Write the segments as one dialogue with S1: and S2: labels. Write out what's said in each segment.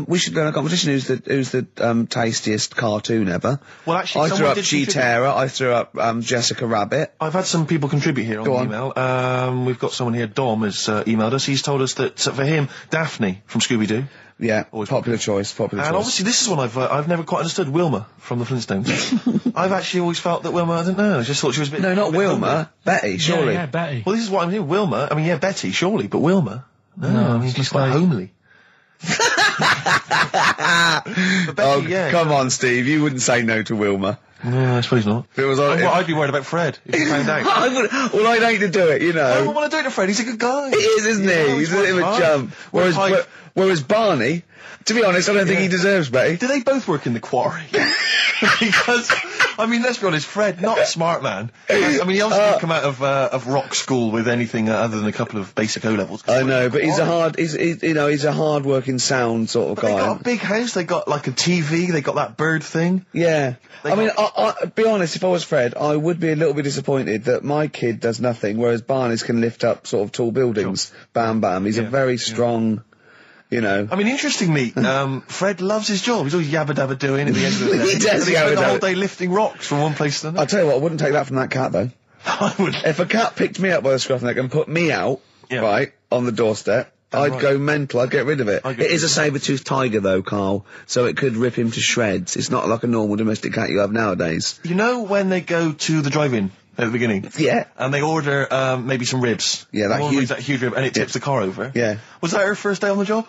S1: we should go in a competition. Who's the tastiest cartoon ever?
S2: Well, actually,
S1: I threw up
S2: contribute.
S1: Cheetara. I threw up Jessica Rabbit.
S2: I've had some people contribute here on the email. We've got someone here. Dom has emailed us. He's told us that for him, Daphne from Scooby-Doo.
S1: Yeah, popular choice.
S2: And obviously, this is one I've never quite understood. Wilma from the Flintstones. I've actually always felt that Wilma. I don't know. I just thought she was a bit.
S1: No, not Wilma.
S2: Homely.
S1: Betty, surely.
S3: Yeah, Betty.
S2: Well, this is what I'm hearing. Wilma. I mean, yeah, Betty, surely, but Wilma. No, I mean, she's quite homely. But Betty,
S1: come on, Steve. You wouldn't say no to Wilma.
S2: No, I suppose not.
S1: If it was
S2: I'd be worried about Fred if he found out.
S1: I'd hate to do it, you know.
S2: I wouldn't want to do it to Fred. He's a good guy.
S1: He is, isn't he? He's a bit of a chump. Whereas Barney, to be honest, I don't think he deserves Betty.
S2: Do they both work in the quarry? Because, I mean, let's be honest, Fred, not a smart man. I mean, he obviously didn't come out of rock school with anything other than a couple of basic O-levels.
S1: I know, but he's a hard-working, sound sort of guy.
S2: They got a big house, they got like a TV, they got that bird thing.
S1: Yeah. I be honest, if I was Fred, I would be a little bit disappointed that my kid does nothing, whereas Barney's can lift up sort of tall buildings. Sure. Bam, bam. He's a very strong... You know.
S2: I mean, interestingly, Fred loves his job. He's always yabba-dabba doing at the end of the day.
S1: He does
S2: spend the whole day lifting rocks from one place to another.
S1: I'll tell you what, I wouldn't take that from that cat, though.
S2: I would.
S1: If a cat picked me up by the scruff neck and put me out, right, on the doorstep, I'd go mental. I'd get rid of it. It is a saber-toothed tiger, though, Carl, so it could rip him to shreds. It's not like a normal domestic cat you have nowadays.
S2: You know when they go to the drive-in at the beginning?
S1: Yeah.
S2: And they order, maybe some ribs.
S1: Yeah, that
S2: huge rib, and it tips the car over.
S1: Yeah.
S2: Was that her first day on the job?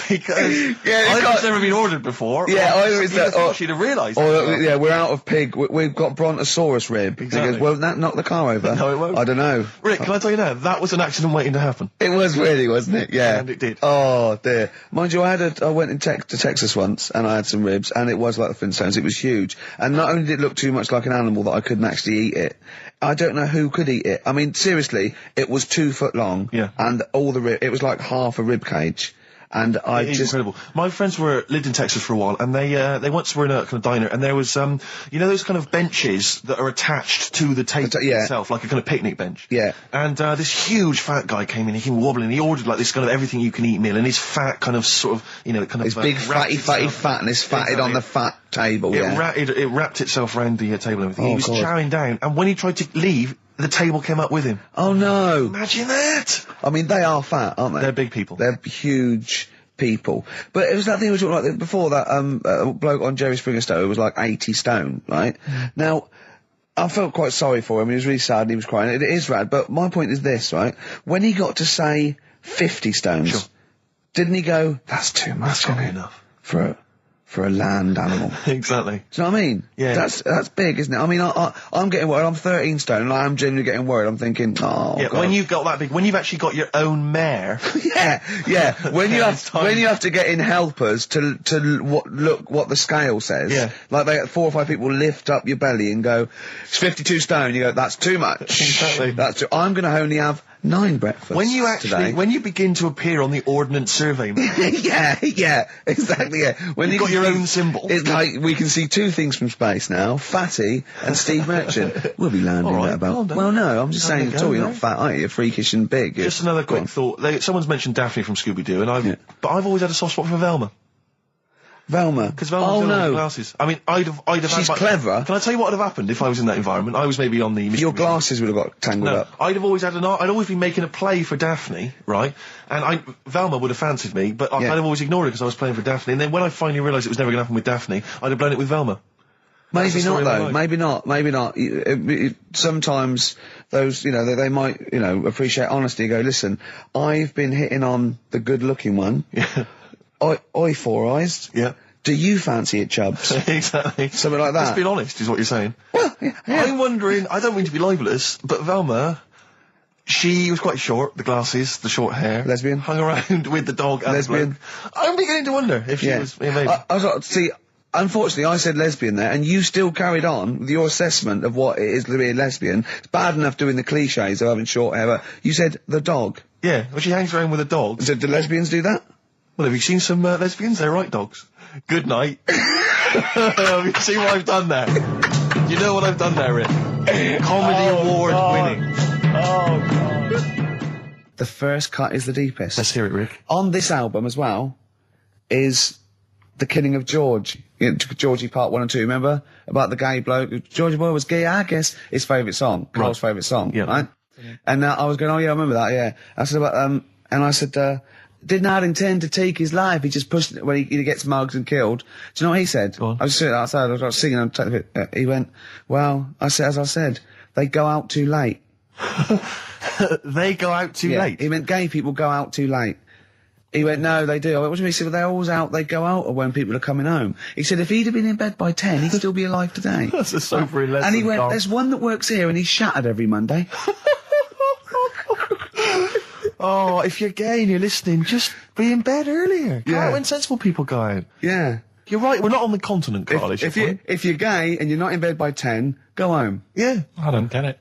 S2: Because I've never been ordered before.
S1: Yeah, either it's that,
S2: she'd have realised.
S1: Yeah, we're out of pig. We've got Brontosaurus rib.
S2: Exactly.
S1: He goes, won't that knock the car over?
S2: No, it won't.
S1: I don't know.
S2: Rick, can I tell you now? That was an accident waiting to happen.
S1: It was really, wasn't it? Yeah.
S2: And it did.
S1: Oh, dear. Mind you, I went to Texas once, and I had some ribs, and it was like the Flintstones. It was huge. And not only did it look too much like an animal that I couldn't actually eat it, I don't know who could eat it. I mean, seriously, it was 2 foot long.
S2: Yeah.
S1: And all the it was like half a rib cage. And
S2: It's incredible. My friends lived in Texas for a while, and they once were in a kind of diner, and there was, you know those kind of benches that are attached to the table itself, like a kind of picnic bench?
S1: Yeah.
S2: And, this huge fat guy came in, he came wobbling, he ordered like this kind of everything you can eat meal, and his fat kind of sort of, you know, kind of...
S1: His big fatty fat, and his fatted on the fat table,
S2: It wrapped itself around the table and everything. He was chowing down, and when he tried to leave, the table came up with him.
S1: Oh no!
S2: Imagine that!
S1: I mean, they are fat, aren't they?
S2: They're big people.
S1: They're huge people. But it was that thing we were talking about before, that bloke on Jerry Springer Show who was like 80 stone, right? Now, I felt quite sorry for him. He was really sad and he was crying. It is rad, but my point is this, right? When he got to say 50 stones, didn't he go, that's too much,
S2: That's enough.
S1: For a land animal.
S2: Exactly.
S1: Do you know what I mean?
S2: Yeah.
S1: That's big, isn't it? I mean, I'm getting worried. I'm 13 stone, and I'm genuinely getting worried. I'm thinking, oh,
S2: yeah,
S1: God.
S2: when you've got that big, when you've actually got your own mare.
S1: yeah. When you have to get in helpers to look what the scale says.
S2: Yeah.
S1: Like 4 or 5 people lift up your belly and go, it's 52 stone. You go, that's too much.
S2: Exactly.
S1: I'm going to only have 9 breakfasts
S2: when you begin to appear on the Ordnance Survey map.
S1: yeah, exactly, yeah. When
S2: you've got your own symbol.
S1: It's like, we can see 2 things from space now, Fatty and Steve Merchant. We'll be landing at about... Well, no, I'm just saying at all, you're not fat, are you? You're freakish and big.
S2: Just another quick thought. Someone's mentioned Daphne from Scooby-Doo, and but I've always had a soft spot for Velma.
S1: Velma?
S2: Because Velma's got glasses. I mean, I'd have
S1: She's clever.
S2: Can I tell you what would have happened if I was in that environment? I was maybe on the...
S1: Your glasses would have got tangled up.
S2: I'd always been making a play for Daphne, right? And Velma would have fancied me, but I'd have always ignored it because I was playing for Daphne. And then when I finally realised it was never going to happen with Daphne, I'd have blown it with Velma.
S1: Maybe not, though. Maybe not. Sometimes those, you know, they might, you know, appreciate honesty and go, listen, I've been hitting on the good-looking one.
S2: Yeah.
S1: Oi, Four Eyes.
S2: Yeah.
S1: Do you fancy it, Chubbs?
S2: Exactly.
S1: Something like that.
S2: Let's be honest, is what you're saying.
S1: Well, yeah.
S2: I'm wondering, I don't mean to be libelous, but Velma, she was quite short, the glasses, the short hair.
S1: Lesbian.
S2: Hung around with the dog and
S1: lesbian.
S2: The bloke. I'm beginning to wonder if she was... Yeah, maybe.
S1: I was like, see, unfortunately, I said lesbian there, and you still carried on with your assessment of what it is to be a lesbian. It's bad enough doing the cliches of having short hair, but you said the dog.
S2: Yeah, well, she hangs around with a dog.
S1: So do lesbians do that?
S2: Well, have you seen some lesbians? They're right dogs. Good night. Have you seen what I've done there? You know what I've done there, Rick? Comedy award winning.
S3: Oh, God.
S1: the first cut is the deepest.
S2: Let's hear it, Rick.
S1: On this album as well is the Killing of Georgie. Georgie Part 1 and 2, remember? About the gay bloke. Georgie Boy was gay, I guess. His favourite song. Carl's favourite song, right? And I was going, oh yeah, I remember that, yeah. I said about, and I said, did not intend to take his life. He just pushed it when he gets mugged and killed. Do you know what he said? I was sitting outside, I was singing, he went, well, as I said, they go out too late.
S2: They go out too late?
S1: He meant gay people go out too late. He went, no, they do. I went, what do you mean? He said, well, they're always out, they go out when people are coming home. He said, if he'd have been in bed by 10, he'd still be alive today.
S2: That's a sobering lesson.
S1: And he went, there's one that works here and he's shattered every Monday.
S2: Oh, if you're gay and you're listening, just be in bed earlier. Go out when sensible people go out.
S1: Yeah.
S2: You're right, we're not on the continent, Carl.
S1: If you're gay and you're not in bed by 10, go home.
S2: Yeah.
S3: I don't get it.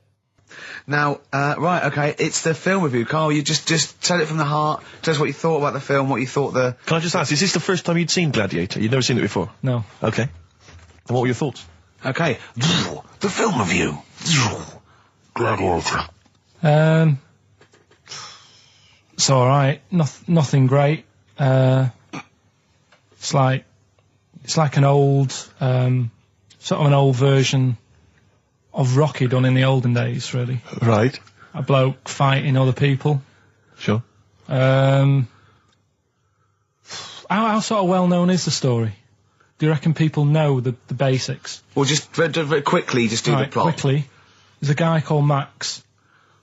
S1: Now, right, okay, it's the film review. Carl, you just tell it from the heart. Tell us what you thought about the film, what you thought the...
S2: Can I just ask, is this the first time you'd seen Gladiator? You'd never seen it before?
S3: No.
S2: Okay. And what were your thoughts?
S1: Okay. The film review. Gladiator.
S3: It's alright. Nothing great. It's like an old, sort of an old version of Rocky done in the olden days, really.
S2: Right.
S3: A bloke fighting other people.
S2: Sure.
S3: How sort of well known is the story? Do you reckon people know the basics?
S1: Well, just very quickly, just do the plot.
S3: Quickly. There's a guy called Max.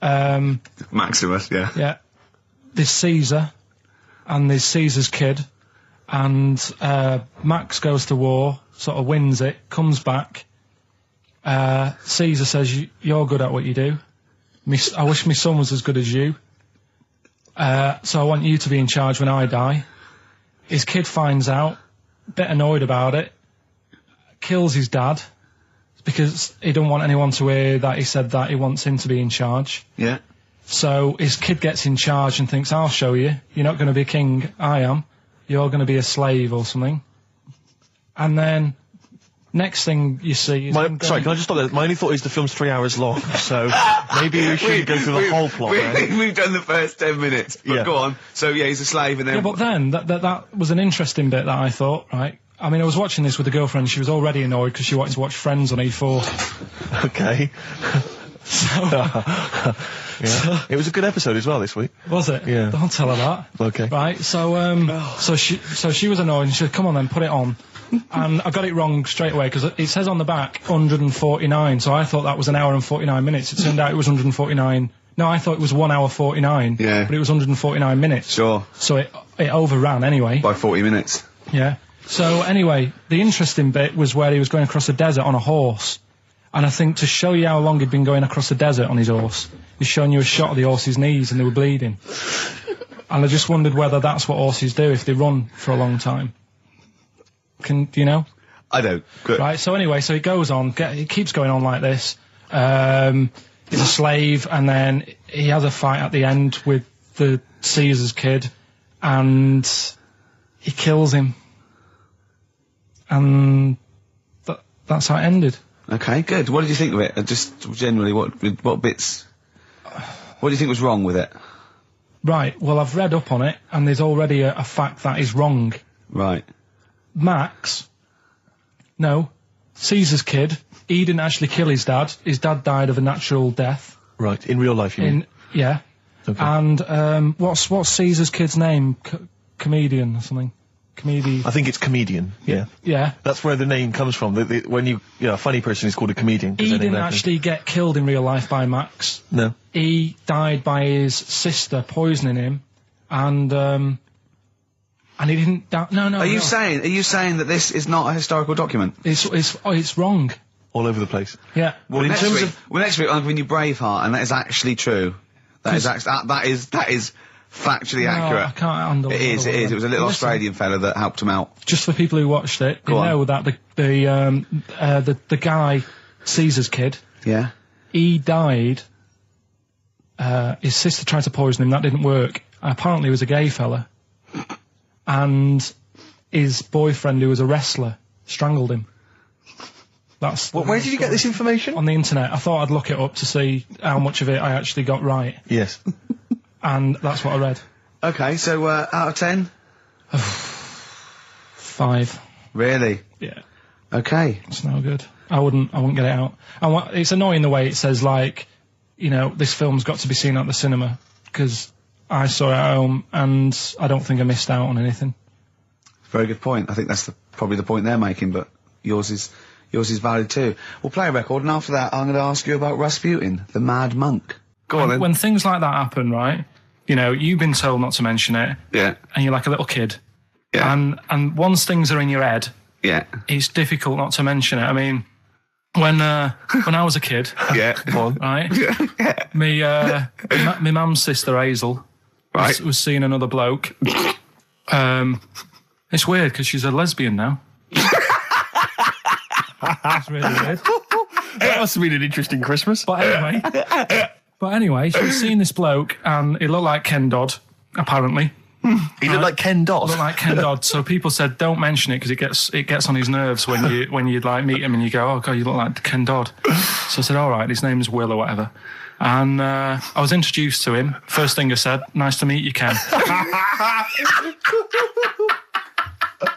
S1: Maximus, yeah.
S3: Yeah. There's Caesar, and there's Caesar's kid, and Max goes to war, sort of wins it, comes back. Caesar says, you're good at what you do. I wish my son was as good as you. So I want you to be in charge when I die. His kid finds out, a bit annoyed about it, kills his dad, because he don't want anyone to hear that he said that he wants him to be in charge.
S1: Yeah.
S3: So his kid gets in charge and thinks, I'll show you. You're not going to be king, I am. You're going to be a slave or something. And then... next thing you see is...
S2: Sorry, can I just stop there? My only thought is the film's 3 hours long, so maybe we shouldn't go through the whole plot.
S1: We've done the first 10 minutes, but go on. So, yeah, he's a slave and then...
S3: Yeah, but then, that was an interesting bit that I thought, right? I mean, I was watching this with a girlfriend, she was already annoyed because she wanted to watch Friends on E4.
S2: Okay. Yeah. It was a good episode as well this week.
S3: Was it?
S2: Yeah.
S3: Don't tell her that.
S2: Okay.
S3: Right, so she was annoyed and she said, come on then, put it on. And I got it wrong straight away because it says on the back 149, so I thought that was an hour and 49 minutes. It turned out it was 149. No, I thought it was 1 hour 49.
S1: Yeah.
S3: But it was 149 minutes.
S1: Sure.
S3: So it overran anyway.
S1: By 40 minutes.
S3: Yeah. So anyway, the interesting bit was where he was going across the desert on a horse. And I think to show you how long he'd been going across the desert on his horse, he's showing you a shot of the horse's knees and they were bleeding. And I just wondered whether that's what horses do if they run for a long time. Do you know?
S1: I don't. Good.
S3: Right, so anyway, so he goes on, he keeps going on like this. He's a slave, and then he has a fight at the end with the Caesar's kid, and he kills him. And that's how it ended.
S1: Okay, good. What did you think of it? Just generally, what bits... what do you think was wrong with it?
S3: Right, well, I've read up on it, and there's already a fact that is wrong.
S1: Right.
S3: Caesar's kid, he didn't actually kill his dad. His dad died of a natural death.
S2: Right, in real life, you mean?
S3: Yeah.
S2: Okay.
S3: And, what's Caesar's kid's name? Comedian or something?
S2: I think it's comedian, yeah.
S3: Yeah.
S2: That's where the name comes from. When a funny person is called a comedian.
S3: He didn't actually get killed in real life by Max.
S2: No.
S3: He died by his sister poisoning him, and he didn't die. No.
S1: Are you saying that this is not a historical document?
S3: It's wrong.
S2: All over the place.
S3: Yeah.
S1: Well, next week I'm giving you Braveheart, and that is actually true. That is factually accurate.
S3: I can't handle it.
S1: It is. It was a little Australian fella that helped him out.
S3: Just for people who watched it, you know that the guy, Caesar's kid.
S1: Yeah.
S3: He died. His sister tried to poison him. That didn't work. Apparently, he was a gay fella, and his boyfriend, who was a wrestler, strangled him.
S2: Where did you get this information?
S3: On the internet. I thought I'd look it up to see how much of it I actually got right.
S2: Yes.
S3: and that's what I read.
S1: Okay, so out of 10?
S3: 5.
S1: Really?
S3: Yeah.
S1: Okay.
S3: It's no good. I wouldn't get it out. It's annoying the way it says, like, you know, this film's got to be seen at the cinema, because I saw it at home and I don't think I missed out on anything.
S1: Very good point. I think that's probably the point they're making, but yours is valid too. We'll play a record, and after that I'm going to ask you about Rasputin, the Mad Monk. Go on then.
S3: When things like that happen, right, you know, you've been told not to mention it.
S1: Yeah.
S3: And you're like a little kid.
S1: Yeah.
S3: And once things are in your head,
S1: yeah,
S3: it's difficult not to mention it. I mean, when I was a kid,
S1: yeah,
S3: right,
S1: yeah.
S3: my mum's sister Hazel,
S1: right,
S3: was seeing another bloke. It's weird because she's a lesbian now. That's really weird.
S2: That must have been an interesting Christmas.
S3: But anyway, she was seeing this bloke, and he looked like Ken Dodd, apparently.
S2: He looked like Ken Dodd.
S3: Looked like Ken Dodd. So people said, don't mention it because it gets on his nerves when you like meet him and you go, oh god, you look like Ken Dodd. So I said, all right, his name's Will or whatever. And I was introduced to him. First thing I said, nice to meet you, Ken.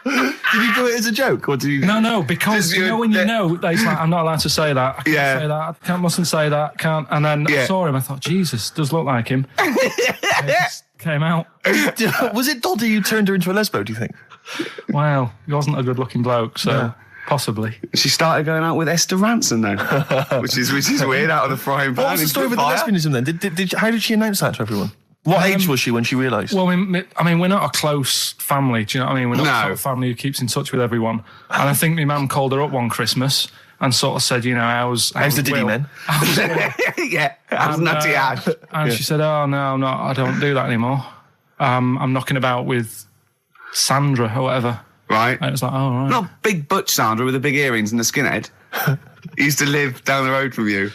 S2: Did you do it as a joke, or did you?
S3: No, because you know when you know that he's like, I'm not allowed to say that. I can't say that. I mustn't say that. Can't. And then I saw him. I thought, Jesus, does look like him. It just came out.
S2: Was it Doddy who turned her into a lesbo? Do you think?
S3: Well, he wasn't a good-looking bloke, so possibly.
S1: She started going out with Esther Ranson then, which is weird. Out of the frying pan.
S2: What was the story with the lesbianism then? How did she announce that to everyone? What age was she when she realised?
S3: Well, I mean, we're not a close family, do you know what I mean? We're not a sort of family who keeps in touch with everyone. And I think my mum called her up one Christmas and sort of said, you know, how's
S2: the Diddy men?
S1: Yeah, how's Nutty Ash?
S3: And she said, oh, no, I don't do that anymore. I'm knocking about with Sandra or whatever.
S1: Right.
S3: And it was like, oh, right.
S1: Not big butch Sandra with the big earrings and the skinhead. He used to live down the road from you.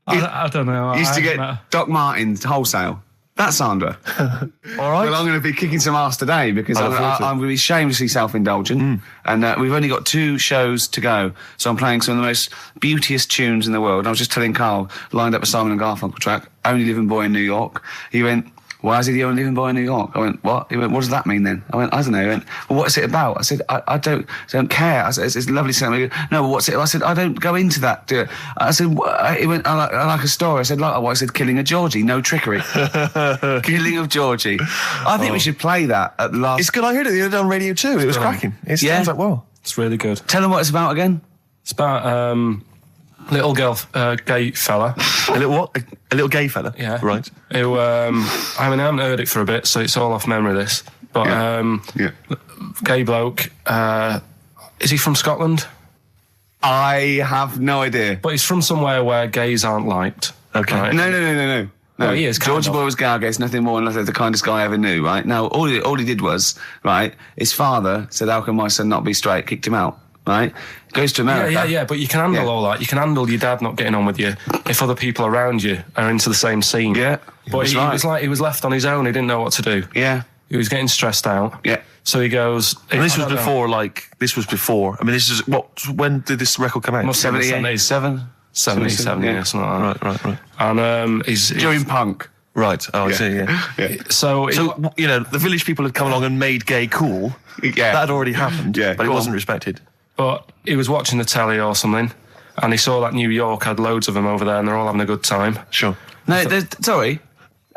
S3: I don't know.
S1: He used to get Doc Martens wholesale. That's Sandra.
S2: All right.
S1: Well, I'm going to be kicking some ass today because I'm going to be shamelessly self-indulgent. And we've only got 2 shows to go. So I'm playing some of the most beauteous tunes in the world. I was just telling Carl, lined up a Simon & Garfunkel track, Only Living Boy in New York. He went, why is he the only living boy in New York? I went, what? He went, what does that mean then? I went, I don't know. He went, well, what's it about? I said, I don't care. I said, it's lovely song. He went, no, what's it? I said, I don't go into that. Do it. I said, he went, I like a story. I said, like what? I said, Killing of Georgie, no trickery. Killing of Georgie. I think we should play that at the last.
S2: It's good. I heard it the other day on Radio 2. It was cracking. It sounds like, well.
S3: It's really good.
S1: Tell them what it's about again.
S3: It's about little girl, gay fella.
S2: A little what? A little gay fella?
S3: Yeah.
S2: Right.
S3: Who, I haven't heard it for a bit, so it's all off memory, this. But, gay bloke. Is he from Scotland?
S1: I have no idea.
S3: But he's from somewhere where gays aren't liked.
S1: Okay.
S3: Right?
S1: No.
S3: No, he is.
S1: Georgie Boy was gay, I guess, nothing more than the kindest guy I ever knew, right? Now, all he did was, right, his father said, how can my son not be straight? Kicked him out. Right? Goes to America.
S3: Yeah, but you can handle all that. You can handle your dad not getting on with you if other people around you are into the same scene.
S1: Yeah.
S3: But he was like, he was left on his own. He didn't know what to do.
S1: Yeah.
S3: He was getting stressed out.
S1: Yeah.
S3: So he goes...
S2: And this was before. I mean, this is... when did this record come out?
S1: 77?
S3: 77, yeah, something like that.
S2: Right.
S3: And he's...
S1: During punk.
S2: Right. Oh, I see, yeah.
S3: So,
S2: you know, the village people had come along and made gay cool.
S1: Yeah.
S2: That had already happened.
S1: Yeah.
S2: But it wasn't respected.
S3: But he was watching the telly or something, and he saw that New York had loads of them over there, and they're all having a good time.
S2: Sure.
S1: No, sorry.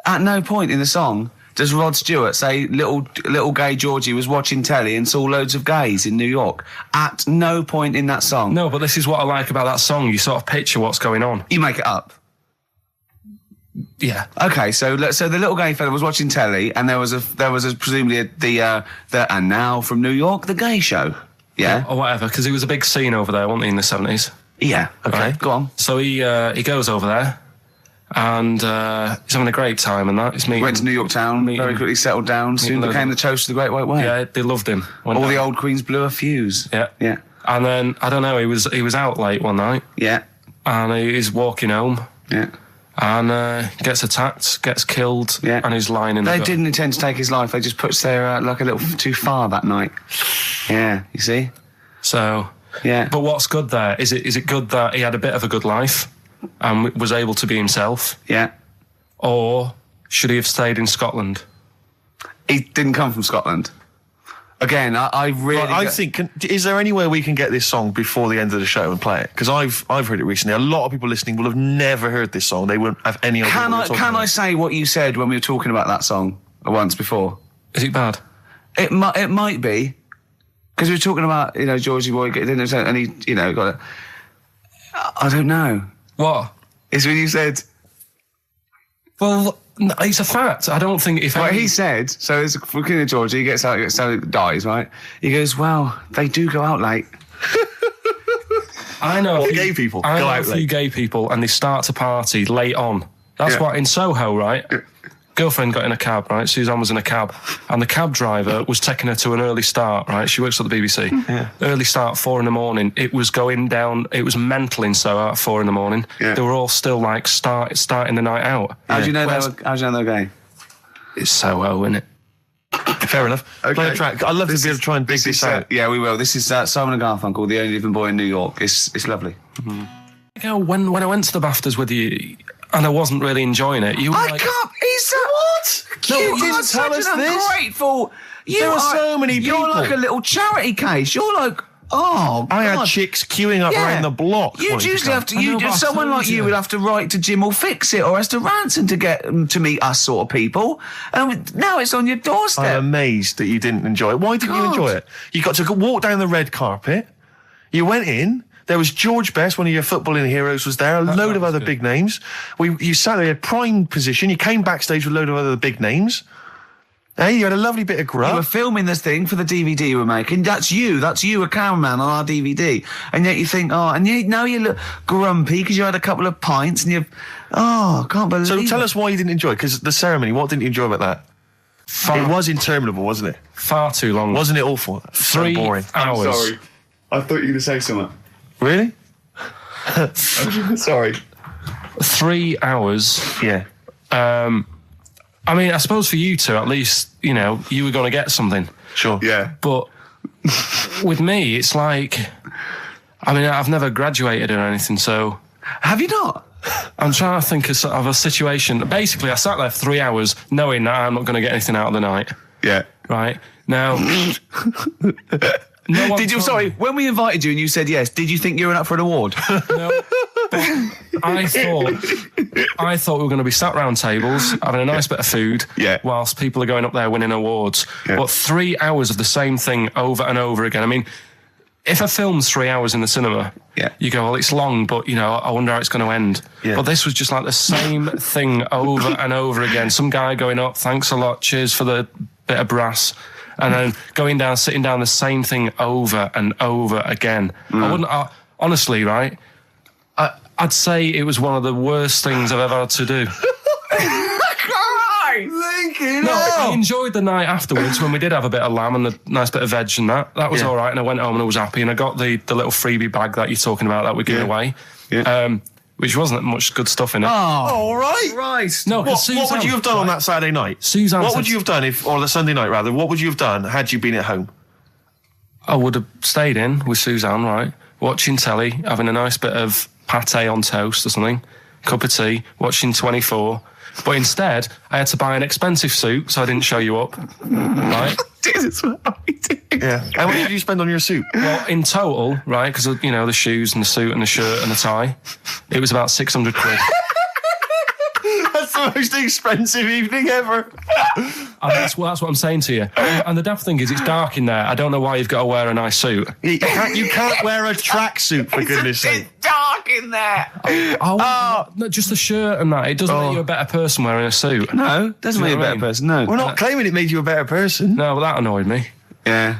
S1: At no point in the song does Rod Stewart say little gay Georgie was watching telly and saw loads of gays in New York. At no point in that song.
S3: No, but this is what I like about that song. You sort of picture what's going on.
S1: You make it up.
S3: Yeah.
S1: Okay, so the little gay fella was watching telly, and there was presumably the and now from New York, the gay show. Yeah.
S3: Or whatever, because it was a big scene over there, wasn't he, in the 70s?
S1: Yeah. Okay.
S3: Right.
S1: Go on.
S3: So he goes over there, and he's having a great time and that. He's meeting...
S1: Went to New York town, very quickly settled down, soon became the toast of the Great White Way.
S3: Yeah, they loved him.
S1: All the old queens blew a fuse.
S3: Yeah.
S1: Yeah.
S3: And then, I don't know, he was out late one night.
S1: Yeah.
S3: And he's walking home.
S1: Yeah.
S3: And gets attacked, gets killed, and he's lying in the...
S1: They didn't intend to take his life, they just pushed their luck a little too far that night. Yeah, you see?
S3: So...
S1: Yeah.
S3: But what's good there? Is it good that he had a bit of a good life and was able to be himself?
S1: Yeah.
S3: Or
S4: should he have stayed in Scotland?
S1: He didn't come from Scotland. Again, I really...
S2: Well, I think, is there any way we can get this song before the end of the show and play it? Because I've heard it recently. A lot of people listening will have never heard this song. They won't have any idea what we're talking about.
S1: I say what you said when we were talking about that song once before?
S4: Is it bad?
S1: It might be. Because we were talking about, Georgie Boy, and he, got it. I don't know.
S4: What?
S1: It's when you said...
S4: Well, no, it's a fact. I don't think if...
S1: Well, he said, so it's Killing of Georgie, he gets out, dies, right? He goes, well, they do go out late.
S4: I know.
S2: Gay people
S4: I
S2: go
S4: know
S2: out
S4: a few
S2: late.
S4: gay people, and they start to party late on. That's why in Soho, right? Girlfriend got in a cab, right? Suzanne was in a cab, and the cab driver was taking her to an early start, right? She works at the BBC.
S2: Yeah.
S4: Early start, 4 a.m. It was going down. It was mental in Soho at 4 a.m.
S1: Yeah.
S4: They were all still like starting the night out.
S1: How do you know they're gay?
S4: It's Soho, isn't it?
S2: Fair enough.
S1: Okay.
S2: Play a track. I'd love to be able to try and dig this out.
S1: Yeah, we will. This is Simon & Garfunkel, The Only Living Boy in New York. It's lovely.
S4: When I went to the BAFTAs with you, and I wasn't really enjoying it, you were like...
S1: What?
S2: No,
S1: You
S2: you
S1: are
S2: didn't
S1: such
S2: tell us
S1: an
S2: this.
S1: ungrateful...
S2: There are so many
S1: You're
S2: people.
S1: like a little charity case. You're like... Oh,
S2: I had
S1: God.
S2: chicks queuing up
S1: Yeah.
S2: around the block.
S1: You'd
S2: wanting
S1: usually
S2: come.
S1: have to...
S4: I know, but I
S1: someone
S4: told
S1: like you
S4: you.
S1: would have to write to Jim or Fix It or Esther Ranson to get them to meet us sort of people. And now it's on your doorstep.
S2: I'm amazed that you didn't enjoy it. Why didn't you
S1: God.
S2: enjoy it? You got to walk down the red carpet. You went in. There was George Best, one of your footballing heroes, was there. A load of other big names. You sat there in prime position. You came backstage with a load of other big names. Hey, you had a lovely bit of
S1: You were
S2: grub.
S1: filming this thing for the DVD you were making. That's you, a cameraman on our DVD. And yet you think, now you look grumpy because you had a couple of pints and you... I can't believe
S2: So
S1: it.
S2: tell us why you didn't enjoy it, because the ceremony, what didn't you enjoy about that? It was interminable, wasn't it?
S4: Far too long.
S2: Wasn't it awful?
S4: 3
S2: So boring.
S4: hours.
S1: I thought you were going to say something.
S2: Really?
S1: Sorry.
S4: 3 hours.
S2: Yeah.
S4: I mean, I suppose for you two, at least, you were going to get something.
S2: Sure.
S1: Yeah.
S4: But with me, it's like... I mean, I've never graduated or anything, so...
S1: Have you not?
S4: I'm trying to think of a situation. Basically, I sat there for 3 hours knowing that I'm not going to get anything out of the night.
S1: Yeah.
S4: Right? Now... no one
S1: Did you?
S4: told
S1: Sorry,
S4: me.
S1: when we invited you and you said yes, did you think you were up for an award?
S4: No, but I thought we were going to be sat round tables having a nice bit of food, whilst people are going up there winning awards.
S1: Yeah.
S4: But 3 hours of the same thing over and over again. I mean, if a film's 3 hours in the cinema, you go, well, it's long, but I wonder how it's going to end.
S2: Yeah.
S4: But this was just like the same thing over and over again. Some guy going up, thanks a lot, cheers for the bit of brass. And then going down, sitting down, the same thing over and over again. Honestly, right? I'd say it was one of the worst things I've ever had to do.
S1: Lincoln,
S4: I enjoyed the night afterwards when we did have a bit of lamb and a nice bit of veg and that. That was all right, and I went home and I was happy, and I got the little freebie bag that you're talking about that we're giving away.
S1: Yeah.
S4: Which wasn't much good stuff in it.
S1: Oh,
S2: all right.
S1: Right.
S4: No,
S2: What would you have done on that Saturday night?
S4: Suzanne
S2: What
S4: said-
S2: would you have done or the Sunday night rather? What would you have done had you been at home?
S4: I would have stayed in with Suzanne, right? Watching telly, having a nice bit of pate on toast or something, cup of tea, watching 24. But instead, I had to buy an expensive suit so I didn't show you up, right?
S2: Yeah. How much did you spend on your suit?
S4: Well, in total, right, because, the shoes and the suit and the shirt and the tie, it was about 600 quid.
S2: That's the most expensive evening ever.
S4: And that's what I'm saying to you. And the daft thing is, it's dark in there. I don't know why you've got to wear a nice suit.
S2: You can't wear a tracksuit, for goodness sake.
S1: It's dark in there.
S4: No, just the shirt and that. It doesn't make you a better person wearing a suit.
S1: No, doesn't
S4: Do
S1: make
S4: you
S1: you
S4: know
S1: a
S4: what I
S1: better
S4: mean?
S1: person. No.
S2: We're not claiming it made you a better person.
S4: No, but that annoyed me.
S1: Yeah.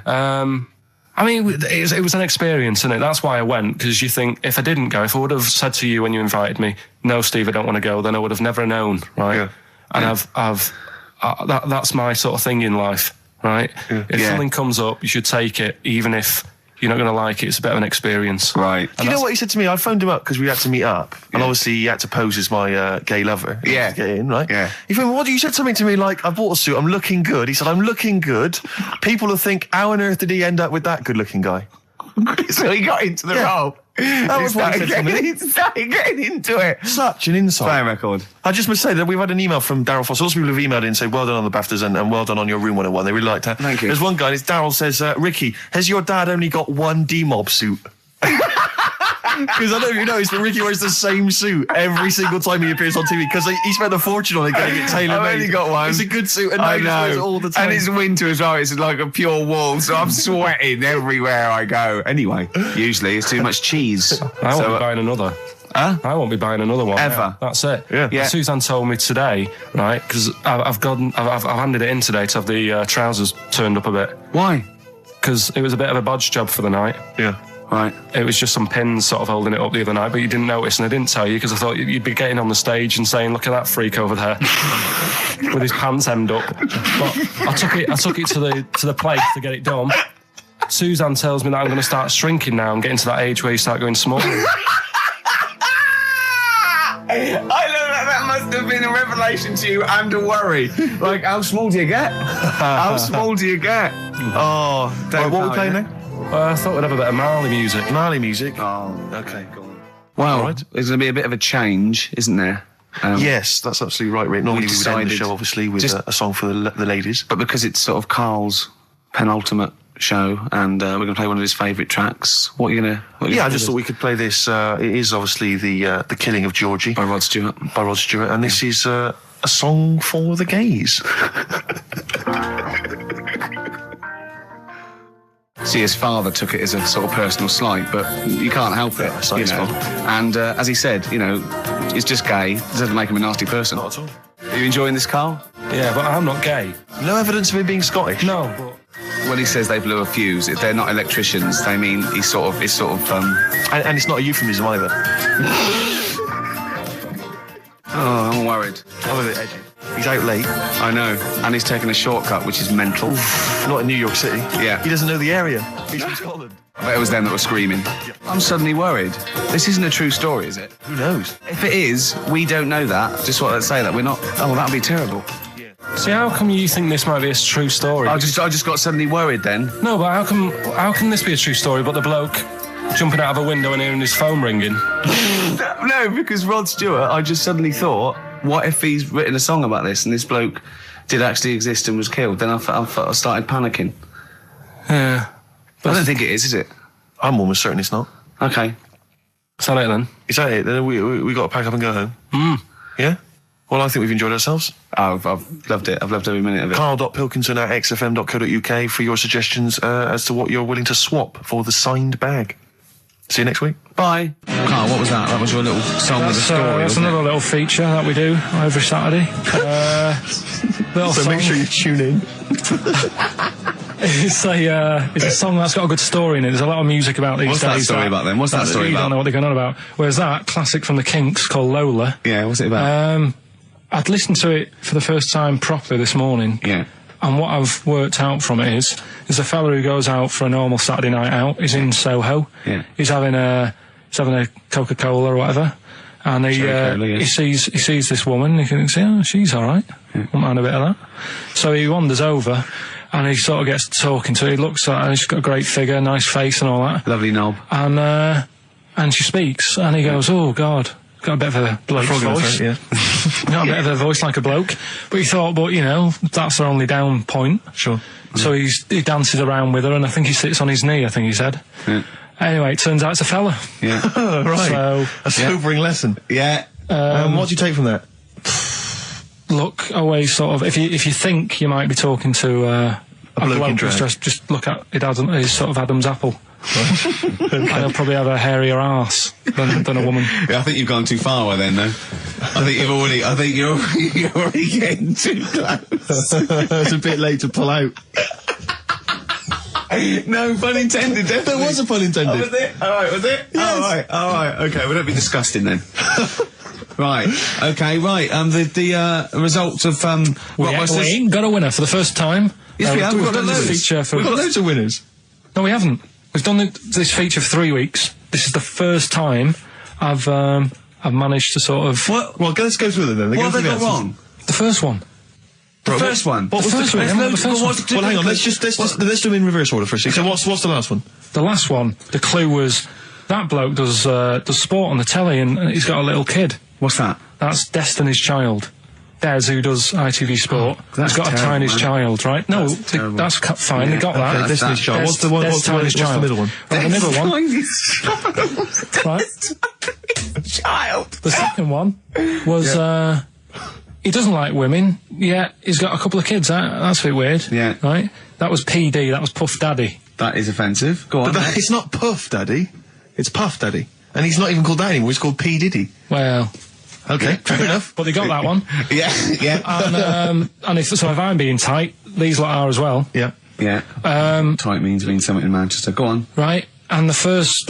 S4: I mean, it was an experience, innit? That's why I went, because you think, if I didn't go, if I would have said to you when you invited me, no, Steve, I don't want to go, then I would have never known, right?
S2: Yeah.
S4: And that's my sort of thing in life, right?
S2: Yeah.
S4: If something comes up, you should take it, even if you're not going to like it. It's a bit of an experience.
S1: Right.
S2: Do you know what he said to me? I phoned him up because we had to meet up, and obviously he had to pose as my gay lover.
S1: Yeah.
S2: To get in, right?
S1: Yeah.
S2: He phoned me, you said something to me like, I bought a suit, I'm looking good. He said, I'm looking good. People will think, how on earth did he end up with that good-looking guy?
S1: So he got into the role.
S2: That was what he said to me.
S5: He started getting into it.
S2: Such an insight.
S5: Play a record.
S2: I just must say that we've had an email from Daryl Foss. Lots of people have emailed in and said, well done on the BAFTAs and well done on your Room 101. They really liked that.
S5: Thank you.
S2: There's one guy, and it's Daryl says, Ricky, has your dad only got one D-Mob suit? Because I don't know if you noticed, but Ricky wears the same suit every single time he appears on TV because he spent a fortune on it getting it tailor-made.
S5: I've only got one.
S2: It's a good suit, and
S5: I
S2: he wears it
S5: know.
S2: all the time.
S5: And it's winter as well. It's like a pure wool, so I'm sweating everywhere I go. Anyway, usually it's too much cheese.
S4: I won't be buying another.
S5: Huh?
S4: I won't be buying another one.
S5: Ever.
S4: Yeah, that's it.
S2: Yeah.
S4: Suzanne told me today, right, because I've handed it in today to have the trousers turned up a bit.
S5: Why?
S4: Because it was a bit of a bodge job for the night.
S2: Yeah.
S5: Right.
S4: It was just some pins sort of holding it up the other night, but you didn't notice, and I didn't tell you because I thought you'd be getting on the stage and saying, "Look at that freak over there with his pants hemmed up." But I took it to the place to get it done. Suzanne tells me that I'm going to start shrinking now and getting to that age where you start going smaller.
S5: I love that must have been a revelation to you and a worry. Like, how small do you get? How small do you get? Oh,
S2: Right, what are we playing now?
S4: I thought we'd have a bit of Marley music.
S2: Marley music.
S5: Oh,
S2: Okay, go on.
S5: well,
S2: All right.
S5: there's going to be a bit of a change, isn't there?
S2: Yes, that's absolutely right, Rick. Normally we would end the
S5: decided
S2: show, obviously, with
S5: just-
S2: a song for the ladies.
S5: But because it's sort of Carl's penultimate show, and we're going to play one of his favourite tracks, what are you going to...
S2: Yeah, I just thought we could play this. It is obviously the Killing of Georgie
S5: By Rod Stewart.
S2: by Rod Stewart, and this is a song for the gays.
S5: See, his father took it as a sort of personal slight, but you can't help it,
S2: it's not
S5: you
S2: his
S5: know.
S2: fault.
S5: And as he said, you know, it's just gay. It doesn't make him a nasty person.
S2: Not at all.
S5: Are you enjoying this, Carl?
S4: Yeah, but I'm not gay.
S2: No evidence of him being Scottish.
S4: No, but
S5: When he says they blew a fuse, if they're not electricians, they mean and
S2: it's not a euphemism either.
S5: Oh, I'm worried.
S2: I'm a bit edgy. He's out late.
S5: I know. And he's taken a shortcut, which is mental.
S2: Not in New York City.
S5: Yeah.
S2: He doesn't know the area. He's from Scotland.
S5: I bet it was them that were screaming. I'm suddenly worried. This isn't a true story, is it?
S2: Who knows?
S5: If it is, we don't know that. Just want to say that we're not... Oh, that'd be terrible.
S4: see, how come you think this might be a true story?
S5: I just got suddenly worried then.
S4: No, but how can this be a true story? But the bloke jumping out of a window and hearing his phone ringing.
S5: No, because Rod Stewart, I just suddenly thought, what if he's written a song about this and this bloke did actually exist and was killed? Then I started panicking.
S4: Yeah.
S5: I don't think it is it?
S2: I'm almost certain it's not.
S5: Okay.
S4: Is that it then?
S2: Is that it? Then we got to pack up and go home. Yeah? Well, I think we've enjoyed ourselves.
S5: Oh, I've loved it. I've loved every minute of it.
S2: Karl.Pilkington@xfm.co.uk for your suggestions as to what you're willing to swap for the signed bag. See you next week.
S5: Bye. Carl, what was that? That was your little song with a story,
S3: That's
S5: wasn't
S3: another little feature that we do every Saturday. Little
S2: So make
S3: song.
S2: sure you tune in.
S3: It's a song that's got a good story in it. There's a lot of music about these
S5: What's
S3: days.
S5: that story about then? What's that story
S3: you
S5: about?
S3: don't know what they're going on about. Whereas that, classic from the Kinks, called Lola,
S5: Yeah, what's it about?
S3: I'd listened to it for the first time properly this morning.
S5: Yeah.
S3: And what I've worked out from it is a fella who goes out for a normal Saturday night out. He's in Soho.
S5: Yeah.
S3: He's having a Coca-Cola or whatever. And
S5: Cherry-Cola, yeah.
S3: he sees this woman. He thinks, oh, she's all right. Won't mind a bit of that. So he wanders over, and he sort of gets talking to her. He looks at her. She's got a great figure, nice face, and all that.
S5: Lovely knob.
S3: And she speaks, and he goes, "Oh God." Got a bit of a bloke's voice.
S2: Yeah.
S3: Got a bit of a voice like a bloke. But he thought, but, you know, that's her only down point.
S2: Sure.
S3: So he dances around with her, and I think he sits on his knee, I think he said.
S5: Yeah.
S3: Anyway, it turns out it's a fella.
S5: Yeah.
S2: Right.
S3: So,
S2: A sobering lesson.
S5: Yeah.
S2: What do you take from that?
S3: look, always sort of, if you think you might be talking to a
S2: bloke in drag.
S3: just look at his sort of Adam's apple. And he'll probably have a hairier arse than a woman.
S5: Yeah, I think you've gone too far then, though. I think you're already getting too close.
S2: It's a bit late to pull out.
S5: No pun intended, definitely.
S2: There was a pun intended.
S5: Oh, was it? Alright, was it?
S2: Yes.
S5: Alright, okay, we don't be disgusting then. Right, okay, right, the results of,
S3: We ain't got a winner for the first time.
S5: Yes, we have.
S3: We've
S5: We've got
S3: done this
S5: loads.
S3: feature for...
S2: We've got loads of winners.
S3: No, we haven't. We've done this feature for 3 weeks. This is the first time I've managed to sort of...
S2: What? Well, let's go through them then.
S5: what have they got wrong?
S3: The first one.
S5: The first one?
S2: What was
S3: The first one,
S2: the
S3: yeah, the first one.
S2: hang on, let's do them in reverse order first. So what's the last one?
S3: The last one, the clue was That bloke does sport on the telly, and he's got a little kid.
S5: What's that?
S3: That's Destiny's Child. Des, who does ITV Sport,
S5: that's
S3: has got
S5: terrible,
S3: a Tiny's
S5: man.
S3: Child, right? No,
S5: That's terrible.
S3: that's fine. They got that.
S2: Okay, Destiny's Child.
S3: Des-
S2: What's the one?
S3: Des
S2: What's the
S3: Tiny's Child.
S2: middle one?
S3: Right, the middle one. Right.
S5: Child.
S3: The second one was he doesn't like women. Yeah, he's got a couple of kids. That's a bit weird.
S5: Yeah.
S3: Right. That was PD. That was Puff Daddy.
S5: That is offensive. Go on.
S2: But it's not Puff Daddy. It's Puff Daddy. And he's not even called that anymore. He's called P. Diddy.
S3: Well,
S2: Okay, fair enough.
S3: but they got that one.
S5: yeah.
S3: And if I'm being tight, these lot are as well.
S2: Yeah.
S5: Yeah. Tight means something in Manchester. Go on.
S3: Right. And the first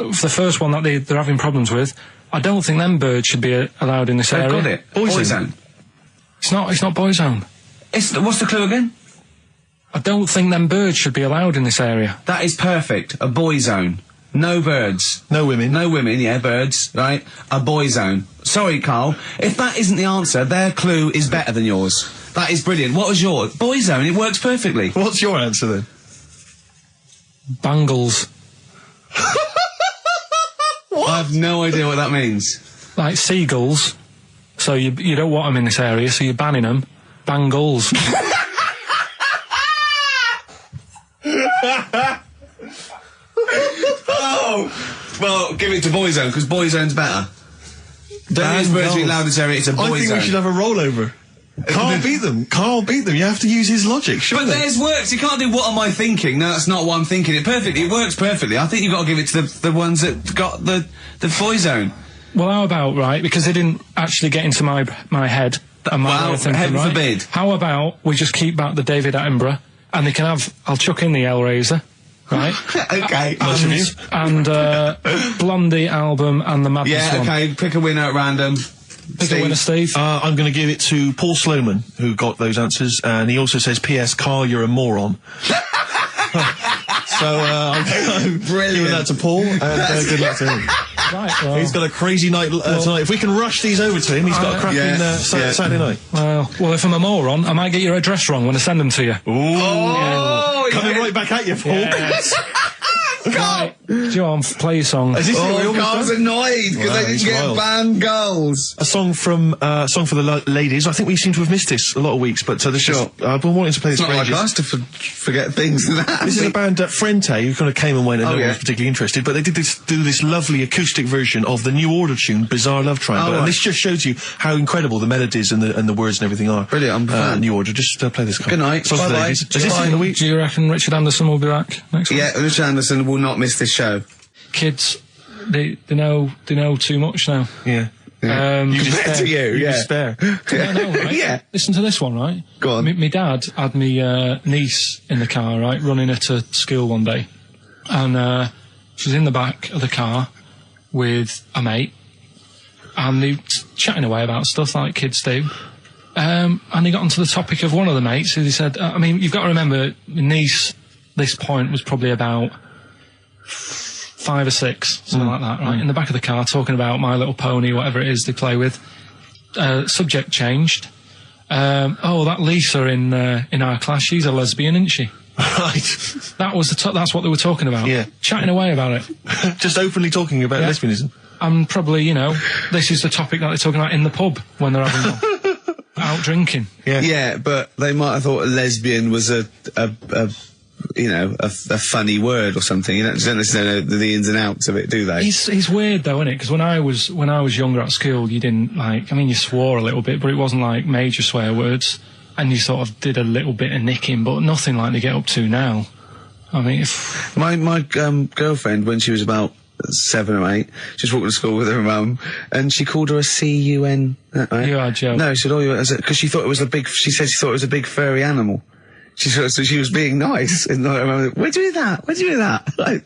S3: one that they're having problems with, I don't think them birds should be allowed in this
S5: They've
S3: area.
S5: got it.
S2: Boyzone.
S3: It's not Boyzone.
S5: What's the clue again?
S3: I don't think them birds should be allowed in this area.
S5: That is perfect. A boy zone. No birds.
S2: No women.
S5: No women, yeah, birds, right? A boy zone. Sorry, Carl. If that isn't the answer, their clue is better than yours. That is brilliant. What was yours? Boy zone, it works perfectly.
S2: What's your answer then?
S3: Bangles.
S5: I have no idea what that means.
S3: Like seagulls. So you don't want them in this area, so you're banning them. Bangles.
S5: Oh! Well, give it to boy zone, because boy zone's better. Don't use birds to be allowed in this area, it's a boy
S2: I think
S5: zone.
S2: we should have a rollover. Carl beat them. Carl beat them. You have to use his logic,
S5: But
S2: surely.
S5: theirs works. You can't do what am I thinking. No, that's not what I'm thinking. It perfectly. It works perfectly. I think you've got to give it to the ones that got the boy zone.
S3: Well, how about, right, because they didn't actually get into my head and my
S5: Well,
S3: way of thinking,
S5: heaven
S3: right?
S5: forbid.
S3: How about we just keep back the David Attenborough, and they can have, I'll chuck in the Hellraiser, right?
S5: Okay.
S3: and Blondie album and the Madness
S5: Yeah,
S3: one.
S5: okay. Pick a winner at random.
S3: Pick a winner, Steve.
S2: I'm going to give it to Paul Sloman, who got those answers, and he also says, P.S. Carl, you're a moron. So, I'm giving that to Paul, and good luck to him.
S3: Right, well,
S2: He's got a crazy night tonight. If we can rush these over to him, he's got a cracking Saturday night.
S3: well, if I'm a moron, I might get your address wrong when I send them to you.
S5: Oh,
S2: Coming right back at you, Paul.
S3: Yes. Right, John, play your song.
S2: Is this what we
S5: Oh,
S2: almost
S5: Carl's
S2: done?
S5: annoyed because
S2: Wow,
S5: they
S2: he's
S5: didn't get
S2: wild.
S5: banned goals.
S2: A song from song for the ladies. I think we seem to have missed this a lot of weeks, but this
S5: Sure.
S2: is, I've been wanting to play this
S5: It's
S2: for
S5: not like
S2: ages.
S5: us to forget things like that.
S2: This is a band, Frente, who kind of came and went and no one
S5: yeah.
S2: was particularly interested, but they did this lovely acoustic version of the New Order tune, Bizarre Love Triangle,
S5: Oh,
S2: and
S5: right.
S2: this just shows you how incredible the melodies and the words and everything are.
S5: Brilliant, I'm a fan.
S2: New Order, just play this.
S5: Good night.
S2: Songs for the
S5: Bye-bye.
S2: ladies. Is this
S5: Bye.
S2: in the week?
S3: Do you reckon Richard Anderson will be back next week?
S5: Yeah, Richard Anderson will not miss this show.
S3: Kids, they know too much now.
S2: Yeah.
S3: You
S5: Compared to you, yeah.
S2: Despair.
S3: I know, right?
S5: Yeah.
S3: Listen to this one, right?
S5: Go on.
S3: My dad had me niece in the car, right, running her to school one day, and she was in the back of the car with a mate, and they were chatting away about stuff like kids do. And they got onto the topic of one of the mates, who they said, I mean, you've got to remember, my niece, this point was probably about 5 or 6, something like that, right? In the back of the car, talking about My Little Pony, whatever it is they play with. Subject changed. That Lisa in our class, she's a lesbian, isn't she?
S2: Right.
S3: That was that's what they were talking about.
S2: Yeah.
S3: Chatting away about it.
S2: Just openly talking about
S3: Yeah.
S2: lesbianism.
S3: And probably, this is the topic that they're talking about in the pub when they're having out drinking.
S2: Yeah.
S5: Yeah, but they might have thought a lesbian was a funny word or something. You don't necessarily know the ins and outs of it, do they?
S3: He's weird though, isn't it? Because when I was younger at school, you didn't you swore a little bit, but it wasn't like major swear words, and you sort of did a little bit of nicking, but nothing like they get up to now. I mean, if
S5: My girlfriend, when she was about 7 or 8, she was walking to school with her mum, and she called her a C-U-N. Right?
S3: You are joking.
S5: No, she said, because she thought it was she said she thought it was a big furry animal. So she was being nice, and I remember, where'd you do that? Where'd you do that? Like,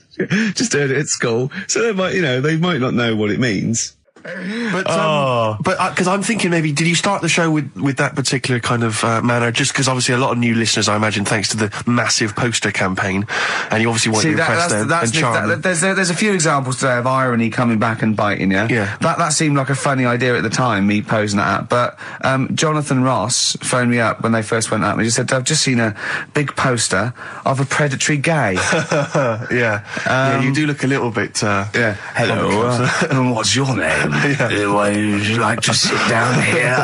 S5: just heard it at school. So they might not know what it means.
S2: But because I'm thinking maybe, did you start the show with that particular kind of manner? Just because obviously a lot of new listeners, I imagine, thanks to the massive poster campaign, and you obviously want to impress them and charm them.
S5: There's a few examples today of irony coming back and biting you.
S2: Yeah.
S5: That seemed like a funny idea at the time, me posing that. But Jonathan Ross phoned me up when they first went up and he just said, I've just seen a big poster of a predatory gay.
S2: Yeah, you do look a little bit.
S5: Yeah. Hello. And what's your name? Would you like to sit down here?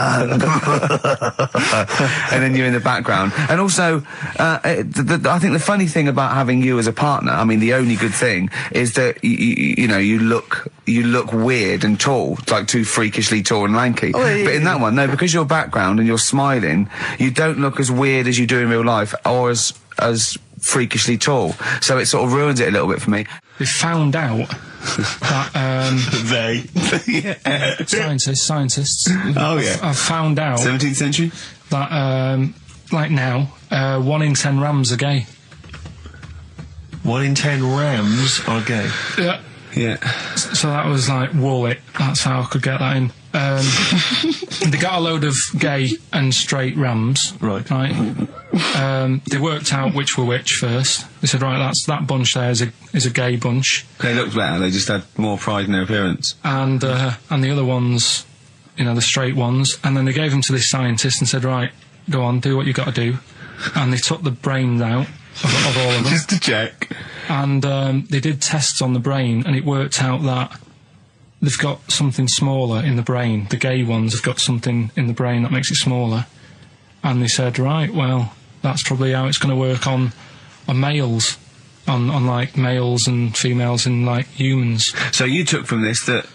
S5: And then you're in the background. And also, I think the funny thing about having you as a partner, I mean, the only good thing is that you know, you look weird and tall, like too freakishly tall and lanky. But in that one, no, because your background and you're smiling, you don't look as weird as you do in real life, or as freakishly tall. So it sort of ruins it a little bit for me.
S3: They found out that scientists.
S5: Oh yeah.
S3: I've found out
S5: 17th century
S3: that like now, 1 in 10 rams are gay.
S2: 1 in 10 rams are gay.
S3: Yeah.
S5: Yeah.
S3: So that was like Wallet. That's how I could get that in. They got a load of gay and straight rams.
S2: Right.
S3: They worked out which were which first. They said, right, that bunch there is a gay bunch.
S5: They looked better. They just had more pride in their appearance.
S3: And the other ones, you know, the straight ones. And then they gave them to this scientist and said, right, go on, do what you got to do. And they took the brains out of all of them.
S5: Just to check.
S3: And they did tests on the brain, and it worked out that they've got something smaller in the brain. The gay ones have got something in the brain that makes it smaller. And they said, right, well, that's probably how it's going to work on males, on like males and females and like humans.
S5: So you took from this that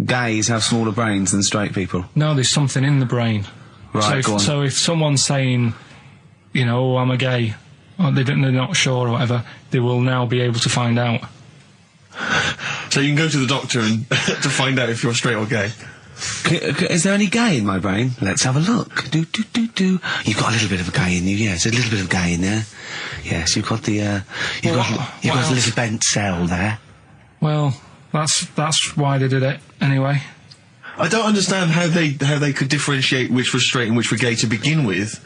S5: gays have smaller brains than straight people?
S3: No, there's something in the brain.
S5: Right, go on.
S3: So if someone's saying, you know, oh, I'm a gay, or they're not sure or whatever, they will now be able to find out.
S2: So you can go to the doctor and to find out if you're straight or gay.
S5: Is there any gay in my brain? Let's have a look. Do. You've got a little bit of a gay in you, yes. A little bit of gay in there. Yes, you've got the, you've got a little bent cell there.
S3: Well, that's why they did it, anyway.
S2: I don't understand how they could differentiate which was straight and which were gay to begin with,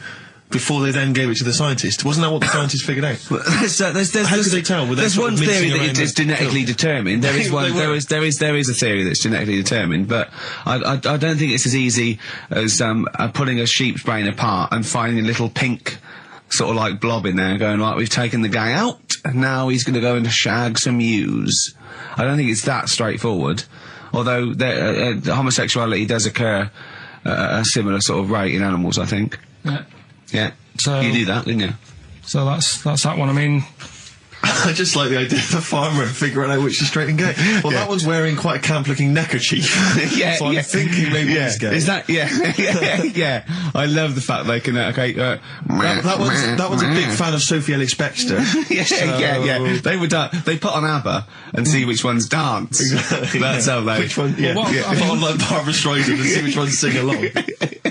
S2: before they then gave it to the scientist. Wasn't that what the scientists figured out? How could they tell?
S5: There's one theory that it's genetically determined. There is one. There is a theory that's genetically determined, but I don't think it's as easy as pulling a sheep's brain apart and finding a little pink sort of like blob in there and going, right, we've taken the guy out and now he's going to go and shag some ewes. I don't think it's that straightforward. Although homosexuality does occur at a similar sort of rate in animals, I think.
S3: Yeah.
S5: Yeah.
S3: So
S5: you knew that, didn't you?
S3: So that's that one. I mean,
S2: I just like the idea of the farmer figuring out which is straight and gay. Well, that one's wearing quite a camp-looking neckerchief. So I'm thinking maybe he's gay.
S5: Is that? Yeah. I love the fact they can.
S2: That one's a big fan of Sophie Ellis-Bextor.
S5: Yeah. They would. They put on ABBA and see which ones dance.
S2: Exactly.
S5: That's how they.
S2: Which one? Yeah. Put on like Barbra Streisand and see which ones sing along.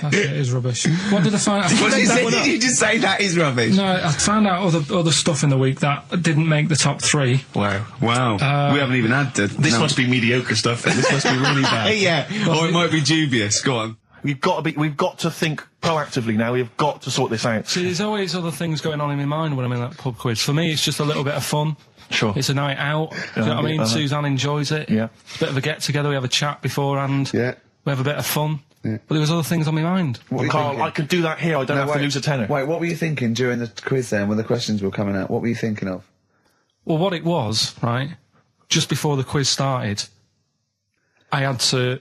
S3: That is rubbish. What did I find out?
S5: Did you just say that is rubbish?
S3: No, I found out other stuff in the week that didn't make the top 3.
S5: Wow. We haven't even had to.
S2: This must be mediocre stuff. This must be really bad.
S5: Yeah. Or it might be dubious. Go on.
S2: We've got to think proactively now. We've got to sort this out.
S3: See, there's always other things going on in my mind when I'm in that pub quiz. For me, it's just a little bit of fun.
S2: Sure.
S3: It's a night out. You know what I mean? Suzanne enjoys it.
S2: Yeah.
S3: It's a bit of a get-together. We have a chat beforehand.
S5: Yeah.
S3: We have a bit of fun.
S5: Yeah.
S3: But there was other things on my mind.
S2: Well, Carl, I could do that here. I don't have to lose a tenner.
S1: Wait, what were you thinking during the quiz then, when the questions were coming out? What were you thinking of?
S3: Well, what it was, right, just before the quiz started, I had to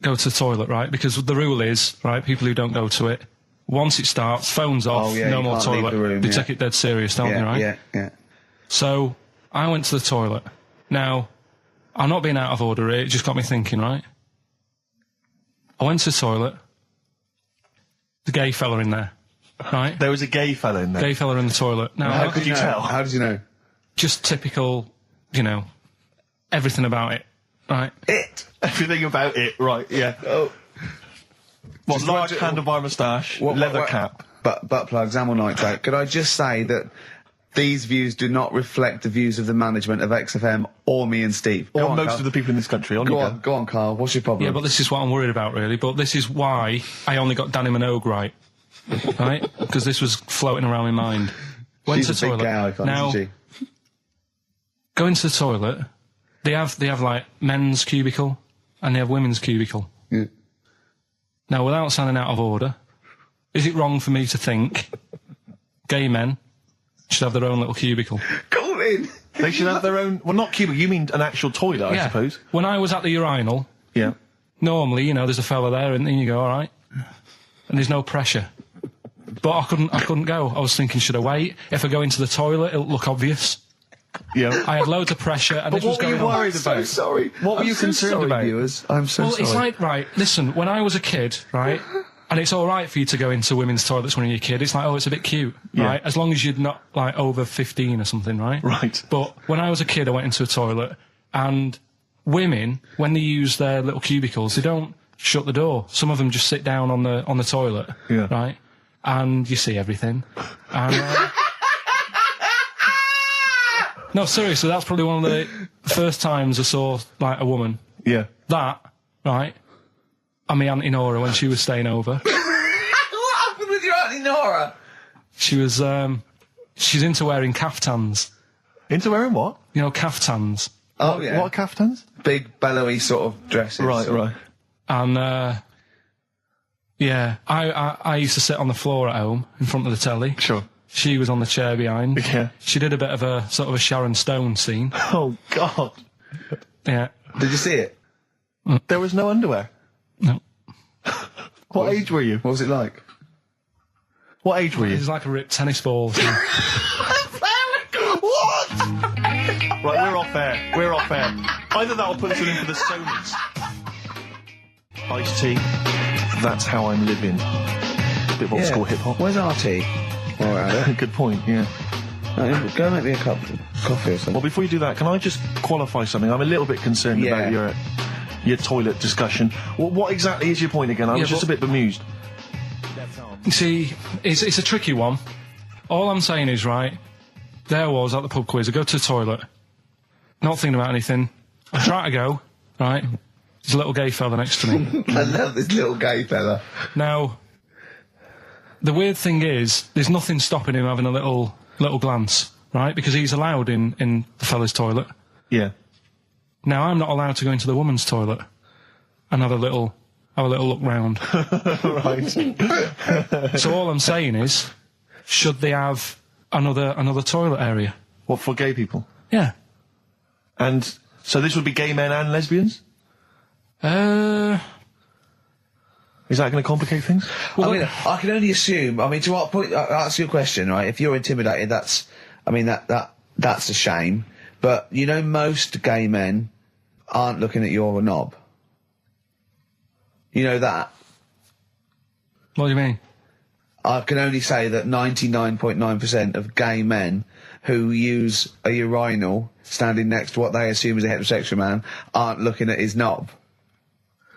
S3: go to the toilet, right, because the rule is, right, people who don't go to it, once it starts, phones off, no more toilet. They take it dead serious, don't they, right?
S1: Yeah.
S3: So, I went to the toilet. Now, I'm not being out of order here, it just got me thinking, right? I went to the toilet, the gay fella in there, right?
S2: There was a gay fella in there?
S3: Gay fella in the toilet. Now,
S2: how could you tell?
S1: How did you know?
S3: Just typical, you know, everything about it, right?
S2: Everything about it, right, yeah.
S1: Oh.
S2: What, large handlebar moustache, leather cap.
S1: Butt plugs, amyl nitrate. Could I just say that These views do not reflect the views of the management of XFM or me and Steve.
S2: Or
S1: Go on,
S2: most
S1: Carl.
S2: of the people in this country.
S1: Go on, Carl. What's your problem?
S3: Yeah, but this is what I'm worried about, really. But this is why I only got Danny Minogue right. Right? Because this was floating around my mind. Went
S1: She's
S3: to
S1: a
S3: the
S1: big
S3: toilet.
S1: gay icon,
S3: Now,
S1: isn't she?
S3: go into the toilet. They have like men's cubicle and they have women's cubicle.
S1: Yeah.
S3: Now, without sounding out of order, is it wrong for me to think gay men should have their own little cubicle?
S1: Call in.
S2: They should have their own... Well, not cubicle. You mean an actual toilet, I suppose.
S3: When I was at the urinal,
S2: Yeah.
S3: normally, you know, there's a fella there and then you go, all right. And there's no pressure. But I couldn't go. I was thinking, should I wait? If I go into the toilet, it'll look obvious.
S2: Yeah.
S3: I had loads of pressure and this was
S2: what were
S3: going
S2: you
S3: on.
S2: worried about?
S1: I'm so sorry.
S2: What were
S1: I'm
S2: you
S1: so
S2: concerned
S1: sorry,
S2: about?
S1: viewers? I'm so
S3: Well,
S1: sorry.
S3: it's like, right, listen, when I was a kid, right, and it's all right for you to go into women's toilets when you're a kid, it's like, oh, it's a bit cute,
S2: Yeah.
S3: right, as long as you're not, like, over 15 or something, right?
S2: Right.
S3: But when I was a kid, I went into a toilet, and women, when they use their little cubicles, they don't shut the door. Some of them just sit down on the toilet,
S2: Yeah.
S3: right, and you see everything. And, no, seriously, that's probably one of the first times I saw, like, a woman.
S2: Yeah.
S3: That, right, and my Auntie Nora when she was staying over.
S1: What happened with your Auntie Nora?
S3: She was, she's into wearing caftans.
S2: Into wearing what?
S3: You know, caftans.
S1: Oh, yeah.
S2: What are caftans?
S1: Big, bellowy sort of dresses.
S2: Right.
S3: And, yeah, I used to sit on the floor at home in front of the telly.
S2: Sure.
S3: She was on the chair behind.
S2: Yeah.
S3: She did a bit of a sort of a Sharon Stone scene.
S2: Oh, God.
S3: Yeah.
S1: Did you see it?
S2: There was no underwear.
S3: No.
S2: What age were you?
S1: What was it like?
S2: What age were
S3: It
S2: you?
S3: was like a ripped tennis ball.
S1: What?
S2: Right, we're off air. We're off air. Either that or put us in for the Sonys. Ice-T. That's how I'm living. Bit of old school hip-hop.
S1: Where's RT? All right.
S2: Good point, yeah.
S1: Go make me a cup of coffee or something.
S2: Well, before you do that, can I just qualify something? I'm a little bit concerned
S1: Yeah.
S2: about your toilet discussion. What exactly is your point again? I was just a bit bemused.
S3: You see, it's a tricky one. All I'm saying is, right, there I was at the pub quiz. I go to the toilet, not thinking about anything. I try to go, right, there's a little gay fella next to me.
S1: I love this little gay fella.
S3: Now, the weird thing is, there's nothing stopping him having a little glance, right, because he's allowed in the fella's toilet.
S2: Yeah.
S3: Now, I'm not allowed to go into the woman's toilet and have a little look round.
S2: Right.
S3: So all I'm saying is, should they have another toilet area?
S2: What, for gay people?
S3: Yeah.
S2: And so this would be gay men and lesbians? Is that going to complicate things?
S1: I mean, I can only assume. I mean, to what point? That's your question, right? If you're intimidated, that's a shame. But you know, most gay men aren't looking at your knob. You know that.
S3: What do you mean?
S1: I can only say that 99.9% of gay men who use a urinal standing next to what they assume is a heterosexual man aren't looking at his knob.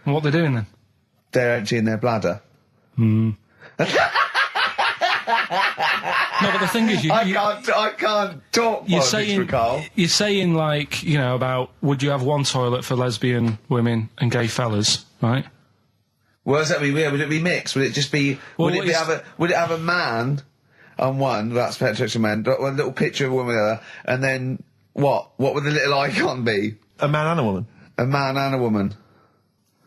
S3: What they're doing then?
S1: They're emptying their bladder.
S3: No, but the thing is,
S1: I can't talk
S3: you're
S1: politics
S3: saying,
S1: for Carl.
S3: you're saying, like, you know, about would you have one toilet for lesbian women and gay fellas, right?
S1: What does that mean? Would it be mixed? Would it just be?
S3: Well,
S1: would it have a man on one? That's heterosexual man. One little picture of a woman on the other, and then what? What would the little icon be?
S2: A man and a woman?
S1: A man and a woman.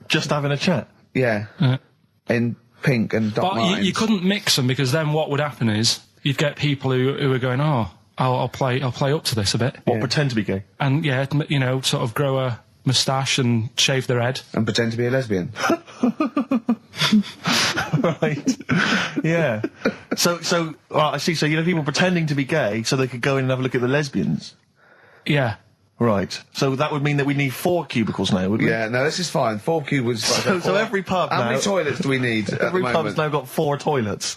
S2: Just having a chat?
S1: Yeah. In pink and dot
S3: But
S1: lines.
S3: you couldn't mix them because then what would happen is you'd get people who are going, oh, I'll play up to this a bit,
S2: What, pretend to be gay?
S3: and yeah, you know, sort of grow a moustache and shave their head.
S1: And pretend to be a lesbian.
S2: Right. Yeah. So, well, I see. So, you know, people pretending to be gay so they could go in and have a look at the lesbians.
S3: Yeah.
S2: Right. So that would mean that we need 4 cubicles now, would we?
S1: Yeah, no, this is fine. 4 cubicles.
S2: So every pub
S1: How
S2: now...
S1: many toilets do we need at
S2: Every
S1: the
S2: pub's
S1: moment?
S2: now got 4 toilets.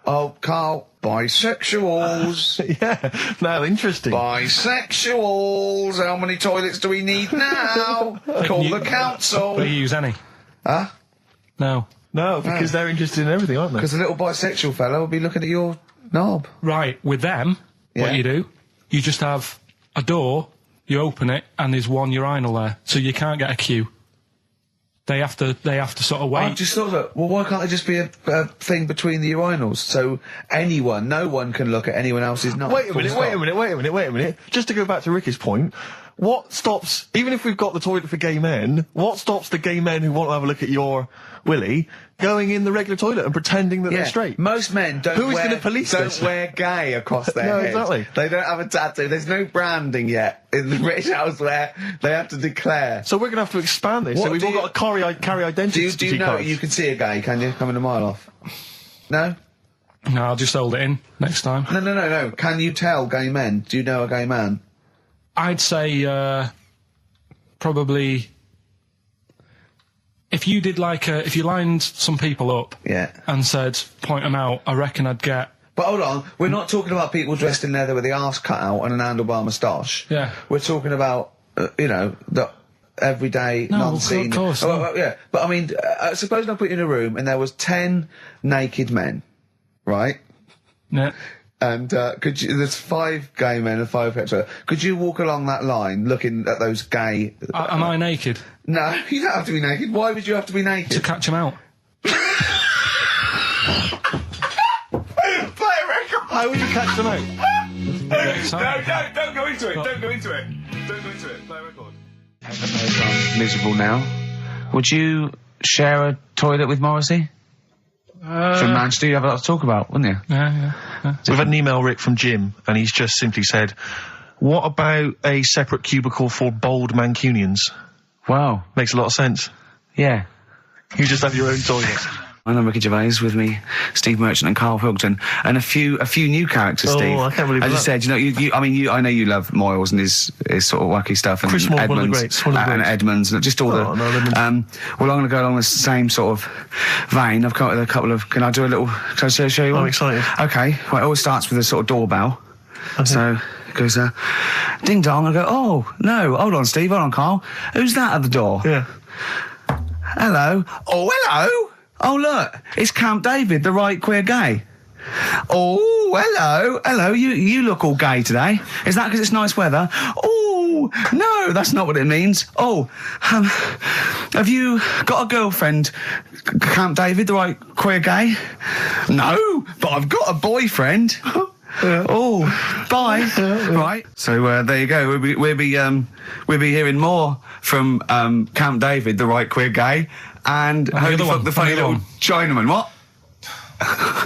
S1: Oh, Carl, bisexuals.
S2: Yeah. Now, interesting.
S1: Bisexuals. How many toilets do we need now? Call the council.
S3: Do you use any?
S1: Huh?
S3: No.
S2: No, because they're interested in everything, aren't they?
S1: Because the little bisexual fellow will be looking at your knob.
S3: Right, with them, What you do, you just have a door, you open it, and there's one urinal there, so you can't get a queue. They have to sort of wait.
S1: I just thought that, well, why can't there just be a thing between the urinals so no one can look at anyone else's knob?
S2: Wait a minute. Just to go back to Ricky's point, what stops, even if we've got the toilet for gay men, what stops the gay men who want to have a look at your willy going in the regular toilet and pretending that they're straight?
S1: Most men don't wear gay across their head.
S2: Exactly.
S1: They don't have a tattoo. There's no branding yet in the British house where they have to declare.
S2: So we're going to have to expand this.
S1: What
S2: So we've all got to carry identity
S1: Do you know
S2: cards.
S1: you can see a gay, can you? Coming a mile off. No?
S3: No, I'll just hold it in next time.
S1: No. Can you tell gay men? Do you know a gay man?
S3: I'd say probably if you did if you lined some people up and said point them out, I reckon I'd get.
S1: But hold on, we're not talking about people dressed in leather with the arse cut out and an handlebar moustache.
S3: Yeah.
S1: We're talking about the everyday non-seen.
S3: Of course.
S1: Yeah, but I mean, suppose I put you in a room and there was 10 naked men, right?
S3: Yeah.
S1: And there's 5 gay men and 5 hetero. Could you walk along that line looking at those gay...
S3: Am I naked?
S1: No, you don't have to be naked. Why would you have to be naked?
S3: To catch them out.
S1: Play a record!
S2: How would you catch them out?
S1: No, don't go into it. Don't go into it. Play a record. I'm miserable now. Would you share a toilet with Morrissey? From Manchester, you'd have a lot to talk about, wouldn't you?
S3: Yeah.
S2: We've had an email, Rick, from Jim, and he's just simply said, what about a separate cubicle for bold Mancunians?
S1: Wow.
S2: Makes a lot of sense.
S1: Yeah.
S2: You just have your own toilet.
S1: I'm Ricky Gervais, with me, Steve Merchant and Karl Pilkington, and a few new characters, Steve.
S2: I can't believe
S1: As
S2: that.
S1: you said, I know you love Moyles and his sort of wacky stuff, and
S2: Chris Moore,
S1: Edmonds,
S2: one of the greats, one of the
S1: and
S2: greats.
S1: Edmonds, and just all
S2: Edmonds.
S1: well, I'm going to go along the same sort of vein. I've come up with a couple of. Can I show you one?
S2: I'm excited.
S1: Okay. Well, it always starts with a sort of doorbell.
S2: Okay.
S1: So it goes, ding dong. I go, oh no, hold on, Steve, hold on, Karl. Who's that at the door?
S2: Yeah.
S1: Hello. Oh, hello. Oh, look, it's Camp David, the right queer gay. Oh, hello, you look all gay today. Is that because it's nice weather? Oh, no, that's not what it means. Oh, have you got a girlfriend, Camp David, the right queer gay? No, but I've got a boyfriend. Oh, bye. Right. So there you go. We'll be hearing more from Camp David, the right queer gay, and Holy Fuck the Funny Little Chinaman. What?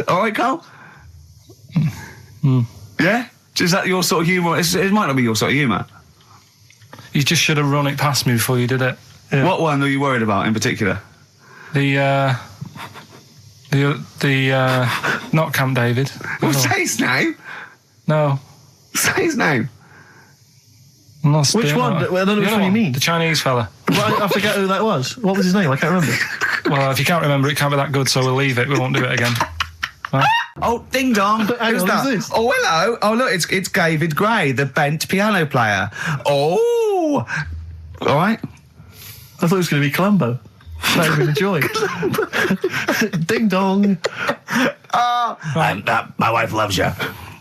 S1: All right, Karl. Yeah. Is that your sort of humour? It might not be your sort of humour.
S3: You just should have run it past me before you did it.
S2: Yeah.
S1: What one are you worried about in particular?
S3: The not Camp David.
S1: Well, say his name.
S3: No.
S1: Say his name.
S2: Which one? I don't know which one you mean.
S3: The Chinese fella.
S2: I forget who that was. What was his name? I can't remember.
S3: Well, if you can't remember, it can't be that good, so we'll leave it. We won't do it again. Right?
S1: Oh, ding dong.
S2: Hang
S1: Who's
S2: on,
S1: that?
S2: who's this?
S1: Oh, hello. Oh, look, it's David Gray, the bent piano player. Oh. All right.
S2: I thought it was going to be Columbo. That would have been a joy. Ding dong.
S1: My wife loves you.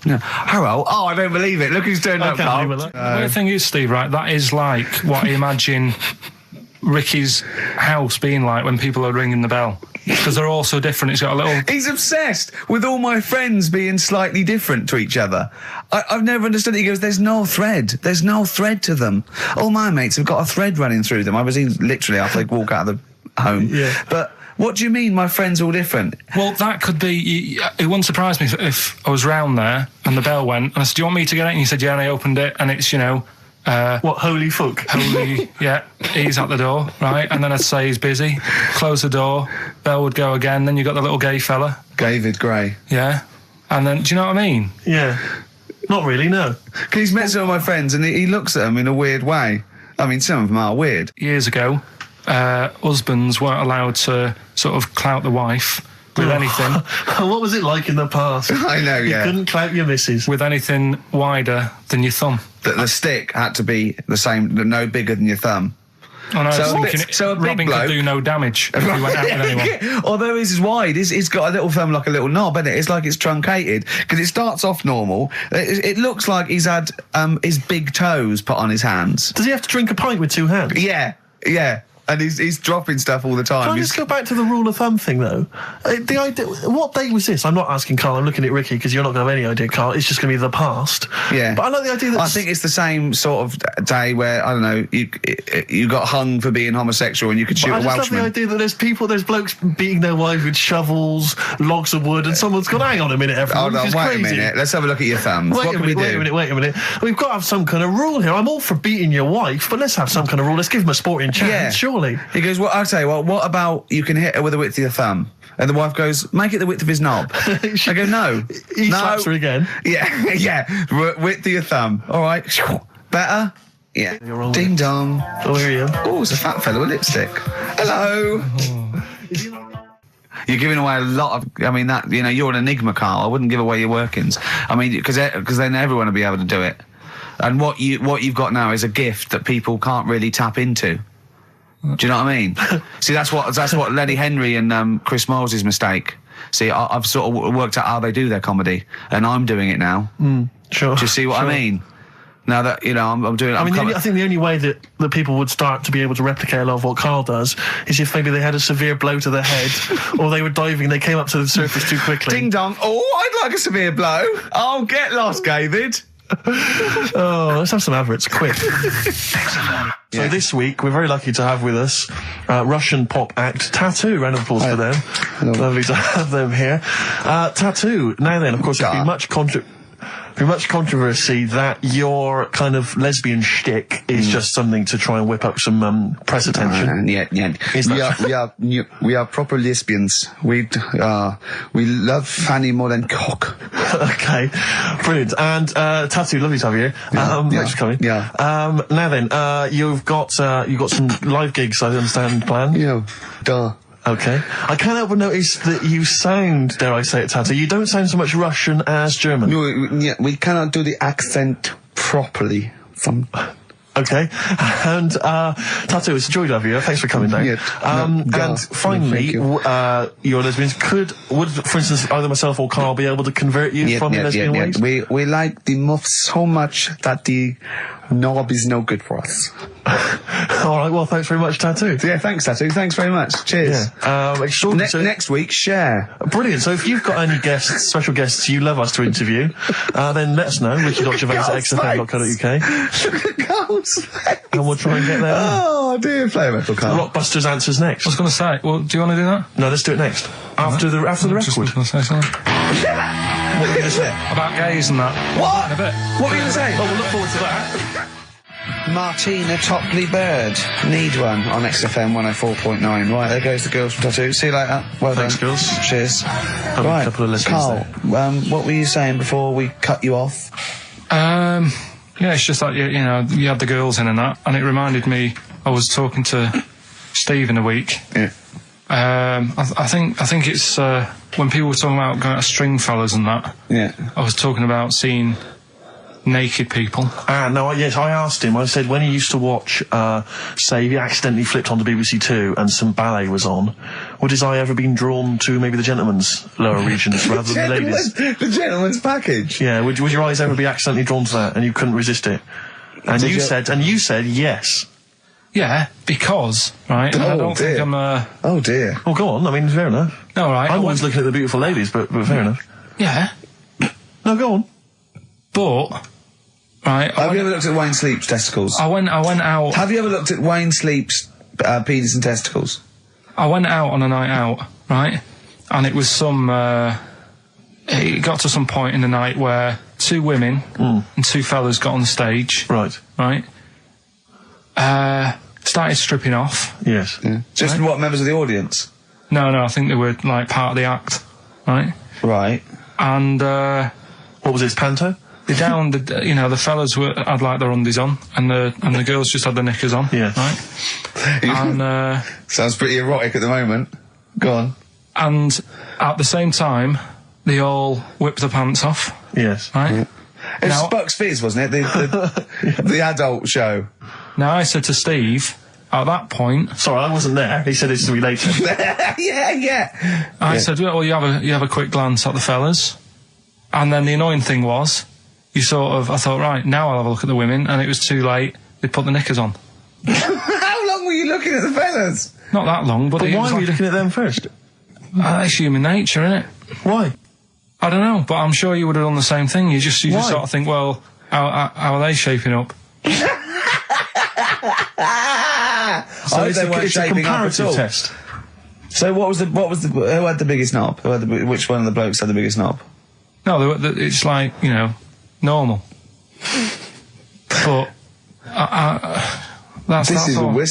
S1: No. Hello. Oh, I don't believe it. Look who's turned up,
S2: can't
S1: Karl.
S2: believe it.
S3: The weird thing is, Steve, right, that is like what I imagine Ricky's house being like when people are ringing the bell. Because they're all so different. It's got a little...
S1: He's obsessed with all my friends being slightly different to each other. I've never understood it. He goes, there's no thread. There's no thread to them. All my mates have got a thread running through them. I was in literally after they walk out of the home.
S2: Yeah.
S1: But what do you mean my friends all different?
S3: Well, that could be... It wouldn't surprise me if I was round there and the bell went, and I said, do you want me to get it? And he said, yeah, and I opened it, and it's,
S2: what, holy fuck?
S3: holy, yeah, he's at the door, right? And then I'd say he's busy, close the door, bell would go again, then you got the little gay fella.
S1: David Gray.
S3: Yeah. And then, do you know what I mean?
S2: Yeah. Not really, no.
S1: Because he's met some of my friends and he looks at them in a weird way. I mean, some of them are weird.
S3: Years ago, husbands weren't allowed to sort of clout the wife with anything.
S2: What was it like in the past?
S1: I know,
S2: You
S1: yeah.
S2: couldn't clout your missus.
S3: With anything wider than your thumb.
S1: The stick had to be the same, no bigger than your thumb.
S4: I know,
S1: So
S4: I was
S1: a big-
S4: thinking
S1: so a big
S4: Robin
S1: bloke-
S4: could do no damage if he went out with anyone.
S1: Yeah, although his is wide, he's got a little thumb like a little knob, isn't it? It's like it's truncated because it starts off normal. It looks like he's had his big toes put on his hands.
S2: Does he have to drink a pint with 2 hands?
S1: Yeah. And he's dropping stuff all the time.
S2: Can I just go back to the rule of thumb thing, though? The idea, what date was this? I'm not asking Carl, I'm looking at Ricky, because you're not going to have any idea, Carl. It's just going to be the past.
S1: Yeah.
S2: But I like the idea that...
S1: I think it's the same sort of day where, I don't know, you got hung for being homosexual and you could shoot a
S2: I just love
S1: Welshman.
S2: the idea that there's blokes beating their wives with shovels, logs of wood, and someone's gone, hang on a minute, everyone,
S1: Hold on,
S2: this is
S1: wait
S2: crazy.
S1: a minute. Let's have a look at your thumbs.
S2: Wait
S1: What can we do?
S2: Wait a minute. We've got to have some kind of rule here. I'm all for beating your wife, but let's have some kind of rule. Let's give him a sporting chance, surely.
S1: He goes, well, I'll tell you what about you can hit her with the width of your thumb? And the wife goes, make it the width of his knob. I go, no.
S2: He
S1: no.
S2: slaps her again.
S1: Yeah. Width of your thumb. All right. Better? Yeah.
S2: You're wrong.
S1: Ding dong.
S2: Oh, here you are.
S1: Oh, it's a fat fella with lipstick. Hello. You're giving away a lot of. I mean, that you're an enigma, Carl. I wouldn't give away your workings. I mean, because then everyone will be able to do it. And what you've got now is a gift that people can't really tap into. Do you know what I mean? See, that's what Lenny Henry and Chris Miles' mistake. See, I've sort of worked out how they do their comedy, and I'm doing it now.
S2: Sure.
S1: Do you see what I mean? Now that I'm doing.
S2: I think the only way that people would start to be able to replicate a lot of what Carl does is if maybe they had a severe blow to the head, or they were diving and they came up to the surface too quickly.
S1: Ding dong! Oh, I'd like a severe blow. Oh, get lost, David.
S2: Oh, let's have some adverts, quick. So this week, we're very lucky to have with us Russian pop act Tattoo. Round of applause for them.
S1: Hello.
S2: Lovely to have them here. Tattoo. Now then, of course, there's been much controversy that your kind of lesbian shtick is just something to try and whip up some press attention.
S1: We are proper lesbians. We love fanny more than cock.
S2: Okay, brilliant. And Tattoo, lovely to have you here. Thanks for coming.
S1: Yeah.
S2: Now then, you've got some live gigs, I understand, planned.
S1: Yeah. Duh.
S2: Okay. I can't help but notice that you sound, dare I say it, Tattoo, you don't sound so much Russian as German.
S1: No, we cannot do the accent properly.
S2: Okay. And Tattoo, it's a joy to have you. Thanks for coming down. And finally, your lesbians would, for instance, either myself or Carl be able to convert you from your lesbian ways?
S1: We like the muff so much that the knob is no good for us.
S2: All right, well, thanks very much, Tattoo.
S1: Yeah, thanks, Tattoo. Thanks very much. Cheers.
S2: Extraordinary.
S1: Next week, share.
S2: Brilliant. So if you've got any guests, special guests you love us to interview, then let us know. Ricky.Gervais at XFM.co.uk.
S1: Look at Carl's face.
S2: And we'll try and get there.
S1: Oh, dear. Play a metal, Carl.
S2: Rockbusters answers next.
S4: I was going to say, well, do you want to do that?
S2: No, let's do it next. After the
S4: Just
S2: record.
S4: was going to say something.
S2: What were you going to say?
S4: About gays and that.
S1: What?
S4: In a bit.
S1: What were you going to say?
S2: Oh, we'll look forward to that.
S1: Martina Topley Bird. Need one on XFM 104.9. Right, there goes the girls from Tattoo. See you later. Well
S2: Thanks,
S1: done.
S2: girls.
S1: Cheers.
S2: A
S1: Right,
S2: couple of listeners
S1: Carl, what were you saying before we cut you off?
S4: Yeah, it's just like, you had the girls in and that, and it reminded me, I was talking to Steve in a week.
S1: Yeah.
S4: I think it's, when people were talking about going to Stringfellas and that,
S1: Yeah.
S4: I was talking about seeing naked people.
S2: Yes, I asked him, I said, when he used to watch, say, he accidentally flipped onto BBC Two and some ballet was on, would his eye ever been drawn to maybe the gentlemen's lower regions rather than the ladies?
S1: The gentleman's package.
S2: Yeah, would your eyes ever be accidentally drawn to that and you couldn't resist it? And you said yes.
S4: Yeah, because, right, I don't think I'm,
S1: Oh, dear.
S2: Well, go on, I mean, fair enough.
S4: no, right.
S2: I'm always looking at the beautiful ladies, but fair enough.
S4: Yeah,
S2: No, go on.
S4: but, right,
S1: Have you ever looked at Wayne Sleep's testicles?
S4: I went out.
S1: Have you ever looked at Wayne Sleep's penis and testicles?
S4: I went out on a night out, right? And it was it got to some point in the night where two women and two fellas got on the stage.
S2: Right.
S4: Started stripping off.
S2: Yes.
S1: Yeah. Just what, members of the audience?
S4: No, I think they were, like, part of the act, right?
S1: Right.
S4: And,
S2: What was it, panto?
S4: the fellas had, like, their undies on, and the girls just had their knickers on.
S2: Yeah.
S4: Right? And,
S1: Sounds pretty erotic at the moment. Go on.
S4: and at the same time, they all whipped their pants off,
S2: Yes.
S4: right?
S1: It was
S4: Now-
S1: Bucks Fizz, wasn't it? The adult show.
S4: Now, I said to Steve,
S3: at that point,
S2: Sorry, I wasn't there. He said it's to be later.
S1: yeah.
S3: I said, well, you have a quick glance at the fellas. And then the annoying thing was, I thought, right, now I'll have a look at the women, and it was too late. They put the knickers on.
S1: How long were you looking at the fellas?
S3: Not that long, but it
S2: Why
S3: was
S2: were you
S3: like,
S2: looking at them first?
S3: that's human nature, innit?
S2: Why?
S3: I don't know, but I'm sure you would have done the same thing. You just sort of think, well, how are they shaping up?
S1: So they weren't
S2: it's a
S1: shaping up at
S2: comparative
S1: all.
S2: test.
S1: So who had the biggest knob? Which one of the blokes had the biggest knob?
S3: No, it's like, normal. But
S1: This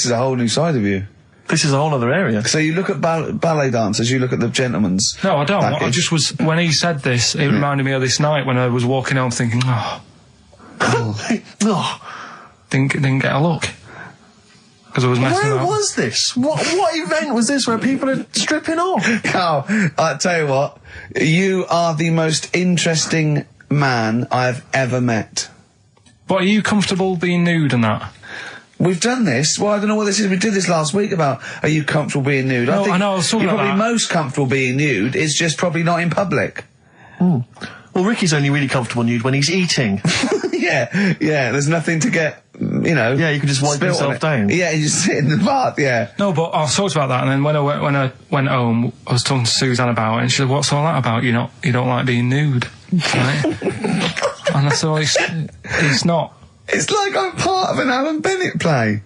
S1: is a whole new side of you.
S2: This is a whole other area.
S1: So you look at ballet dancers, you look at the gentlemen's.
S3: No, I don't.
S1: package.
S3: I just was, when he said this, it reminded me of this night when I was walking home thinking, didn't get a look. Because I was messing
S2: Where
S3: up.
S2: was this? What event was this where people are stripping off?
S1: Carl, I tell you what, you are the most interesting man I've ever met.
S3: But are you comfortable being nude and that?
S1: We've done this. Well, I don't know what this is. We did this last week about, are you comfortable being nude?
S3: No, I know, I was talking
S1: you're
S3: about
S1: probably
S3: that.
S1: most comfortable being nude. It's just probably not in public.
S2: Well, Ricky's only really comfortable nude when he's eating.
S1: yeah. There's nothing to get,
S2: Yeah, you can just wipe
S1: spilt on
S2: yourself
S1: it.
S2: down.
S1: Yeah, you just sit in the bath, yeah.
S3: No, but I talked about that, and then when I went home, I was talking to Suzanne about it, and she said, "What's all that about? You don't like being nude, right?" And I said, well, it's not.
S1: It's like I'm part of an Alan Bennett play.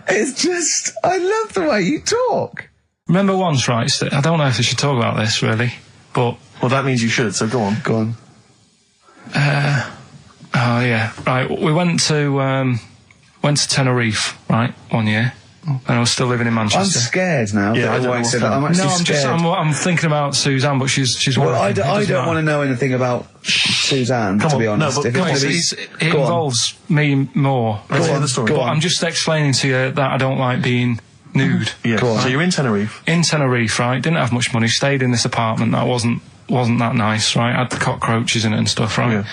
S1: It's just, I love the way you talk.
S3: Remember once, right? I don't know if I should talk about this really, but
S2: Well, that means you should, so go on.
S1: Go on.
S3: oh yeah, right. We went to Tenerife, right, one year, and I was still living in
S1: I'm
S3: Manchester.
S1: scared now.
S2: Yeah,
S1: that
S2: I don't know
S1: Wayne said
S2: what's
S1: that. I'm
S3: No,
S1: actually
S3: I'm
S1: scared.
S3: I'm thinking about Suzanne, but she's
S1: Well,
S3: working.
S1: I don't want to know anything about Suzanne,
S2: Come
S1: to
S2: on,
S1: be
S2: no,
S1: honest.
S2: but
S1: If
S2: come on,
S1: it's gonna be-
S3: It
S1: Go on.
S3: involves me more.
S2: Let's hear
S1: on,
S2: the story.
S1: go
S3: But
S1: on.
S3: I'm just explaining to you that I don't like being nude.
S2: Yeah.
S1: Go on.
S2: So you're in Tenerife.
S3: In Tenerife, right? Didn't have much money. Stayed in this apartment that wasn't that nice, right? Had the cockroaches in it and stuff, right?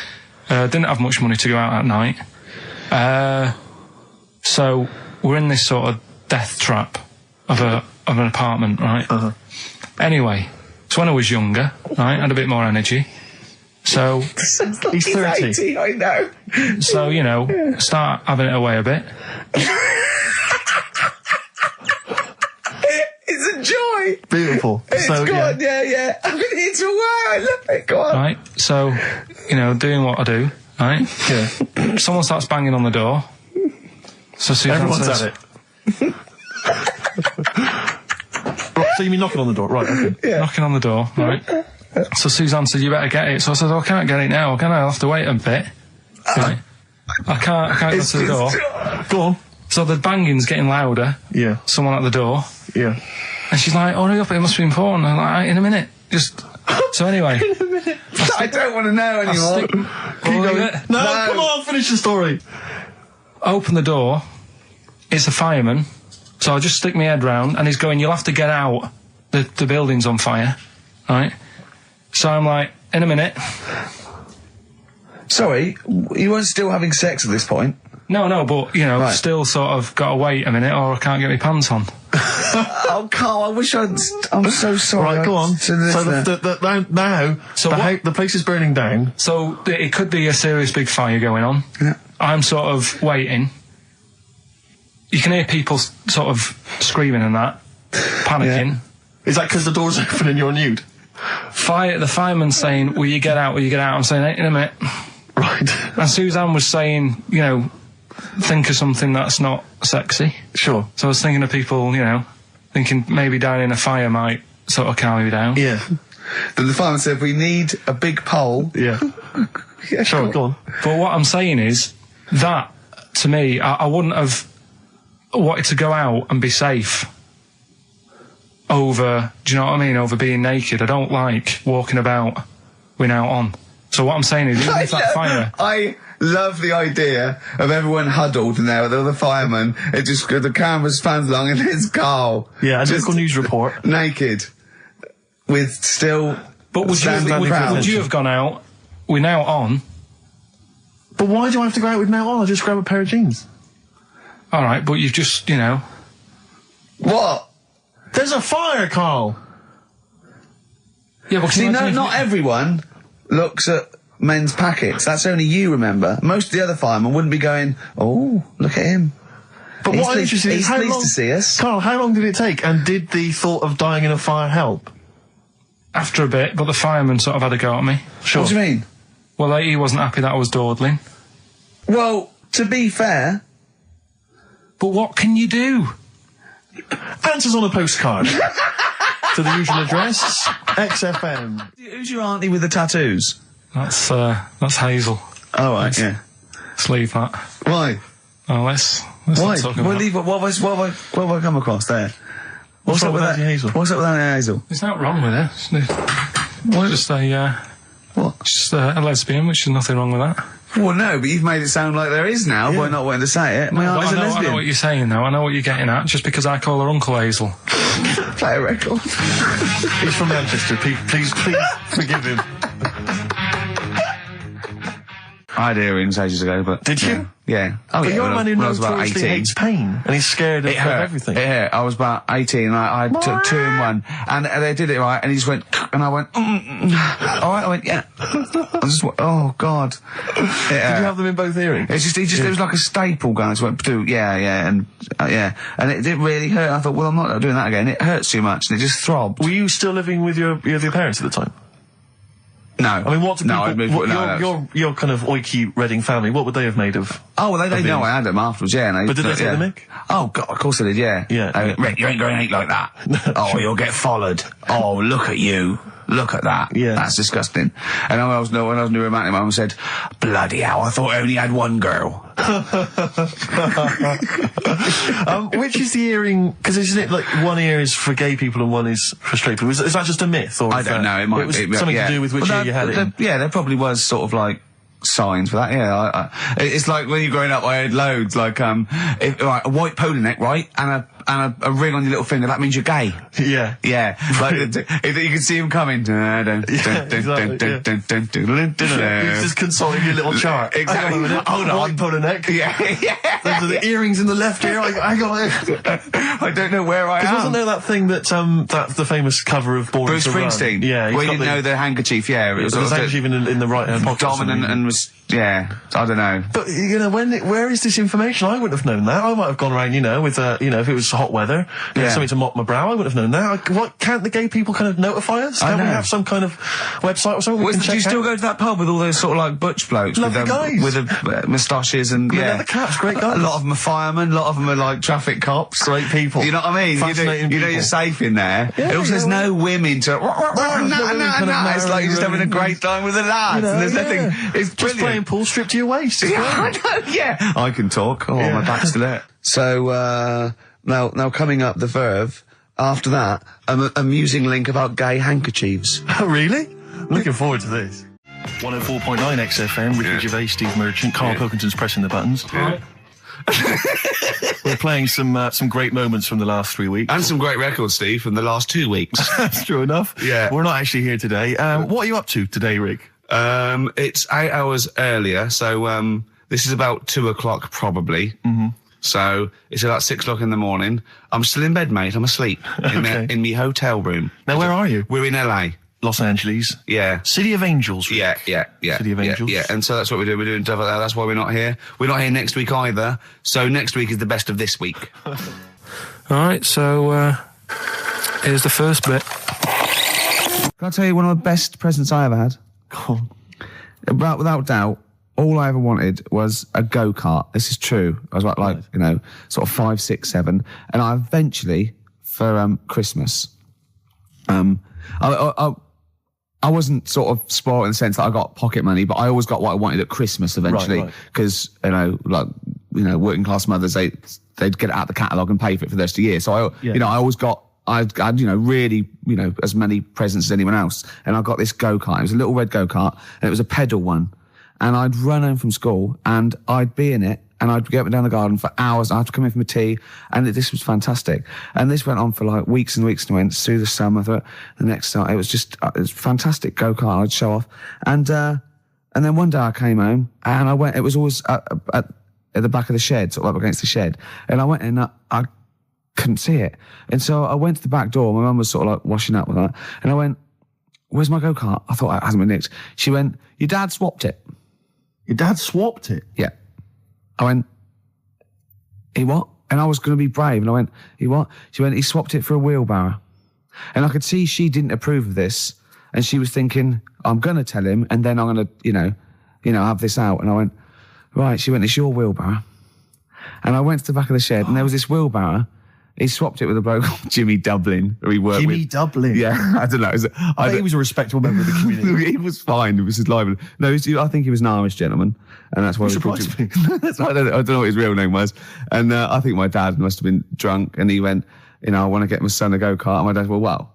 S3: Didn't have much money to go out at night. So we're in this sort of death trap of an apartment, right?
S2: Uh-huh.
S3: Anyway, so when I was younger, right, had a bit more energy. So
S2: He's 30.
S1: 80, I know.
S3: so start having it away a bit.
S1: It's a joy.
S2: Beautiful.
S1: It's
S2: so,
S1: good, yeah. I'm going to hit it away. I love it. Go on.
S3: Right, so, doing what I do, right?
S2: Yeah.
S3: Someone starts banging on the door. So Suzanne
S2: Everyone's
S3: says,
S2: at it. Right, so you mean knocking on the door? Right, okay.
S3: knocking on the door, right? So Suzanne said, you better get it. So I said, I can't get it now, can I? I'll have to wait a bit. Right? I can't go to the door.
S2: Go on.
S3: So the banging's getting louder.
S2: Yeah.
S3: Someone at the door.
S2: Yeah.
S3: And she's like, hurry up, it must be important. I'm like, in a minute. So anyway.
S1: I don't want to know anymore.
S2: No, come on, finish the story.
S3: Open the door. It's a fireman. So I just stick my head round, and he's going, you'll have to get out. The building's on fire. Right? So I'm like, in a minute.
S1: Sorry, you weren't still having sex at this point?
S3: No, but,
S1: Right.
S3: still sort of got to wait a minute, or I can't get my pants on.
S1: Oh, Carl, I wish I'm so sorry.
S2: Right, go on.
S1: So
S2: So now,
S3: So
S2: the place is burning down.
S3: So it could be a serious big fire going on.
S1: Yeah.
S3: I'm sort of waiting. You can hear people sort of screaming and that, panicking.
S2: Is that because the door's open and you're nude?
S3: The fireman saying, will you get out, will you get out? I'm saying, in a minute.
S2: Right.
S3: And Suzanne was saying, think of something that's not sexy.
S2: Sure.
S3: So I was thinking of people, thinking maybe down in a fire might sort of calm me down.
S2: Yeah.
S1: Then the fireman said, we need a big pole.
S2: Yeah.
S1: Yeah,
S2: Sure, go on.
S3: But what I'm saying is that, to me, I wouldn't have wanted to go out and be safe over, do you know what I mean, over being naked. I don't like walking about without on. So what I'm saying is, even if that fire...
S1: I love the idea of everyone huddled in there with all the firemen. It just, the camera's fans along and there's Carl.
S2: Yeah, a
S1: just
S2: local news report.
S1: naked. With still
S3: But would you have gone out without on?
S2: But why do I have to go out with now on? I'll just grab a pair of jeans.
S3: All right, but you've just,
S1: What?
S2: There's a fire, Carl.
S3: Yeah, but
S1: See, not everyone looks at men's packets. That's only you, remember. Most of the other firemen wouldn't be going, oh, look at him.
S2: But what I'm interested in is
S1: he's
S2: how
S1: pleased
S2: long,
S1: to see us.
S2: Carl, how long did it take? And did the thought of dying in a fire help?
S3: After a bit, but the fireman sort of had a go at me.
S2: Sure.
S1: What do you mean?
S3: Well, he wasn't happy that I was dawdling.
S1: Well, to be fair...
S3: But what can you do?
S2: Answers on a postcard. To the usual address, XFM.
S1: Who's your auntie with the tattoos?
S3: That's Hazel.
S1: Oh, right, yeah.
S3: Let's leave that.
S1: Why?
S3: Oh, let's
S1: Why?
S3: not talk
S1: Well,
S3: about
S1: leave it. What have I come across there?
S2: What's up with
S1: that?
S2: Auntie Hazel?
S1: What's up with Auntie Hazel?
S3: There's nothing wrong with it. It's just
S1: What?
S3: just a lesbian, which is nothing wrong with that.
S1: Well, no, but you've made it sound like there is now by not wanting to say it. My auntie's a
S3: I
S1: lesbian.
S3: know what you're saying now. I know what you're getting at. Just because I call her Uncle Hazel.
S1: Play a record.
S2: He's from Manchester. Please forgive him.
S1: I had earrings ages ago, but...
S2: Did you?
S1: Yeah. Oh,
S2: But
S1: yeah,
S2: you're a
S1: when
S2: man who
S1: when I was about
S2: notoriously
S1: 18.
S2: hates pain, and he's scared of everything.
S1: It hurt. I was about 18 and I took 2 in 1 and they did it right and he just went and I went alright, I went yeah. I just went, oh god.
S2: Did you have them in both earrings?
S1: It's just it was like a staple gun. I just went yeah and it did really hurt. I thought, well, I'm not doing that again. It hurts too much and it just throbbed.
S2: Were you still living with your parents at the time?
S1: No.
S2: I mean, what do people... your kind of oiky Reading family, what would they have made of...
S1: Oh, well, they know I had them afterwards, yeah.
S2: But did they take the mick?
S1: Oh, God, of course they did, yeah.
S2: Yeah.
S1: Rick, you ain't going to eat like that. Oh, you'll get followed. Oh, look at you. Look at that.
S2: Yeah.
S1: That's disgusting. And when I was new romantic, my mum said, bloody hell, I thought I only had one girl.
S2: Which is the earring? Because isn't it like one ear is for gay people and one is for straight people? Is that just a myth? Or
S1: I don't know. It might
S2: was
S1: be
S2: something to do with which ear you had it in?
S1: Yeah, there probably was sort of like signs for that. Yeah, it's like when you're growing up, I had loads like a white polo neck, right, and a ring on your little finger. That means you're gay.
S2: Yeah.
S1: Yeah, like you can see him coming.
S2: You're just consulting your little chart.
S1: Exactly.
S2: Hold on. White polo neck.
S1: Yeah.
S2: Those are the earrings in the left ear. I got it.
S1: I don't know where I am.
S2: Wasn't there that thing that the famous cover of Born
S1: Bruce
S2: to Run?
S1: Springsteen?
S2: Yeah.
S1: Well, you didn't know the handkerchief. Yeah,
S2: It was handkerchief in the right hand pocket.
S1: Dominant and was. Yeah, I don't know.
S2: But, where is this information? I wouldn't have known that. I might have gone around, with, if it was hot weather, something to mop my brow, I wouldn't have known that. What, can't the gay people kind of notify us? Can't we have some kind of website or something we can check out?
S1: Do you still go to that pub with all those sort of like butch blokes?
S2: Lovely guys.
S1: With the moustaches and,
S2: yeah. The caps, great guys.
S1: A lot of them are firemen, a lot of them are like traffic cops.
S2: Great people.
S1: You know what I mean?
S2: Fascinating
S1: you know you're safe in there.
S2: Yeah,
S1: Also, there's no women to... It's like you're just having a great time with the lads. And there's nothing... It's
S2: just
S1: brilliant.
S2: playing pool stripped to your waist.
S1: Yeah, I know, yeah. I can talk. Oh, my back's to that. So, now coming up the Verve, after that, an amusing link about gay handkerchiefs.
S2: Oh, really? Looking forward to this. 104.9 XFM, Ricky Gervais, Steve Merchant, Karl Pilkington's pressing the buttons.
S1: Yeah.
S2: We're playing some great moments from the last 3 weeks.
S5: And some great records, Steve, from the last 2 weeks.
S2: That's true enough.
S5: Yeah.
S2: We're not actually here today. What are you up to today, Rick?
S5: It's 8 hours earlier, so this is about 2 o'clock probably. Mm-hmm. So it's about 6 o'clock in the morning. I'm still in bed, mate. I'm asleep in my hotel room.
S2: Now, where are you?
S5: We're in LA.
S2: Los Angeles.
S5: Yeah.
S2: City of Angels.
S5: Yeah.
S2: City of Angels.
S5: Yeah, and so that's what we're doing. We're doing stuff like that. That's why we're not here. We're not here next week either. So next week is the best of this week.
S3: All right, so here's the first bit.
S1: Can I tell you one of the best presents I ever had?
S2: Cool.
S1: Without doubt, all I ever wanted was a go-kart. This is true. I was like sort of 5, 6, 7. And I eventually, for Christmas, I wasn't sort of spoiled in the sense that I got pocket money, but I always got what I wanted at Christmas eventually. Because, working class mothers, they'd get it out the catalogue and pay for it for the rest of the year. So I always got, I'd really, as many presents as anyone else. And I got this go-kart. It was a little red go-kart and it was a pedal one. And I'd run home from school and I'd be in it and I'd get up and down the garden for hours. I'd have to come in from a tea and this was fantastic. And this went on for like weeks and weeks and went through the summer. The next time, it was fantastic go-kart. I'd show off. And then one day I came home and I went, it was always at the back of the shed, sort of up against the shed. And I went in, I
S5: couldn't see it. And so I went to the back door. My mum was sort of like washing up with that. And I went, where's my go-kart? I thought it hasn't been nicked. She went, your dad swapped it.
S2: Your dad swapped it?
S5: Yeah. I went, he what? And I was going to be brave. And I went, he what? She went, he swapped it for a wheelbarrow. And I could see she didn't approve of this. And she was thinking, I'm going to tell him. And then I'm going to, you know, have this out. And I went, right. She went, it's your wheelbarrow. And I went to the back of the shed and there was this wheelbarrow. He swapped it with a bloke called Jimmy Dublin, who he worked with.
S2: Jimmy Dublin?
S5: Yeah, I don't know.
S2: I think he was a respectable member of the community.
S5: He was fine. It was his lively. No, I think he was an Irish gentleman. And that's why we called him. I don't know what his real name was. And I think my dad must have been drunk and he went, you know, I want to get my son a go-kart. And my dad went, well,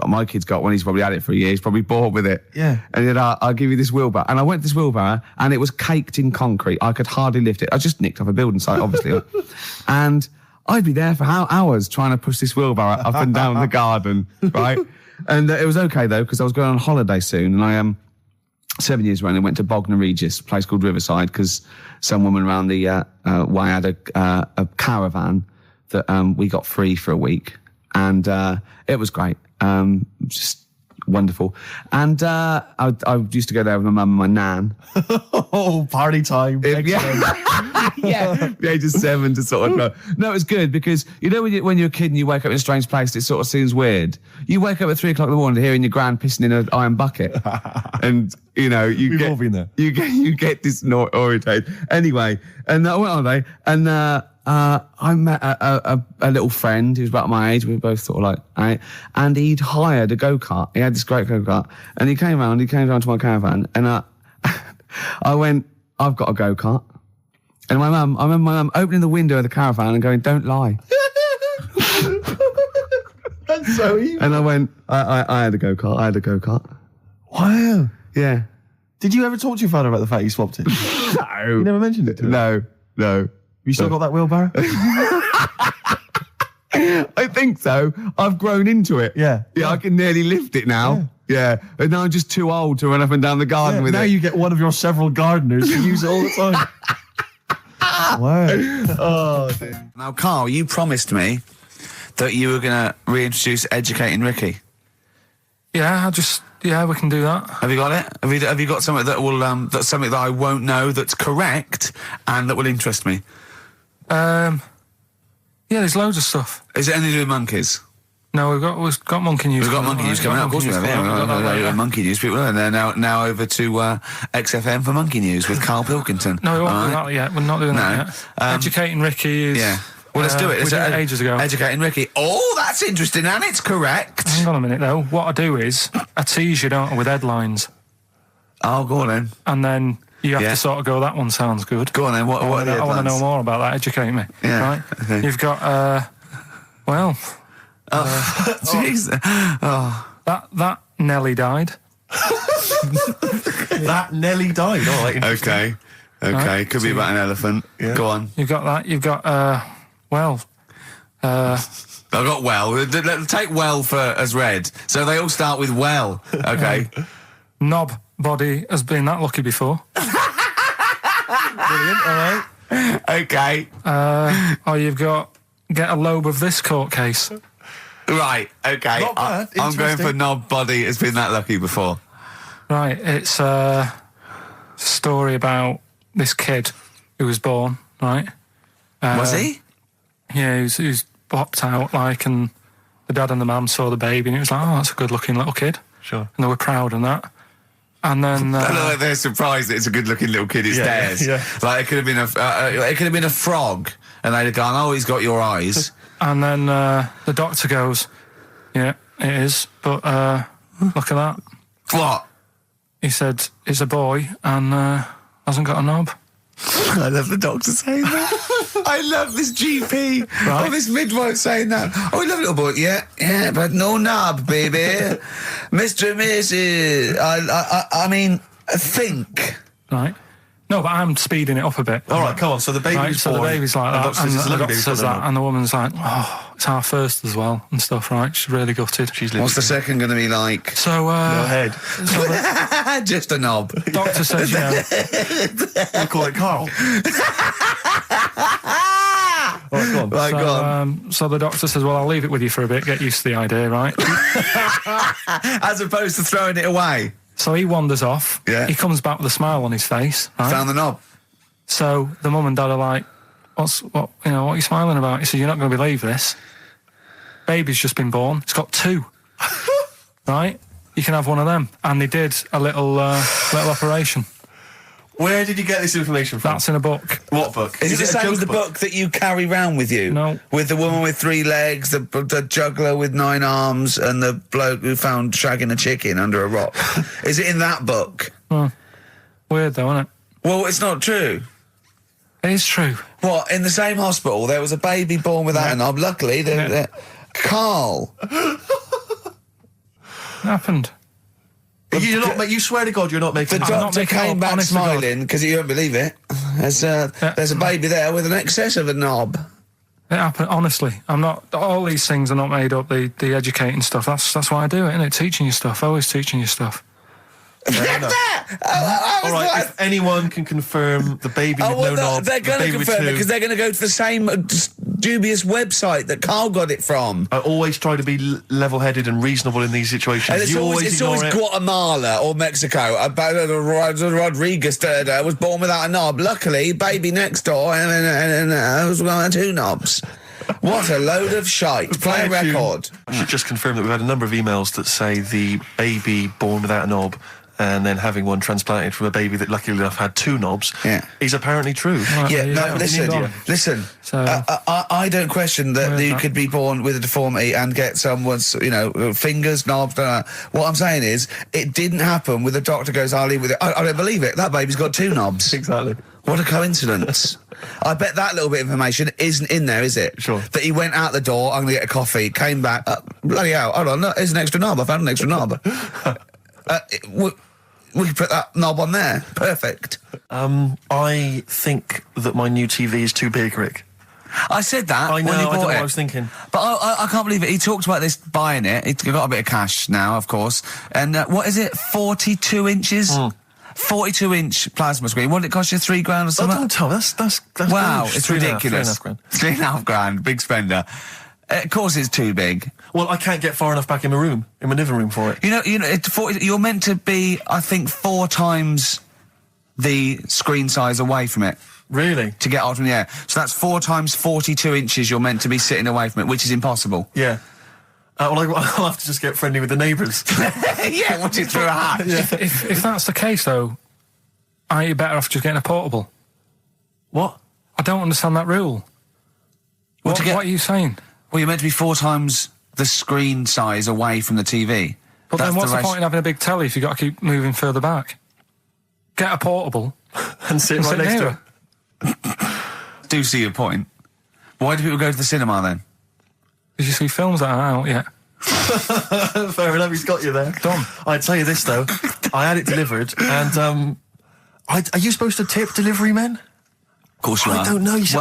S5: my kid's got one. He's probably had it for a year. He's probably bored with it.
S2: Yeah.
S5: And he said, I'll give you this wheelbarrow. And I went to this wheelbarrow and it was caked in concrete. I could hardly lift it. I just nicked off a building site, obviously. And I'd be there for hours trying to push this wheelbarrow up and down the garden, right? And it was okay though, because I was going on holiday soon. And I 7 years ago, I went to Bognor Regis, a place called Riverside, because some woman around the way had a caravan that we got free for a week. And it was great, just wonderful. And I used to go there with my mum and my nan.
S2: Oh, party time.
S5: Yeah, the age of 7 to sort of go. No, it was good because, you know, when you're a kid and you wake up in a strange place, it sort of seems weird. You wake up at 3 o'clock in the morning hearing your gran pissing in an iron bucket. And, you know,
S2: We've all been there.
S5: You get disorientated. Anyway, and I went on holiday and I met a little friend who was about my age. We were both sort of like, right? And he'd hired a go-kart. He had this great go-kart. And he came around to my caravan. And I went, I've got a go-kart. And I remember my mum opening the window of the caravan and going, don't lie.
S2: That's so evil.
S5: And I went, I had a go-kart.
S2: Wow.
S5: Yeah.
S2: Did you ever talk to your father about the fact you swapped it?
S5: No.
S2: You never mentioned it to him?
S5: No.
S2: You still got that wheelbarrow?
S5: I think so. I've grown into it.
S2: Yeah.
S5: Yeah, I can nearly lift it now. Yeah. And now I'm just too old to run up and down the garden with
S2: now
S5: it.
S2: Now you get one of your several gardeners to use it all the time. Wow.
S5: Oh, dear. Now, Karl, you promised me that you were going to reintroduce Educating Ricky.
S4: Yeah, we can do that.
S5: Have you got it? Have you got something that will that's something that I won't know that's correct and that will interest me?
S4: Yeah, there's loads of stuff.
S5: Is it anything to do with monkeys?
S4: No, we've got monkey news.
S5: We've got monkey news coming out. Of course we have. Yeah, monkey news people. And they're now over to XFM for monkey news with Karl Pilkington.
S4: No, we won't do that yet. We're not doing that yet. Educating Ricky is.
S5: Yeah. Well, let's do it.
S4: We did it ages ago.
S5: Educating Ricky. Oh, that's interesting, and it's correct.
S4: Hang on a minute, though. What I do is I tease you, don't I, with headlines.
S5: Oh, go on then.
S4: And then you have to sort of go, that one sounds good.
S5: Go on then. What are the headlines?
S4: I want to know more about that. Educate me.
S5: Yeah.
S4: Right?
S5: Okay.
S4: You've got,
S5: Jeez.
S4: That Nelly died.
S2: That Nelly died. All right.
S5: Okay. Right. Could be about an elephant. Yeah. Go on.
S4: You've got that. You've got,
S5: I've got well. Take well as read. So they all start with well. Okay.
S4: Knob body has been that lucky before.
S2: Brilliant. All right.
S5: Okay.
S4: You've got get a lobe of this court case.
S5: Right. Okay.
S2: Not bad.
S5: I'm going for knob body has been that lucky before.
S4: Right. It's a story about this kid who was born. Right.
S5: Was he?
S4: Yeah, he was popped out, and the dad and the mum saw the baby, and it was like, oh, that's a good-looking little kid.
S2: Sure.
S4: And they were proud and that. And then
S5: like they're surprised that it's a good-looking little kid. It's theirs.
S2: Yeah.
S5: Like it could have been a frog, and they'd have gone, "Oh, he's got your eyes."
S4: And then the doctor goes, "Yeah, it is, but look at that."
S5: What?
S4: He said, "It's a boy and hasn't got a knob."
S5: I love the doctor saying that. I love this GP.
S4: Right.
S5: Oh, this midwife saying that. Oh, I love little boy. Yeah, but no knob, baby. Mr. and Mrs. I mean, think.
S4: Right. No, but I'm speeding it up a bit.
S2: All right, come on. So the baby's
S4: right, so
S2: born.
S4: the baby's like that, and the doctor says that, and the woman's like, oh, it's our first as well, and stuff, right? She's really gutted.
S5: What's the second going to be like?
S4: So,
S2: no head.
S4: So
S5: just a knob.
S4: Doctor says, you know.
S2: We call it Karl. All right, go on.
S1: Right, go on.
S3: So the doctor says, well, I'll leave it with you for a bit, get used to the idea, right?
S5: As opposed to throwing it away.
S3: So he wanders off.
S1: Yeah.
S3: He comes back with a smile on his face. Right?
S1: Found the knob.
S3: So the mum and dad are like, what are you smiling about? He said, you're not going to believe this. Baby's just been born. It's got 2. Right? You can have one of them. And they did a little operation.
S2: Where did you get this information from?
S3: That's in a book.
S2: What book?
S1: Is it the
S2: a
S1: same as the
S2: joke
S1: book that you carry round with you?
S3: No.
S1: With the woman with 3 legs, the juggler with 9 arms, and the bloke who found shagging a chicken under a rock. Is it in that book?
S3: Weird though, isn't it?
S1: Well, it's not true.
S3: It is true.
S1: What, in the same hospital, there was a baby born without a knob. Luckily, Karl.
S3: It happened.
S2: You swear to God you're not making
S1: The
S2: this up.
S1: doctor came back
S3: honest to God.
S1: smiling because you don't believe it. There's a baby there with an excess of a knob.
S3: It happened, honestly. I'm not, all these things are not made up, the educating stuff. That's why I do it, innit? Teaching you stuff, always teaching you stuff.
S2: All right, if anyone can confirm the baby with no knob,
S1: they're going to
S2: the baby with
S1: confirm it
S2: 2.
S1: because they're going to go to the same dubious website that Karl got it from.
S2: I always try to be level-headed and reasonable in these situations.
S1: And it's always
S2: ignore it.
S1: Guatemala or Mexico. Rodriguez was born without a knob. Luckily, baby next door and was one 2 knobs. What a load of shite. Play a record.
S2: I should just confirm that we've had a number of emails that say the baby born without a knob and then having one transplanted from a baby that luckily enough had 2 knobs is apparently true.
S3: Right,
S1: Yeah, no,
S3: go.
S1: listen.
S3: So-
S1: I don't question that you
S3: that?
S1: could be born with a deformity and get someone's, fingers, knobs. What I'm saying is, it didn't happen with the doctor goes, I'll leave with it. I don't believe it. That baby's got 2 knobs.
S2: Exactly.
S1: What a coincidence. I bet that little bit of information isn't in there, is it?
S2: Sure.
S1: That he went out the door, I'm going to get a coffee, came back, bloody hell, hold on, no, here's an extra knob, I found an extra knob. We could put that knob on there. Perfect.
S2: I think that my new TV is too big, Rick.
S5: I said that.
S2: I know,
S5: when he
S2: I don't know
S5: bought
S2: what
S5: it.
S2: I was thinking.
S5: But I can't believe it. He talked about this buying it. He's got a bit of cash now, of course. And what is it? 42 inches? 42-inch plasma screen. What did it cost you? $3 grand or
S2: Oh,
S5: something?
S2: don't tell me. That's
S5: Wow,
S2: huge.
S5: it's
S2: 3.5
S5: ridiculous.
S2: grand.
S5: $3.5 grand. Big spender. Of course it's too big.
S2: Well, I can't get far enough back in my room, in my living room for it.
S5: You're meant to be, I think, 4 times the screen size away from it
S2: Really?
S5: to get out from the air. So that's 4 times 42 inches you're meant to be sitting away from it, which is impossible.
S2: Yeah. Well, I'll have to just get friendly with the neighbours.
S5: Yeah, watch it through a hat.
S3: If that's the case, though, aren't you better off just getting a portable?
S2: What?
S3: I don't understand that rule. What are you saying?
S5: Well, you're meant to be 4 times the screen size away from the TV.
S3: But then what's the point in having a big telly if you've got to keep moving further back? Get a portable.
S2: And sit right next to it.
S5: Do see your point. Why do people go to the cinema then?
S3: Did you see films that are out yet?
S2: Fair enough, he's got you there.
S3: Done.
S2: I'd tell you this, though. I had it delivered, and are you supposed to tip delivery men?
S5: Of course you are.
S2: I don't know. You said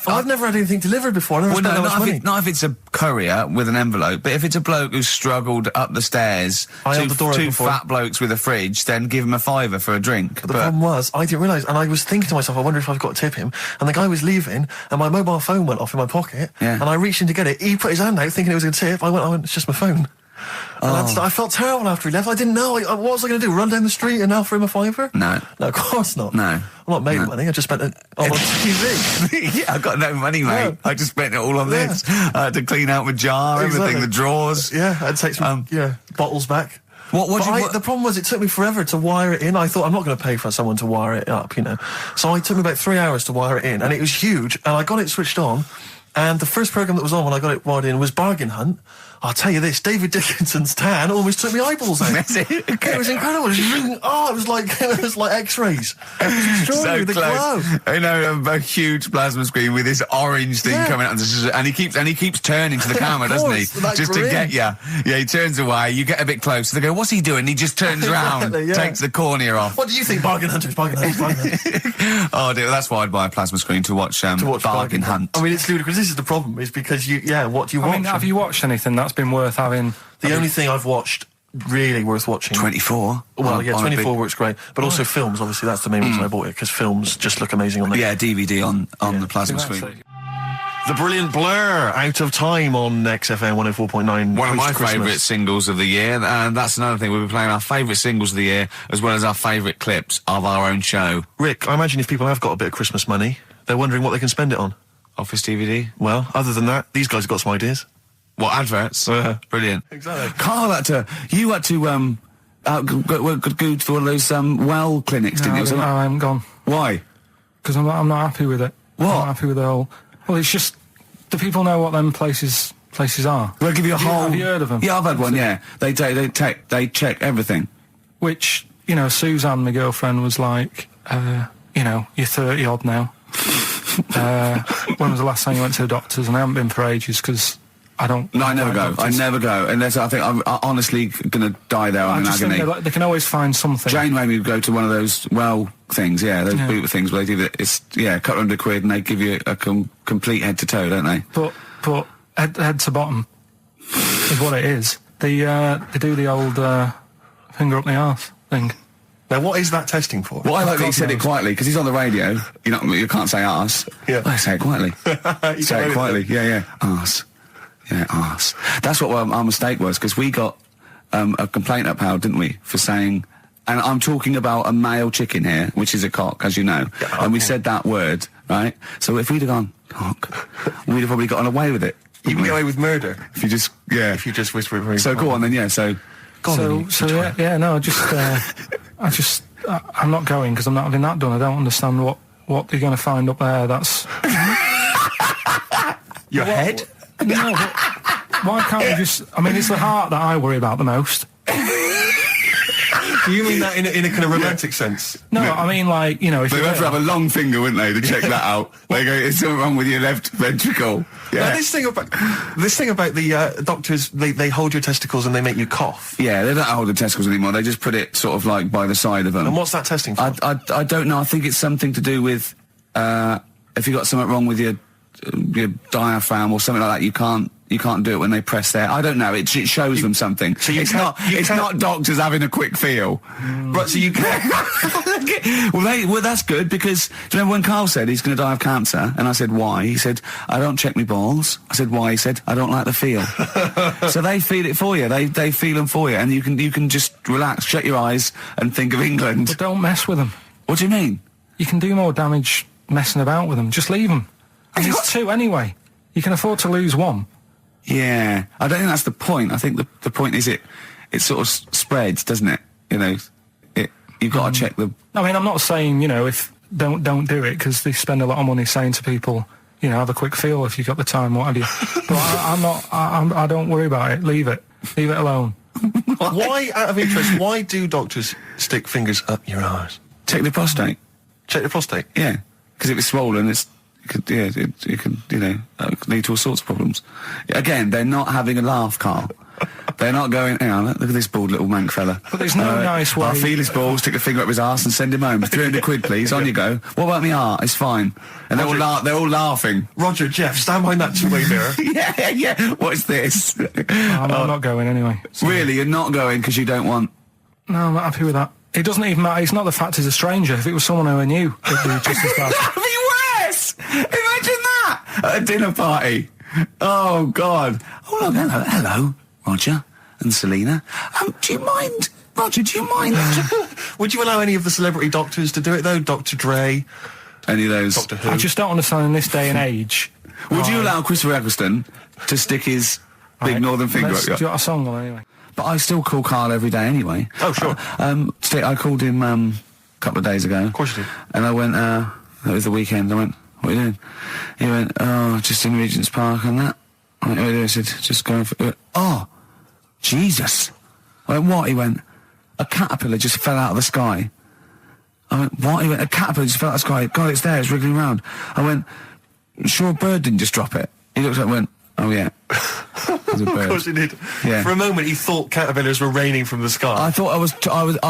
S5: I've
S2: never had anything delivered before. I never spent that much money.
S5: Not if it's a courier with an envelope, but if it's a bloke who's struggled up the stairs,
S2: I held the door
S5: two
S2: open for
S5: fat
S2: him.
S5: blokes with a fridge, then give him a £5 for a drink.
S2: But the problem was, I didn't realise, and I was thinking to myself, I wonder if I've got to tip him. And the guy was leaving, and my mobile phone went off in my pocket,
S5: Yeah.
S2: and I reached in to get it. He put his hand out thinking it was going to tip. I went, it's just my phone. And I felt terrible after he left. I didn't know. What was I going to do? Run down the street and offer him a £5?
S5: No.
S2: No, of course not.
S5: No.
S2: I'm not made of money. I just spent it on TV.
S5: Yeah, I've got no money, mate.
S2: Yeah.
S5: I just spent it all on
S2: Yeah.
S5: this. I had to clean out my jar, everything,
S2: Exactly.
S5: the drawers.
S2: Yeah, I'd take some bottles back. The problem was it took me forever to wire it in. I thought I'm not going to pay for someone to wire it up, So it took me about 3 hours to wire it in, and it was huge. And I got it switched on, and the first program that was on when I got it wired in was Bargain Hunt. I'll tell you this, David Dickinson's tan almost took my eyeballs out. It was incredible. It was like X-rays. It was extraordinary.
S5: So
S2: The
S5: close.
S2: glow.
S5: A huge plasma screen with this orange thing coming out, and he keeps turning to the camera, doesn't he?
S2: that
S5: Just
S2: grin.
S5: to get you. Yeah, he turns away. You get a bit close. They go, "What's he doing?" He just turns around,
S2: Exactly, yeah.
S5: takes the cornea off.
S2: What do you think, Bargain Hunters? Bargain Hunters, Bargain Hunters.
S5: Oh dear, that's why I'd buy a plasma screen to watch Bargain Hunt.
S2: I mean, it's ludicrous. This is the problem, is because what do you watch?
S3: I mean, have you watched anything that's been worth having?
S2: The only thing I've watched really worth watching.
S5: 24.
S2: Well, yeah,
S5: On a
S2: 24
S5: big-
S2: works great, but also films. Obviously, that's the main reason I bought it, because films just look amazing on there.
S5: Yeah, DVD on the plasma
S3: That's
S5: screen.
S3: it.
S2: The brilliant Blur, Out of Time on XFM 104.9.
S5: One of my
S2: post-Christmas.
S5: favourite singles of the year, and that's another thing. We'll be playing our favourite singles of the year, as well as our favourite clips of our own show.
S2: Rick, I imagine if people have got a bit of Christmas money, they're wondering what they can spend it on.
S5: Office DVD.
S2: Well, other than that, these guys have got some ideas.
S5: What, adverts? Brilliant.
S2: Exactly.
S5: Carl you had to, go for one of those, well clinics, didn't you?
S3: I haven't gone.
S5: Why?
S3: Because I'm not happy with it.
S5: What?
S3: I'm not happy with the whole... Well, it's just... Do people know what them places are?
S5: They'll give you a whole...
S3: Have you heard of them?
S5: Yeah, I've had one, yeah. They check everything.
S3: Which, Suzanne, my girlfriend, was like, you're 30 odd now. When was the last time you went to the doctors? And I haven't been for ages because I don't...
S5: No, I never go.
S3: Doctors.
S5: I never go. Unless I think I'm honestly going to die there in agony.
S3: Think they can always find something.
S5: Jane made me go to one of those things, those boot things where they do that. It's, a couple £100 and they give you a complete head to toe, don't they?
S3: But head to bottom is what it is. They do the old finger up the arse thing.
S2: Now, what is that testing for?
S5: Well, I like that he said it quietly, because he's on the radio. You can't say arse.
S2: Yeah.
S5: I say it quietly. Say it quietly. Yeah. Arse. Yeah, arse. That's what our mistake was, because we got a complaint upheld, didn't we, for saying... And I'm talking about a male chicken here, which is a cock, as you know. Yeah, and we said that word, right? So if we'd have gone, cock, we'd have probably gotten away with it.
S2: You can get away with murder.
S5: If you just
S2: whisper it very
S5: So go on then,
S3: I'm not going because I'm not having that done. I don't understand what you're going to find up there. That's
S2: your head.
S3: No, but why can't we just? I mean, it's the heart that I worry about the most.
S2: Do you mean that in a kind of romantic sense?
S3: No, I mean if
S5: they'd have to have a long finger, wouldn't they, to check that out? They go, "It's something wrong with your left ventricle." Yeah.
S2: Now, this thing about the doctors, they hold your testicles and they make you cough.
S5: Yeah, they don't hold the testicles anymore. They just put it sort of like by the side of them.
S2: And what's that testing for?
S5: I don't know. I think it's something to do with if you got something wrong with your diaphragm or something like that. You can't do it when they press there. I don't know. It shows them something. So it's not doctors having a quick feel.
S2: Right, so you can...
S5: well, that's good, because do you remember when Carl said he's going to die of cancer? And I said, why? He said, I don't check my balls. I said, why? He said, I don't like the feel. So they feel it for you. They feel them for you. And you can just relax, shut your eyes and think of England.
S3: But don't mess with them.
S5: What do you mean?
S3: You can do more damage messing about with them. Just leave them. And there's two anyway. You can afford to lose one.
S5: Yeah, I don't think that's the point. I think the point is it sort of spreads, doesn't it? You've got to check the...
S3: I mean, I'm not saying, if don't do it, because they spend a lot of money saying to people, have a quick feel if you've got the time, what have you. But I don't worry about it. Leave it alone.
S2: Why, out of interest, why do doctors stick fingers up your arse?
S5: Check the prostate.
S2: Check the prostate?
S5: Yeah, because if it's swollen, it could lead to all sorts of problems. Again, they're not having a laugh, Carl. They're not going, hang on, look at this bald little mank fella.
S3: But there's no nice way.
S5: I'll feel his balls, stick a finger up his arse and send him home. 300 quid, please, on you go. What about me heart? It's fine. And they're all laughing.
S2: Roger, Jeff, stand behind that two-way mirror.
S5: yeah, what's this?
S3: I'm not going anyway.
S5: So. Really, you're not going because you don't want...
S3: No, I'm not happy with that. It doesn't even matter. It's not the fact he's a stranger. If it was someone who I knew, it'd be just as bad.
S5: That'd be worse! Imagine that! At a dinner party. Oh, God. Oh, look, hello, Roger and Selena. Do you mind, Roger,
S2: Would you allow any of the celebrity doctors to do it, though? Dr. Dre?
S5: Any of those?
S2: Doctor Who?
S3: I just don't understand in this day and age.
S5: Would you allow Christopher Eccleston to stick his big northern finger up your...
S3: Do you got a song on anyway?
S5: But I still call Carl every day anyway.
S2: Oh, sure.
S5: I called him a couple of days ago.
S2: Of course you did.
S5: And I went, it was the weekend, I went, what are you doing? He went, oh, just in Regent's Park and that. I went, what are you doing? I said, just going for... oh, Jesus. I went, what? He went, a caterpillar just fell out of the sky. I went, what? He went, a caterpillar just fell out of the sky. God, it's there, it's wriggling around. I went, sure a bird didn't just drop it. He looked at it and went, oh, yeah. Of
S2: course he did.
S5: Yeah.
S2: For a moment, he thought caterpillars were raining from the sky.
S5: I thought I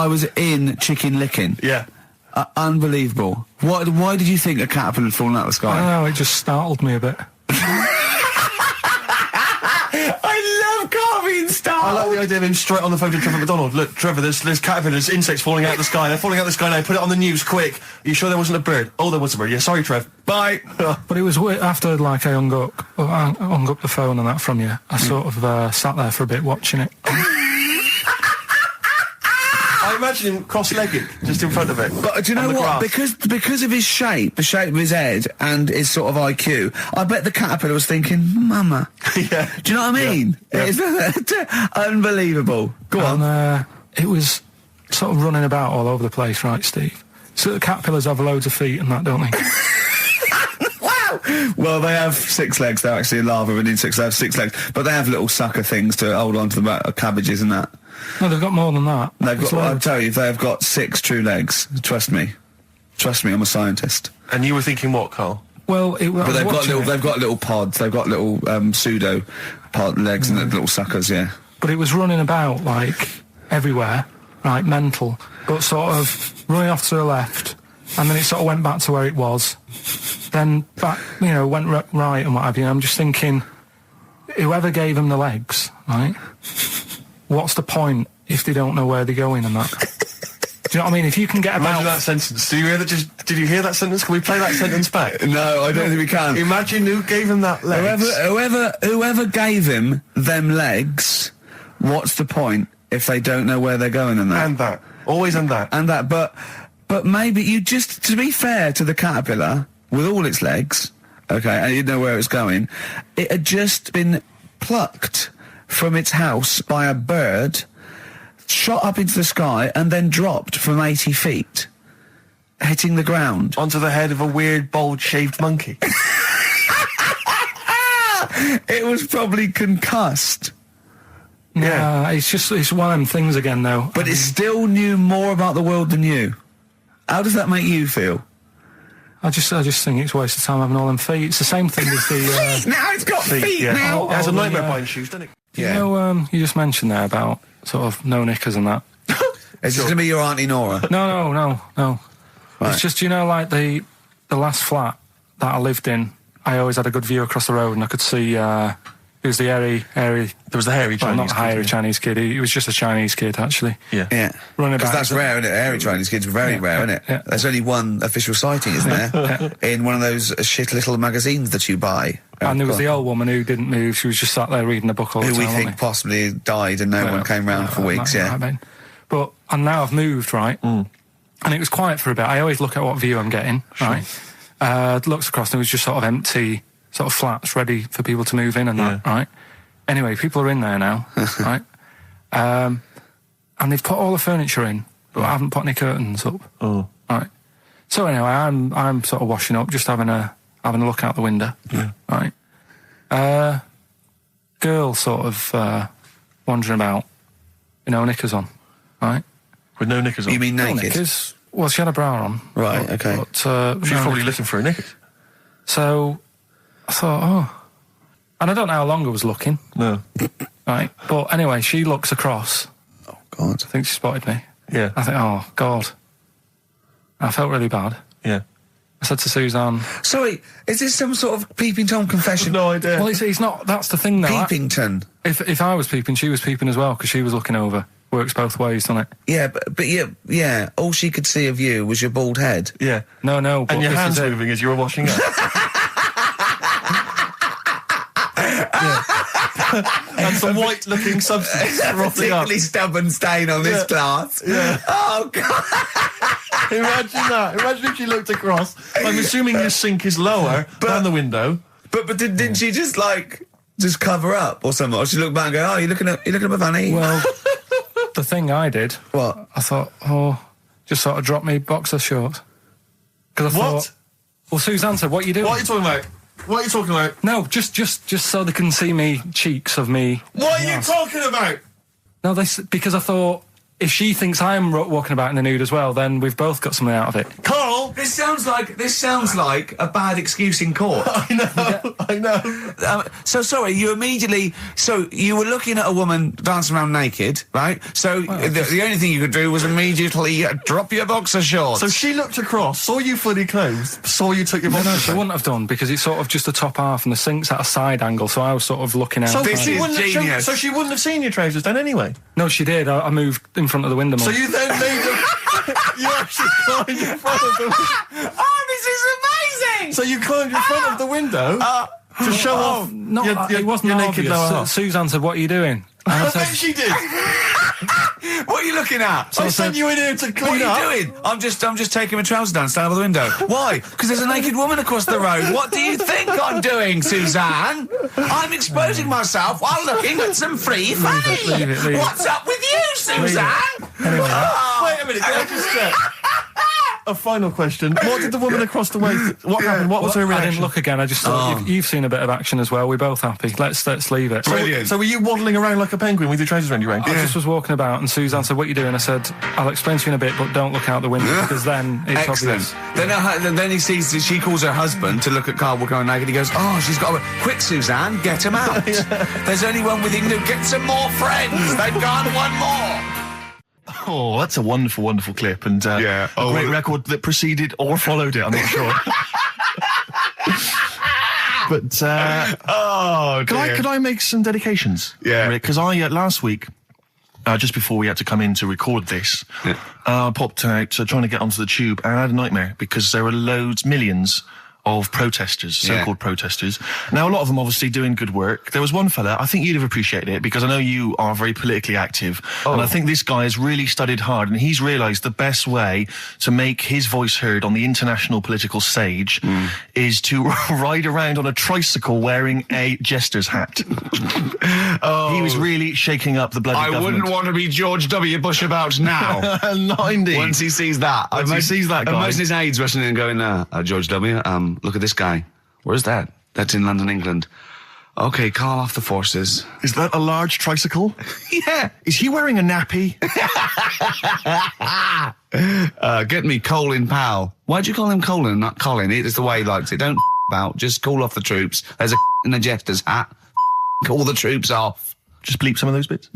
S5: was in Chicken Licking.
S2: Yeah.
S5: Unbelievable. Why did you think a caterpillar had fallen out of the sky?
S3: I don't know, it just startled me a bit.
S5: I love Carl being startled.
S2: I like the idea of him straight on the phone to Trevor McDonald. Look, Trevor, there's caterpillars, insects falling out of the sky. They're falling out of the sky now. Put it on the news, quick. Are you sure there wasn't a bird? Oh, there was a bird. Yeah, sorry, Trev. Bye.
S3: But it was after, like, I hung up the phone and that from you. I sort of sat there for a bit watching it.
S2: I imagine him cross-legged, just in front of it.
S1: But do you know what? Because of his shape, the shape of his head, and his sort of IQ, I bet the caterpillar was thinking, Mama.
S2: Yeah.
S1: Do you know what I mean?
S2: Yeah.
S1: It's unbelievable. Go on.
S3: It was sort of running about all over the place, right, Steve? So the caterpillars have loads of feet and that, don't they?
S1: Wow! Well, they have 6 legs. They're actually a larva of an insect, so they have 6 legs. But they have little sucker things to hold on to the cabbages and that.
S3: No, they've got more than that.
S1: I'll tell you, they've got 6 true legs. Trust me. Trust me, I'm a scientist.
S2: And you were thinking what, Carl?
S3: Well,
S1: but they've got little pods. They've got little pseudo pod legs and little suckers. Yeah.
S3: But it was running about like everywhere, right? Mental, but sort of running off to the left, and then it sort of went back to where it was. Then back, went right and what have you. I'm just thinking, whoever gave them the legs, right? What's the point if they don't know where they're going and that? Do you know what I mean? If you can get about...
S2: Imagine that sentence. Did you hear that sentence? Can we play that sentence back?
S1: No, I don't think we can.
S2: Imagine who gave him that legs.
S1: Whoever gave him them legs, what's the point if they don't know where they're going and that?
S2: And that. Always and that.
S1: And that, but maybe you just, to be fair to the caterpillar, with all its legs, okay, and you didn't know where it was going, it had just been plucked from its house by a bird, shot up into the sky, and then dropped from 80 feet, hitting the ground.
S2: Onto the head of a weird, bold-shaved monkey.
S1: It was probably concussed.
S3: Yeah, it's one of them things again, though.
S1: But it still knew more about the world than you. How does that make you feel?
S3: I just think it's a waste of time having all them feet. It's the same thing as the...
S1: Now it's got feet
S2: yeah.
S1: now!
S2: It has a nightmare buying shoes, doesn't it?
S3: Yeah. You just mentioned there about sort of no knickers and that.
S1: Is this going to be your Auntie Nora?
S3: No.
S1: Right.
S3: It's just, like the last flat that I lived in, I always had a good view across the road and I could see, it was the hairy... There
S2: was the hairy Chinese
S3: not hairy Chinese kid, he was just a Chinese kid, actually.
S2: Yeah.
S3: Running about.
S1: Because that's rare, isn't it? Hairy Chinese kids are very rare, isn't it?
S3: Yeah.
S1: There's only one official sighting, isn't there? In one of those shit little magazines that you buy.
S3: And there was the old woman who didn't move, she was just sat there reading a book all the time.
S1: Who we think possibly died and no one came round for weeks,
S3: and now I've moved, right? And it was quiet for a bit. I always look at what view I'm getting, right? Looks across and it was just sort of empty, sort of flats ready for people to move in and that, right? Anyway, people are in there now, right? And they've put all the furniture in, but I haven't put any curtains up.
S2: Oh.
S3: Right. So anyway, I'm sort of washing up, just having a look out the window.
S2: Yeah.
S3: Right. Girl sort of wandering about, knickers on, right?
S2: With no knickers on?
S1: You mean naked?
S3: Knickers. Well, she had a bra on.
S1: Right, okay.
S3: But,
S2: She's probably looking for a knickers.
S3: So I thought, and I don't know how long I was looking.
S2: No.
S3: Right. But anyway, she looks across.
S1: Oh, God.
S3: I think she spotted me.
S2: Yeah.
S3: I think, oh, God. I felt really bad.
S2: Yeah.
S3: I said to Suzanne...
S1: Sorry, is this some sort of Peeping Tom confession?
S2: No idea.
S3: Well, it's not... That's the thing, though.
S1: Peepington.
S3: If I was peeping, she was peeping as well, because she was looking over. Works both ways, doesn't it?
S1: Yeah, but yeah, all she could see of you was your bald head.
S2: Yeah.
S3: No, but
S2: and your
S3: this
S2: hands
S3: is it.
S2: moving as you were washing up. And some white-looking substance frothing up.
S1: Particularly stubborn stain on this glass.
S2: Yeah.
S1: Oh, God.
S2: Imagine that. Imagine if she looked across. I'm assuming your sink is lower than the window.
S1: But didn't she just cover up or something? Or she looked back and go, oh, you're looking at my fanny?
S3: Well, the thing I did...
S1: What?
S3: I thought, just sort of drop me boxer shorts. Because I thought... Well, Suzanne said, what are you doing?
S2: What are you talking about? What are you talking about?
S3: No, just so they can see me cheeks of me.
S2: What are you talking about?
S3: No, because I thought if she thinks I'm walking about in the nude as well, then we've both got something out of it.
S2: Carl!
S5: This sounds like a bad excuse in court.
S2: I know.
S5: So sorry, you were looking at a woman dancing around naked, right? So the only thing you could do was immediately drop your boxer shorts.
S2: So she looked across, saw you fully clothed, saw you took your boxer
S3: No, she wouldn't have done, because it's sort of just the top half and the sink's at a side angle, so I was sort of looking out.
S2: So
S5: This
S2: she
S5: is
S2: wouldn't
S5: genius.
S2: so she wouldn't have seen your trousers then anyway?
S3: No, she did. I moved in front of the window more.
S2: So you then made you actually climbed in front of the window.
S5: Oh, this is amazing!
S2: So you climbed in front of the window to show off
S3: it wasn't
S2: your naked
S3: obvious.
S2: lower half.
S3: Suzanne said, "What are you doing?" And I
S2: I
S3: said,
S2: bet she did.
S5: What are you looking at?
S2: I sent you in here to clean up.
S5: What are you doing? I'm just taking my trousers down, stand by the window. Why? Because there's a naked woman across the road. What do you think I'm doing, Suzanne? I'm exposing myself while looking at some free fame.
S3: leave it.
S5: What's up with you, Suzanne?
S3: Anyway,
S2: Wait a minute, can I just check? A final question. What did the woman across the way... What happened? What was her
S3: I
S2: reaction?
S3: didn't look again. I just thought you've seen a bit of action as well. We're both happy. Let's leave it.
S5: Brilliant.
S2: So were you waddling around like a penguin with your trousers around your waist?
S3: I just was walking about, and Suzanne said, "What are you doing?" I said, "I'll explain to you in a bit, but don't look out the window, because then it's
S5: Excellent.
S3: obvious."
S5: Then he sees that she calls her husband to look at Karl walking around naked. He goes, "Oh, she's got a... Quick, Suzanne, get him out. There's only one with him to get some more friends. They've gone one more."
S2: Oh, that's a wonderful, wonderful clip, and a great record that preceded or followed it, I'm not sure. But, could I make some dedications?
S5: Yeah.
S2: Because I, last week, just before we had to come in to record this, I popped out trying to get onto the tube, and I had a nightmare, because there were millions of protesters, so-called protesters. Now, a lot of them obviously doing good work. There was one fella, I think you'd have appreciated it, because I know you are very politically active, and I think this guy has really studied hard, and he's realised the best way to make his voice heard on the international political stage is to ride around on a tricycle wearing a jester's hat. He was really shaking up the bloody government.
S5: wouldn't want to be George W. Bush about now.
S2: Not indeed.
S5: Once he sees that.
S2: Once he sees that guy.
S5: Imagine his aides rushing in and going, George W., look at this guy. Where's that? That's in London, England. Okay, call off the forces.
S2: Is that a large tricycle?
S5: Yeah.
S2: Is he wearing a nappy?
S5: Get me Colin Powell. Why'd you call him Colin, not Colin? It's the way he likes it. Don't about. Just call off the troops. There's a in a jester's hat. Call the troops off.
S2: Just bleep some of those bits.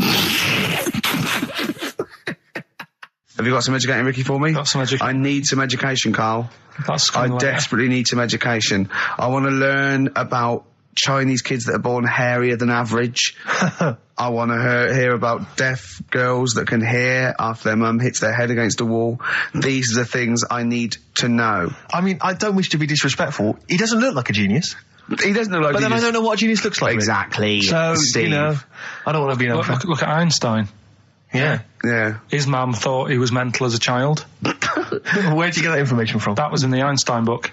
S1: Have you got some educating, Ricky, for me?
S3: Got some
S1: I need some education, Carl.
S3: That's
S1: I
S3: kind of like-
S1: desperately need some education. I want to learn about Chinese kids that are born hairier than average. I want to hear about deaf girls that can hear after their mum hits their head against a wall. These are the things I need to know.
S2: I mean, I don't wish to be disrespectful. He doesn't look like a genius.
S1: He doesn't look like
S2: But then I don't know what a genius looks like.
S1: Exactly.
S2: So,
S1: Steve.
S2: you know, I don't want to be an
S3: Look at Einstein.
S2: Yeah.
S1: Yeah.
S3: His mum thought he was mental as a child.
S2: Where'd you get that information from?
S3: That was in the Einstein book.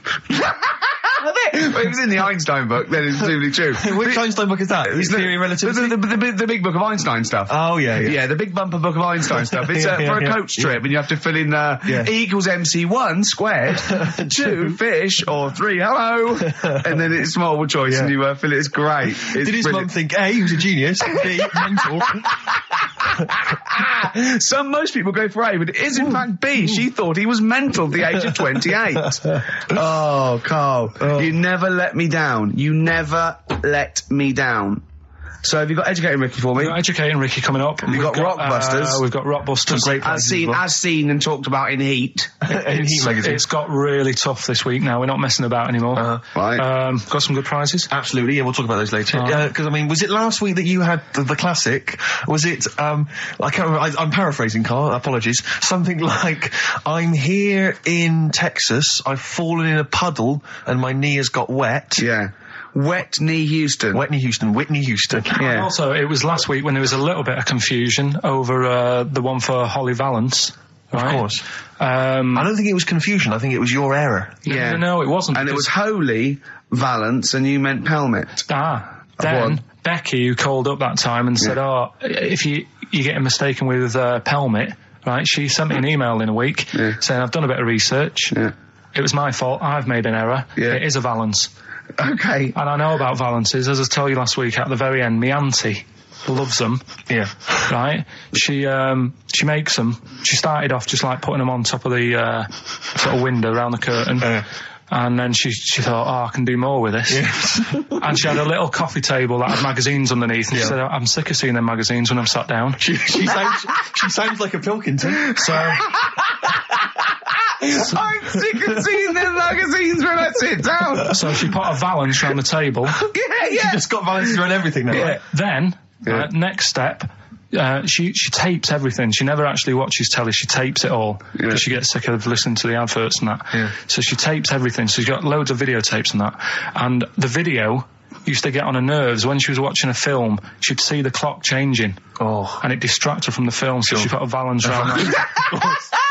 S1: Well, it was in the Einstein book, then it's presumably true.
S2: Which Einstein book is that? His theory of relativity?
S1: The big book of Einstein stuff.
S2: Oh, yeah.
S1: Yeah, the big bumper book of Einstein stuff. It's for a coach trip, and you have to fill in E equals MC1 squared, 2 fish, or 3 hello, and then it's multiple choice, and you fill it. It's great. It's
S2: Did his mum
S1: brilliant.
S2: think, A, he was a genius, B, mental?
S1: Most people go for A, but it is in fact B. She thought he was mental at the age of 28. Oh, Carl, you never let me down. You never let me down. So have you got Educating Ricky for me?
S3: We've got Educating Ricky coming up.
S1: We've got Rockbusters.
S3: We've got Rockbusters.
S2: Great
S1: As seen and talked about in Heat.
S2: In Heat magazine.
S3: It's got really tough this week now. We're not messing about anymore.
S1: Right.
S3: Got some good prizes.
S2: Absolutely, yeah, we'll talk about those later. Because, I mean, was it last week that you had the classic? Was it, I can't remember, I'm paraphrasing, Carl, apologies. Something like, I'm here in Texas, I've fallen in a puddle, and my knee has got wet.
S1: Yeah. Wet Knee Houston.
S2: Whitney Houston.
S3: And
S1: Yeah.
S3: also, it was last week when there was a little bit of confusion over the one for Holly Valance. Right?
S2: Of course. I don't think it was confusion, I think it was your error.
S1: Yeah.
S3: No, it wasn't.
S1: And it was
S3: because-
S1: Holy Valance, and you meant Pelmet.
S3: Then Becky, who called up that time and said, if you get mistaken with Pelmet, right, she sent me an email in a week saying, I've done a bit of research.
S1: Yeah.
S3: It was my fault. I've made an error.
S1: Yeah.
S3: It is a Valance.
S1: Okay.
S3: And I know about Valances. As I told you last week, at the very end, my auntie loves them.
S2: Yeah.
S3: Right? She makes them. She started off just like putting them on top of the sort of window around the curtain. And then she thought, I can do more with this.
S2: Yes.
S3: And she had a little coffee table that had magazines underneath. And she said, I'm sick of seeing them magazines when I'm sat down.
S2: She sounds like a Pilkington.
S3: So
S5: I'm sick of seeing them magazines when I sit down.
S3: So she put a valance around the table.
S2: She just got balances around everything now.
S3: Yeah. Then, next step, she tapes everything. She never actually watches telly. She tapes it all because she gets sick of listening to the adverts and that.
S2: Yeah.
S3: So she tapes everything. So she's got loads of videotapes and that. And the video used to get on her nerves. When she was watching a film, she'd see the clock changing.
S2: Oh.
S3: And it distracted her from the film. So she put a valance around that.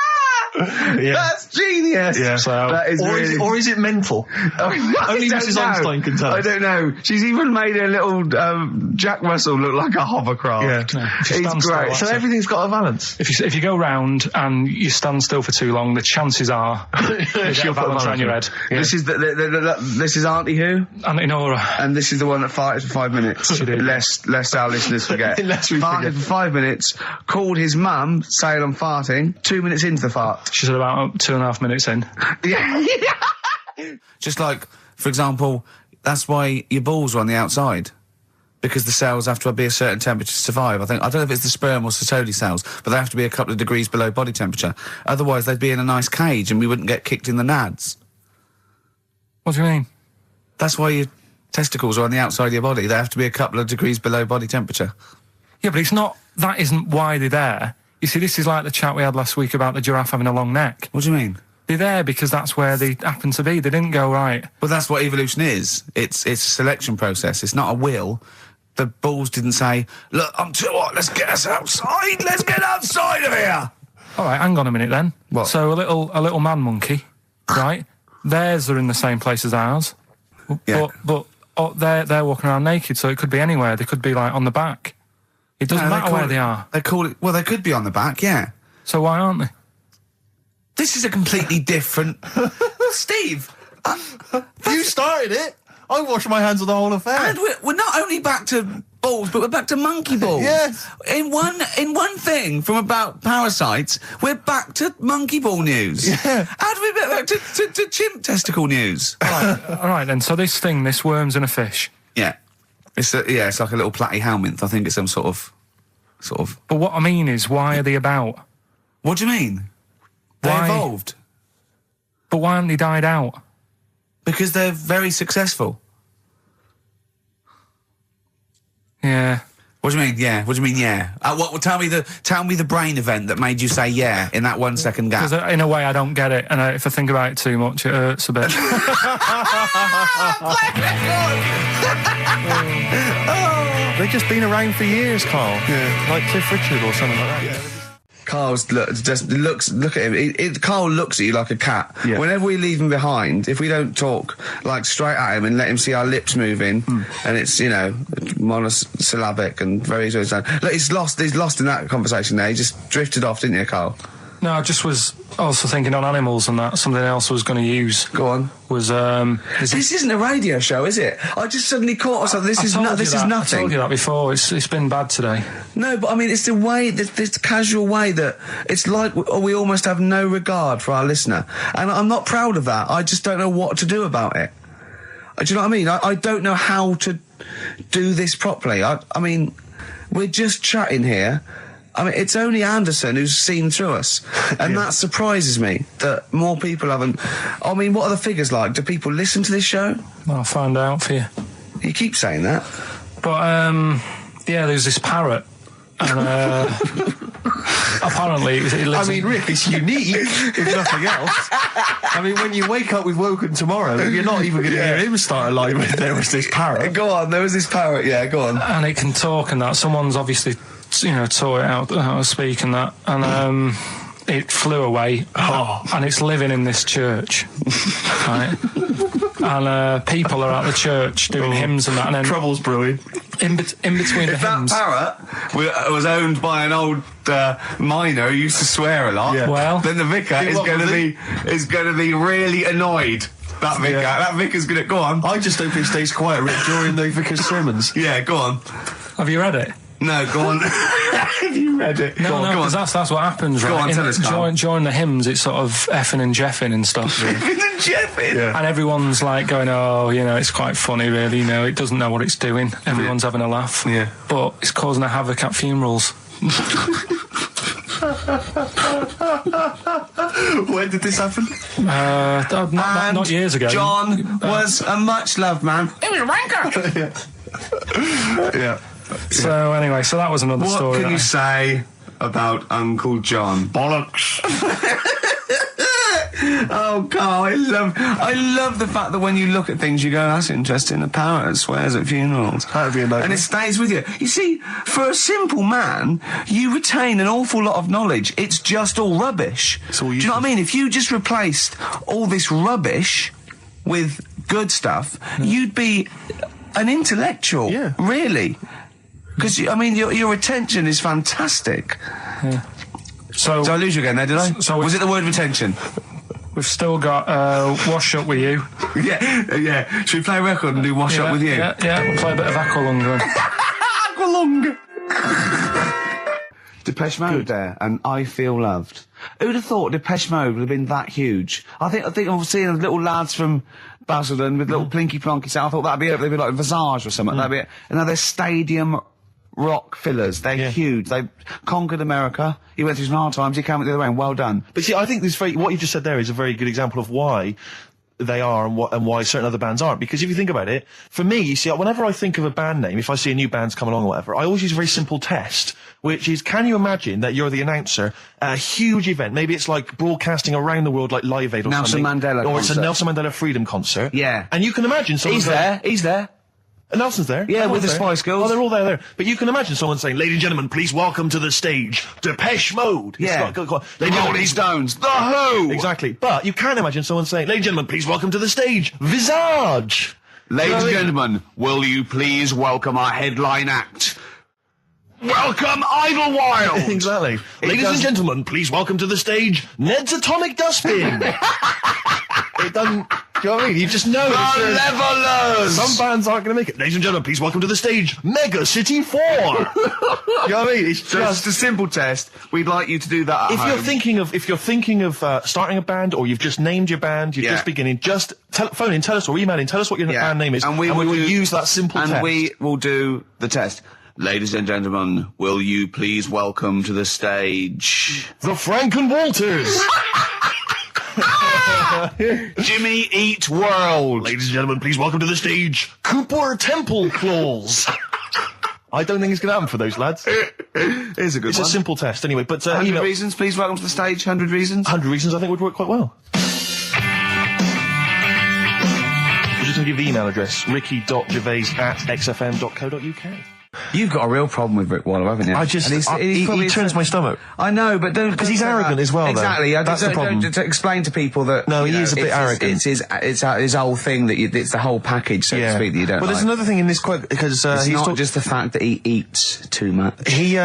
S5: That's genius.
S2: Yeah.
S3: So,
S5: That is
S2: Or is it mental? Only Mrs. Einstein can tell.
S5: I don't know. She's even made her little Jack Russell look like a hovercraft.
S3: Yeah.
S5: It's great.
S2: So everything's got a balance.
S3: If you go round and you stand still for too long, the chances are you get a balance around your head.
S2: Yeah.
S5: This is this is Auntie Who,
S3: Auntie Nora.
S5: and this is the one that farted for 5 minutes.
S3: She did.
S5: Lest our listeners forget.
S2: Lest we
S5: farted
S2: forget.
S5: for 5 minutes. Called his mum, saying I'm farting. 2 minutes into the fart.
S3: She's at about 2.5 minutes in.
S5: Yeah.
S6: Just like, for example, that's why your balls are on the outside. Because the cells have to be a certain temperature to survive. I don't know if it's the sperm or Sertoli cells, but they have to be a couple of degrees below body temperature. Otherwise, they'd be in a nice cage and we wouldn't get kicked in the nads.
S3: What do you mean?
S6: That's why your testicles are on the outside of your body. They have to be a couple of degrees below body temperature.
S3: Yeah, but that isn't why they're there. You see, this is like the chat we had last week about the giraffe having a long neck.
S6: What do you mean?
S3: They're there because that's where they happen to be. They didn't go, right.
S6: Well, that's what evolution is. It's a selection process. It's not a will. The balls didn't say, look, I'm too hot, let's get us outside, let's get outside of here!
S3: All right, hang on a minute then.
S6: What?
S3: So a little man monkey, right? Theirs are in the same place as ours.
S6: Yeah.
S3: But they're walking around naked, so it could be anywhere. They could be, like, on the back. It doesn't matter where they are.
S6: They call it, well, they could be on the back, yeah.
S3: So why aren't they?
S6: This is a completely different... Steve!
S2: You started it. I wash my hands of the whole affair.
S6: And we're not only back to balls, but we're back to monkey balls.
S2: Yes.
S6: In one thing from about parasites, we're back to monkey ball news.
S2: Yeah.
S6: How do we get back to chimp testicle news?
S3: All right then. So this worm's in a fish.
S6: Yeah. It's like a little platyhelminth. I think it's some sort of.
S3: But what I mean is, why are they about?
S6: What do you mean? They
S3: Why?
S6: evolved.
S3: But why haven't they died out?
S6: Because they're very successful.
S3: Yeah.
S6: What do you mean? Yeah. What do you mean? Yeah. Tell me the brain event that made you say yeah in that 1 second gap.
S3: Because in a way I don't get it, and if I think about it too much, it hurts a bit.
S2: They've just been around for years, Carl. Yeah. Like Cliff Richard or something like that. Yeah.
S5: Carl's look at him. Carl looks at you like a cat.
S2: Yeah.
S5: Whenever we leave him behind, if we don't talk like straight at him and let him see our lips moving, and it's monosyllabic and very look, he's lost in that conversation there. He just drifted off, didn't you, Carl?
S3: No, I just was also thinking on animals and that. Something else I was going to use.
S5: Go on.
S3: Was
S5: This isn't a radio show, is it? I just suddenly caught myself. This is
S3: I
S5: nothing.
S3: told you that before. It's been bad today.
S5: No, but I mean, it's the way, this casual way that it's like we almost have no regard for our listener. And I'm not proud of that. I just don't know what to do about it. Do you know what I mean? I don't know how to do this properly. I mean, we're just chatting here. I mean, it's only Anderson who's seen through us. And that surprises me, that more people haven't... I mean, what are the figures like? Do people listen to this show?
S3: I'll find out for you.
S5: You keep saying that.
S3: But, there's this parrot. And, apparently... It lives
S2: Rick, it's unique, if nothing else. I mean, when you wake up with Woken tomorrow, you're not even going to hear him start a line with there was this parrot.
S5: Go on, there was this parrot, yeah, go on.
S3: And it can talk and that. Someone's obviously... taught it out how to speak and that, and it flew away, and it's living in this church, right? And people are at the church doing hymns and that, and then
S2: Trouble's brewing.
S3: in between the hymns.
S5: That parrot was owned by an old miner who used to swear a lot.
S2: Yeah.
S3: Well,
S5: then the vicar is going to be really annoyed. That vicar, that vicar's going to go on.
S2: I just hope he stays quiet, Rick, during the vicar's sermons.
S5: Yeah, go on.
S3: Have you read it?
S5: No, go on. Have you read it?
S3: No, because that's what happens, right?
S5: Go on, tell us, Carl.
S3: During the hymns, it's sort of effing and jeffing and stuff. And everyone's like going, oh, it's quite funny, really. It doesn't know what it's doing. Everyone's having a laugh.
S5: Yeah.
S3: But it's causing a havoc at funerals.
S5: When did this happen?
S3: Not years ago.
S5: John was a much loved man.
S3: He was a wanker.
S5: Yeah.
S3: So anyway, that was another story.
S5: What can you say about Uncle John?
S2: Bollocks.
S5: Oh, Carl, I love the fact that when you look at things, you go, that's interesting. A parrot swears at funerals.
S2: That'd be a nightmare.
S5: And it stays with you. You see, for a simple man, you retain an awful lot of knowledge. It's just all rubbish. Do you know what I mean? If you just replaced all this rubbish with good stuff, you'd be an intellectual.
S2: Yeah.
S5: Really. Because, your retention is fantastic.
S3: Yeah. So
S5: Did I lose you again there, did I? Was it the word retention?
S3: We've still got Wash Up With You.
S5: Yeah. Should we play a record and do Wash Up With You?
S3: Yeah, we'll play a bit of Aqualung then.
S5: Aqualung! Depeche Mode there, and I Feel Loved. Who'd have thought Depeche Mode would have been that huge? I think I've seen little lads from Basildon with little plinky plonky sound. I thought that'd be it. They'd be like Visage or something. That'd be it. And now they're stadium rock fillers. They're huge. They conquered America. He went through some hard times. He came out the other way, and well done.
S2: But see, I think what you just said there is a very good example of why they are and why certain other bands aren't. Because if you think about it, for me, you see, whenever I think of a band name, if I see a new band's come along or whatever, I always use a very simple test, which is, can you imagine that you're the announcer at a huge event? Maybe it's like broadcasting around the world, like Live Aid or
S5: Nelson
S2: something.
S5: Mandela
S2: Or
S5: concert.
S2: it's a Nelson Mandela Freedom concert.
S5: Yeah.
S2: And you can imagine someone
S5: He's there.
S2: Nelson's there.
S5: Yeah, with the
S2: there.
S5: Spice Girls.
S2: Oh, they're all there. But you can imagine someone saying, ladies and gentlemen, please welcome to the stage, Depeche Mode.
S5: Yeah.
S2: The
S5: Rolling Stones. The Who.
S2: Exactly. But you can imagine someone saying, ladies and gentlemen, please welcome to the stage, Visage.
S5: Ladies and gentlemen, will you please welcome our headline act? Welcome Idlewild!
S2: Exactly. Ladies and gentlemen, please welcome to the stage, Ned's Atomic Dustbin. It doesn't... Do you know what I mean? You just know.
S5: The Levelers!
S2: Some bands aren't going to make it. Ladies and gentlemen, please welcome to the stage, Mega City 4. You know what I mean? It's
S5: just a simple test. We'd like you to do that at home.
S2: If you're thinking of starting a band, or you've just named your band, you're just beginning, just phone in, tell us, or email in, tell us what your band name is, and we will use that simple test.
S5: And we will do the test. Ladies and gentlemen, will you please welcome to the stage...
S2: the Franken Walters!
S5: Jimmy Eat World!
S2: Ladies and gentlemen, please welcome to the stage, Cooper Temple Claws! I don't think it's going to happen for those lads.
S5: Here's a good
S2: It's
S5: one.
S2: a simple test, anyway. But
S5: 100 reasons, please welcome to the stage. 100 reasons.
S2: 100 reasons, I think, would work quite well. I'm just going to give the email address, ricky.gervais@xfm.co.uk.
S5: You've got a real problem with Rick Wallow, haven't you?
S2: He turns my stomach.
S5: I know, but don't...
S2: Because he's arrogant as well, though.
S5: Exactly.
S2: That's the problem.
S5: Don't explain to people that...
S2: No, he is a bit arrogant.
S5: It's his whole thing, that it's the whole package, so to speak, that you don't
S2: Well, there's another thing in this quote, because
S5: it's not just the fact that he eats too much.
S2: He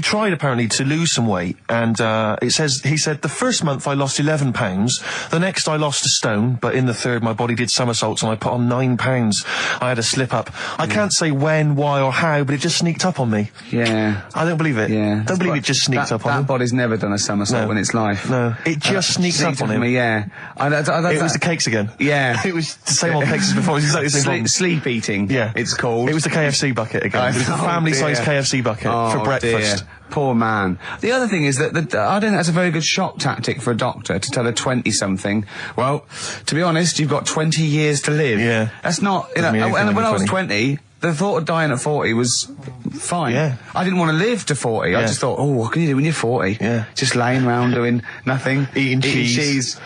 S2: tried, apparently, to lose some weight, and he said, the first month I lost 11 pounds, the next I lost a stone, but in the third my body did somersaults and I put on 9 pounds. I had a slip up. I can't say when, why, or how, but it just sneaked up on me.
S5: Yeah.
S2: I don't believe it.
S5: Yeah.
S2: Don't believe it just sneaked up on him.
S5: That body's never done a somersault in its life.
S2: No. It just sneaked up on him.
S5: Yeah.
S2: It was the cakes again.
S5: Yeah.
S2: It was the same old cakes as before. It was exactly the same problem.
S5: Sleep eating.
S2: Yeah.
S5: It's called.
S2: It was the KFC bucket again. It was the family-sized KFC bucket for breakfast.
S5: Dear. Poor man. The other thing is that I don't think that's a very good shock tactic for a doctor to tell a 20-something, well, to be honest, you've got 20 years to live.
S2: Yeah.
S5: That's not, and when I was 20, the thought of dying at 40 was fine.
S2: Yeah.
S5: I didn't want to live to 40. I just thought, what can you do when you're 40?
S2: Yeah.
S5: Just laying around doing nothing.
S2: Eating cheese.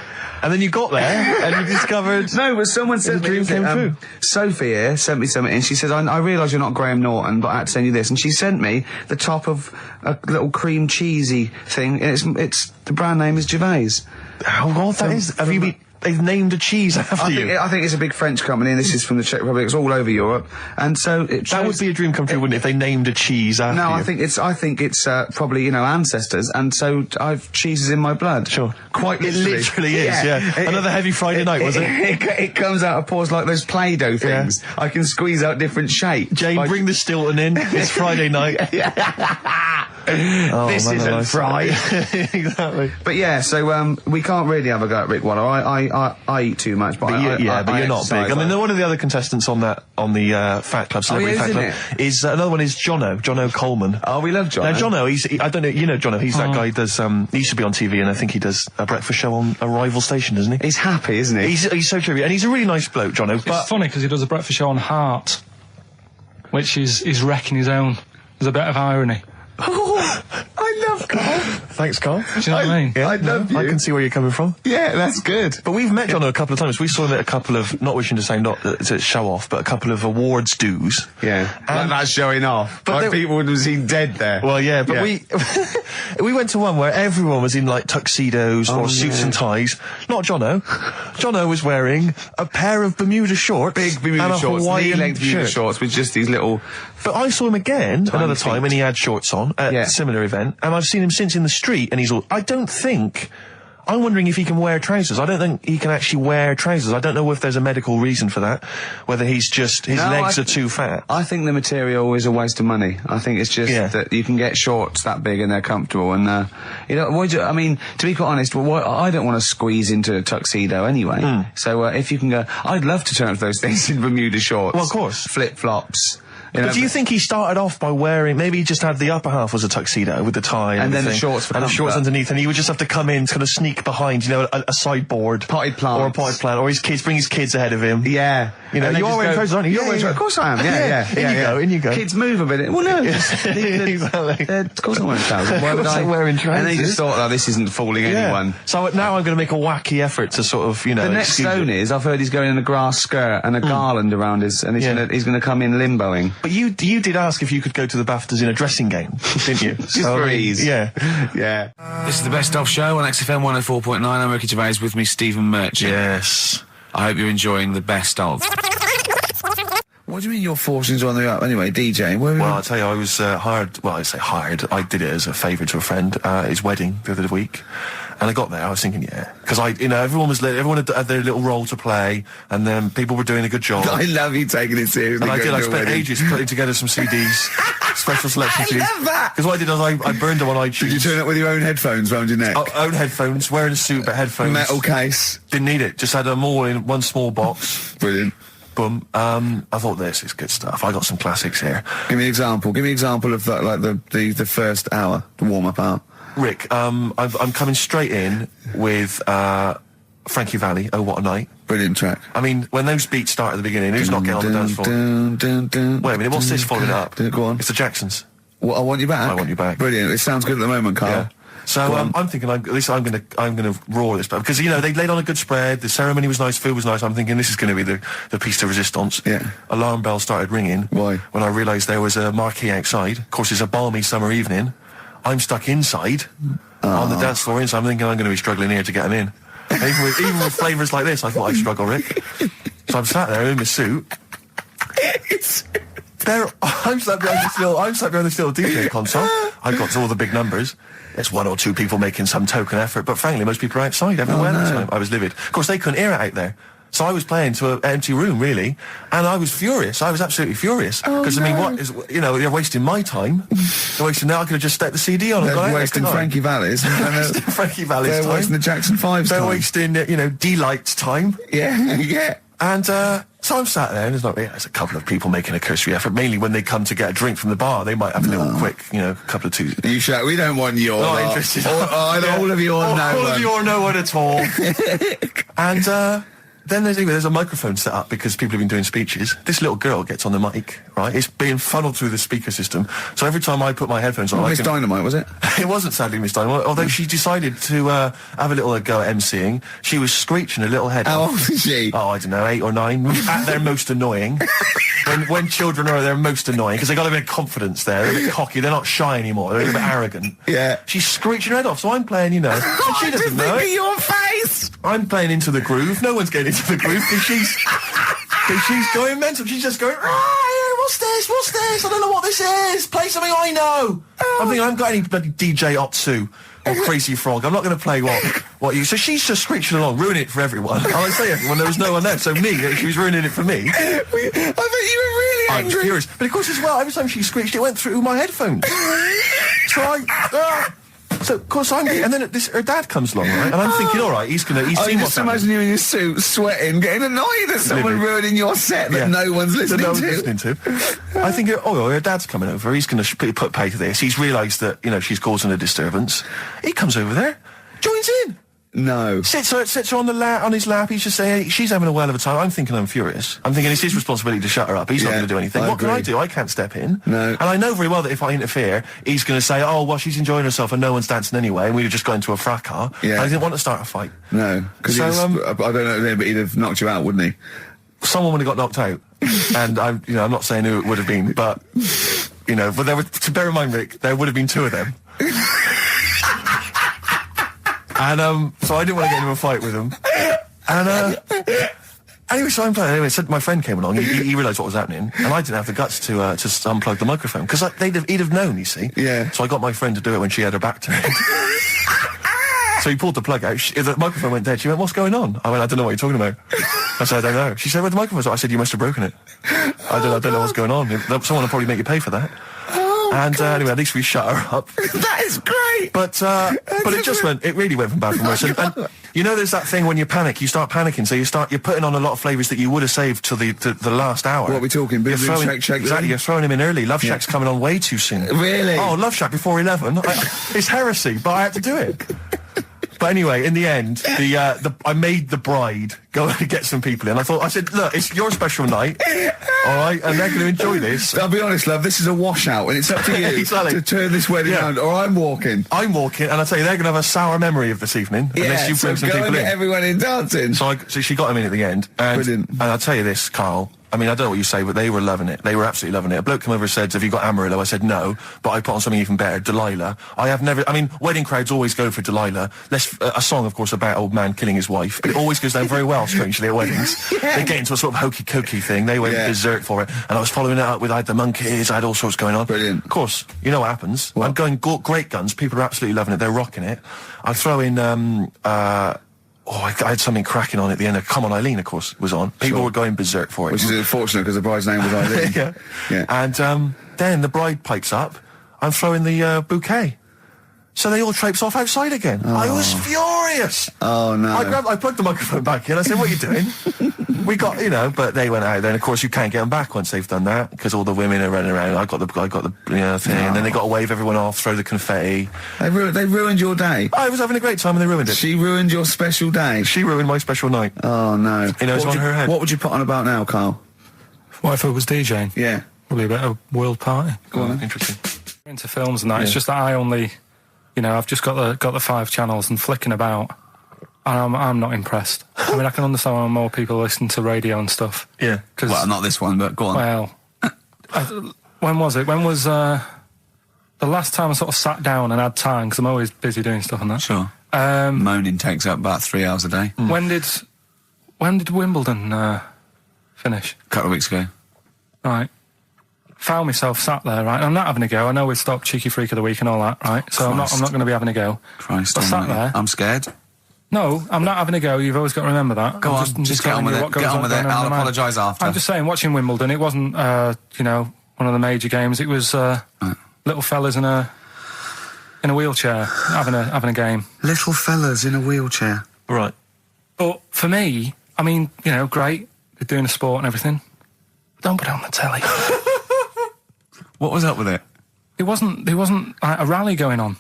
S2: And then you got there and you discovered...
S5: No, but someone said...
S2: The dream came true.
S5: Sophie here sent me something, and she says, I realise you're not Graham Norton, but I had to send you this. And she sent me the top of a little cream cheesy thing, and it's the brand name is Gervais.
S2: Oh, God, that is... they've named a cheese after you.
S5: I think it's a big French company, and this is from the Czech Republic. It's all over Europe, and so
S2: That would be a dream come true, wouldn't it, if they named a cheese after you?
S5: No, I think it's probably ancestors, and so cheese is in my blood.
S2: Sure.
S5: Quite
S2: It
S5: literally.
S2: literally is, yeah. Another heavy Friday night, was it?
S5: It comes out of pores like those Play-Doh things. I can squeeze out different shapes.
S2: Jane, bring the Stilton in. It's Friday night.
S5: This isn't fried.
S2: Exactly.
S5: But yeah, so we can't really have a go at Rick Waller. I eat too much, but
S2: But you're not
S5: exercise,
S2: big. I mean, one of the other contestants on the Fat Club, Celebrity Fat Club, is another one is Jono Coleman.
S5: Oh, we love Jono.
S2: Now, Jono, I don't know, you know Jono, he's that guy who does, he used to be on TV, and I think he does a breakfast show on a rival station, doesn't he?
S5: He's happy, isn't he?
S2: He's so true, and he's a really nice bloke, Jono,
S3: It's
S2: but...
S3: funny because he does a breakfast show on Heart, which is wrecking his own. There's a bit of irony.
S5: Oh, I love Carl.
S2: Thanks, Carl.
S3: Do you know what I mean?
S2: Yeah,
S5: I love you.
S2: I can see where you're coming from.
S5: Yeah, that's good.
S2: But we've met Jono a couple of times. We saw him at a couple of, not wishing to say not to show off, but a couple of awards dues.
S5: Yeah, like that's showing off.
S2: But
S5: like people would have seen dead there.
S2: Well, yeah, but we went to one where everyone was in like tuxedos or suits and ties. Not Jono. Jono was wearing a pair of Bermuda shorts,
S5: Big Bermuda
S2: and a
S5: shorts,
S2: Hawaiian
S5: knee-length Bermuda
S2: shirt.
S5: shorts with just these little...
S2: But I saw him again another
S5: feet.
S2: time, and he had shorts on at
S5: Yeah.
S2: a similar event, and I've seen him since in the street, and he's all. I'm wondering if he can wear trousers. I don't think he can actually wear trousers. I don't know if there's a medical reason for that. Whether he's just his legs are too fat.
S5: I think the material is a waste of money. I think it's just
S2: Yeah.
S5: that you can get shorts that big and they're comfortable. And I mean, to be quite honest, I don't want to squeeze into a tuxedo anyway. So if you can go, I'd love to turn up those things in Bermuda shorts.
S2: Well, of course.
S5: Flip flops.
S2: But do you think he started off by wearing, maybe he just had the upper half was a tuxedo with the tie and
S5: then the
S2: everything,
S5: shorts for
S2: and the shorts
S5: comfort.
S2: underneath, and he would just have to come in, kind of sneak behind, a sideboard.
S5: Potted plants.
S2: Or a potted plant, or bring his kids ahead of him.
S5: Yeah.
S2: You know,
S5: And they
S2: you are
S5: just
S2: wearing
S5: go,
S2: trousers, aren't you?
S5: You're wearing trousers. Of course I am. Yeah.
S2: In you go.
S5: Kids move a bit. Well, no.
S2: Exactly.
S5: Of course I'm wearing trousers. Why would I?
S2: I'm wearing
S5: And they just
S2: trousers.
S5: thought, this isn't fooling anyone.
S2: So now I'm going to make a wacky effort to sort of,
S5: The next
S2: excuse
S5: stone
S2: it.
S5: is, I've heard he's going in a grass skirt and a garland around and he's going to come in limboing.
S2: But you did ask if you could go to the BAFTAs in a dressing gown, didn't you?
S5: Just for ease.
S2: Yeah.
S5: Yeah.
S6: This is the Best Of Show on XFM 104.9. I'm Ricky Gervais, with me Stephen Merchant.
S2: Yes.
S6: I hope you're enjoying the Best Of.
S5: What do you mean your fortunes are on the up? Anyway, DJ, where
S2: Well, I'll tell you, I was hired. Well, I say hired. I did it as a favour to a friend. His wedding the other week, and I got there. I was thinking, because everyone had their little role to play, and then people were doing a good job.
S5: I love you taking it seriously.
S2: And I spent ages putting together some CDs, special selection CDs.
S5: love that!
S2: Because what I did was I burned them on iTunes.
S5: Did you turn up with your own headphones round your neck?
S2: Own headphones, wearing a suit, but headphones.
S5: Metal case.
S2: Didn't need it. Just had them all in one small box.
S5: Brilliant.
S2: Boom. I thought this is good stuff. I got some classics here.
S5: Give me an example. Give me an example of that, like the first hour, the warm-up hour.
S2: Rick, I'm coming straight in with Frankie Valli, Oh What a Night.
S5: Brilliant track.
S2: I mean, when those beats start at the beginning, who's not getting on the dance floor? Wait a minute, what's this following up?
S5: Go on.
S2: It's the Jacksons.
S5: What, I Want You Back?
S2: I Want You Back.
S5: Brilliant. It sounds good at the moment, Carl.
S2: Yeah. So I'm thinking, at least I'm gonna roar this, because they laid on a good spread. The ceremony was nice, food was nice. I'm thinking this is going to be the piece de resistance.
S5: Yeah.
S2: Alarm bell started ringing.
S5: Why?
S2: When I realised there was a marquee outside. Of course, it's a balmy summer evening. I'm stuck inside on the dance floor, so I'm thinking I'm going to be struggling here to get them in. Even with flavours like this, I thought I'd struggle, Rick. So I'm sat there in my suit. I'm sat behind this little DJ console. I've got all the big numbers. There's one or two people making some token effort, but frankly, most people are outside everywhere at the time. I was livid. Of course, they couldn't hear it out there. So I was playing to an empty room, really, and I was furious. I was absolutely furious. Because, I mean, what is, they're wasting my time. They're wasting, now I could have just stuck the CD on and gone out.
S5: They're wasting Frankie Valli's.
S2: Frankie Valli's time.
S5: They're wasting the Jackson 5's time.
S2: They're wasting, D-Light's time.
S5: Yeah, yeah.
S2: And, so I'm sat there, and there's a couple of people making a cursory effort. Mainly when they come to get a drink from the bar, they might have a little quick, couple of twos.
S5: You shout, we don't want your
S2: Not
S5: lot.
S2: interested.
S5: All of you or no one.
S2: All of you or no one at all. And, then there's a microphone set up because people have been doing speeches. This little girl gets on the mic, right? It's being funneled through the speaker system. So every time I put my headphones on,
S5: Miss Dynamite, was it?
S2: It wasn't sadly Miss Dynamite, although she decided to have a little go at emceeing. She was screeching a little head
S5: How
S2: off.
S5: old is she?
S2: Oh, I don't know, 8 or 9. At their most annoying. when children are their most annoying, because they got a bit of confidence there. They're a bit cocky. They're not shy anymore. They're a little bit arrogant.
S5: Yeah.
S2: She's screeching her head off, so I'm playing, and she doesn't know it.
S5: Your face!
S2: I'm playing into the groove. No one's getting into the groove because she's going mental. She's just going, what's this? What's this? I don't know what this is. Play something I know. I'm thinking, I haven't got any bloody DJ Otsu or Crazy Frog. I'm not going to play what you... So she's just screeching along, ruining it for everyone. I say everyone, there was no one there. So me, she was ruining it for me.
S5: I bet you were really
S2: I
S5: angry.
S2: was furious. But of course as well, every time she screeched, it went through my headphones. So, of course, and then her dad comes along, right? And I'm thinking, all right, he's seen
S5: I
S2: what's
S5: just imagine
S2: happening.
S5: you in your suit, sweating, getting annoyed at someone ruining your set that no one's listening to.
S2: I think, her dad's coming over. He's going to put pay to this. He's realised that, she's causing a disturbance. He comes over there, joins in.
S5: No.
S2: Sits her on his lap. He's just saying, she's having a whale of a time. I'm thinking I'm furious. I'm thinking it's his responsibility to shut her up. He's not going to do anything. What can I do? I can't step in.
S5: No.
S2: And I know very well that if I interfere, he's going to say, oh, well, she's enjoying herself and no one's dancing anyway, and we've just got into a fracas.
S5: Yeah.
S2: And I didn't want to start a fight.
S5: No. Because I don't know, but he'd have knocked you out, wouldn't he?
S2: Someone would have got knocked out. And I'm not saying who it would have been, but, but to bear in mind, Rick, there would have been two of them. And, so I didn't want to get into a fight with him. And, anyway, so I'm playing. Anyway, so my friend came along. He realised what was happening, and I didn't have the guts to unplug the microphone because he'd have known. You see.
S5: Yeah.
S2: So I got my friend to do it when she had her back turned. So he pulled the plug out. The microphone went dead. She went, "What's going on?" I went, "I don't know what you're talking about." I said, "I don't know." She said, "Where's the microphone?" I said, "You must have broken it." I don't know what's going on. Someone will probably make you pay for that. Anyway, at least we shut her up.
S5: That is great.
S2: But it really went from bad from worse. And there's that thing when you panic, you start panicking, so you're putting on a lot of flavours that you would have saved till the last hour.
S5: What are we talking? Boom, boom, shake, shake.
S2: Exactly, you're throwing him in early. Love Shack's coming on way too soon.
S5: Really?
S2: Oh, Love Shack before 11. It's heresy, but I had to do it. But anyway, in the end, I made the bride go and get some people in. I said, look, it's your special night, all right, and they're going to enjoy this.
S5: I'll be honest, love, this is a washout, and it's up to you
S2: Exactly.
S5: to turn this wedding around, or I'm walking.
S2: I'm walking, and I tell you, they're going to have a sour memory of this evening unless you bring some
S5: go
S2: people
S5: and
S2: in.
S5: get everyone in dancing.
S2: So she got him in at the end.
S5: Brilliant.
S2: And I'll tell you this, Carl. I mean, I don't know what you say, but they were loving it. They were absolutely loving it. A bloke came over and said, "Have you got Amarillo?" I said, "No," but I put on something even better, Delilah. Wedding crowds always go for Delilah. A song, of course, about old man killing his wife. But it always goes down very well, strangely, at weddings. They get into a sort of hokey-cokey thing. They went berserk for it. And I was following it up with, I had the monkeys, I had all sorts going on.
S5: Brilliant.
S2: Of course, you know what happens.
S5: What?
S2: I'm going great guns. People are absolutely loving it. They're rocking it. I throw in, I had something cracking on at the end. Come On Eileen, of course, was on. People were going berserk for it.
S5: Which is unfortunate because the bride's name was Eileen.
S2: Yeah. And then the bride pipes up. I'm throwing the bouquet. So they all traipse off outside again. I was furious.
S5: Oh, no.
S2: I plugged the microphone back in. I said, "What are you doing?" We got, but they went out. Then, of course, you can't get them back once they've done that because all the women are running around. I got the thing. And then they got to wave everyone off, throw the confetti.
S5: They ruined your day.
S2: I was having a great time and they ruined it.
S5: She ruined your special day.
S2: She ruined my special night.
S5: Oh, no.
S2: It's on her head.
S5: What would you put on about now, Carl?
S3: What if I was DJing?
S5: Yeah.
S3: Probably a bit of world party.
S5: Go on.
S2: Interesting.
S3: Into films and that. It's just that I only, I've just got the 5 channels and flicking about, and I'm not impressed. I mean, I can understand why more people listen to radio and stuff.
S2: Yeah.
S5: Well, not this one, but go on.
S3: Well, when was it? When was the last time I sort of sat down and had time? Because I'm always busy doing stuff and that.
S5: Sure. Moaning takes up about 3 hours a day.
S3: When did Wimbledon finish?
S5: A couple of weeks ago.
S3: Right. Found myself sat there, right? I'm not having a go. I know we stopped Cheeky Freak of the Week and all that, right? So I'm not going to be having a go.
S5: Christ,
S3: I sat there.
S5: I'm scared.
S3: No, I'm not having a go. You've always got to remember that.
S5: Go on, just get on with it. Get on with it. I'll apologise after.
S3: I'm just saying, watching Wimbledon, it wasn't, one of the major games. It was little fellas in a wheelchair having a game.
S5: Little fellas in a wheelchair.
S2: Right.
S3: But for me, I mean, great. They're doing a sport and everything. Don't put it on the telly.
S5: What was up with it?
S3: There wasn't like a rally going on.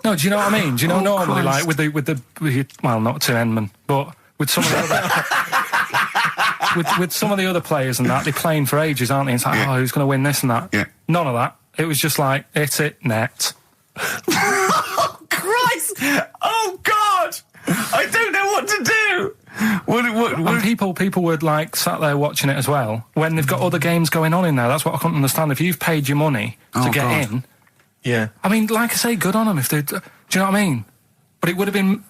S3: No, do you know what I mean? Do you know normally
S5: Christ.
S3: like with the well, not to Enman, but with some of the other with some of the other players and that, they're playing for ages, aren't they? It's like, who's going to win this and that?
S5: Yeah.
S3: None of that. It was just like, hit it, net.
S5: Oh, Christ! Oh, God! I don't know what to do!
S3: And people would like sat there watching it as well when they've got other games going on in there. That's what I couldn't understand. If you've paid your money to get in,
S2: yeah.
S3: I mean, like I say, good on them. If they, do you know what I mean? But it would have been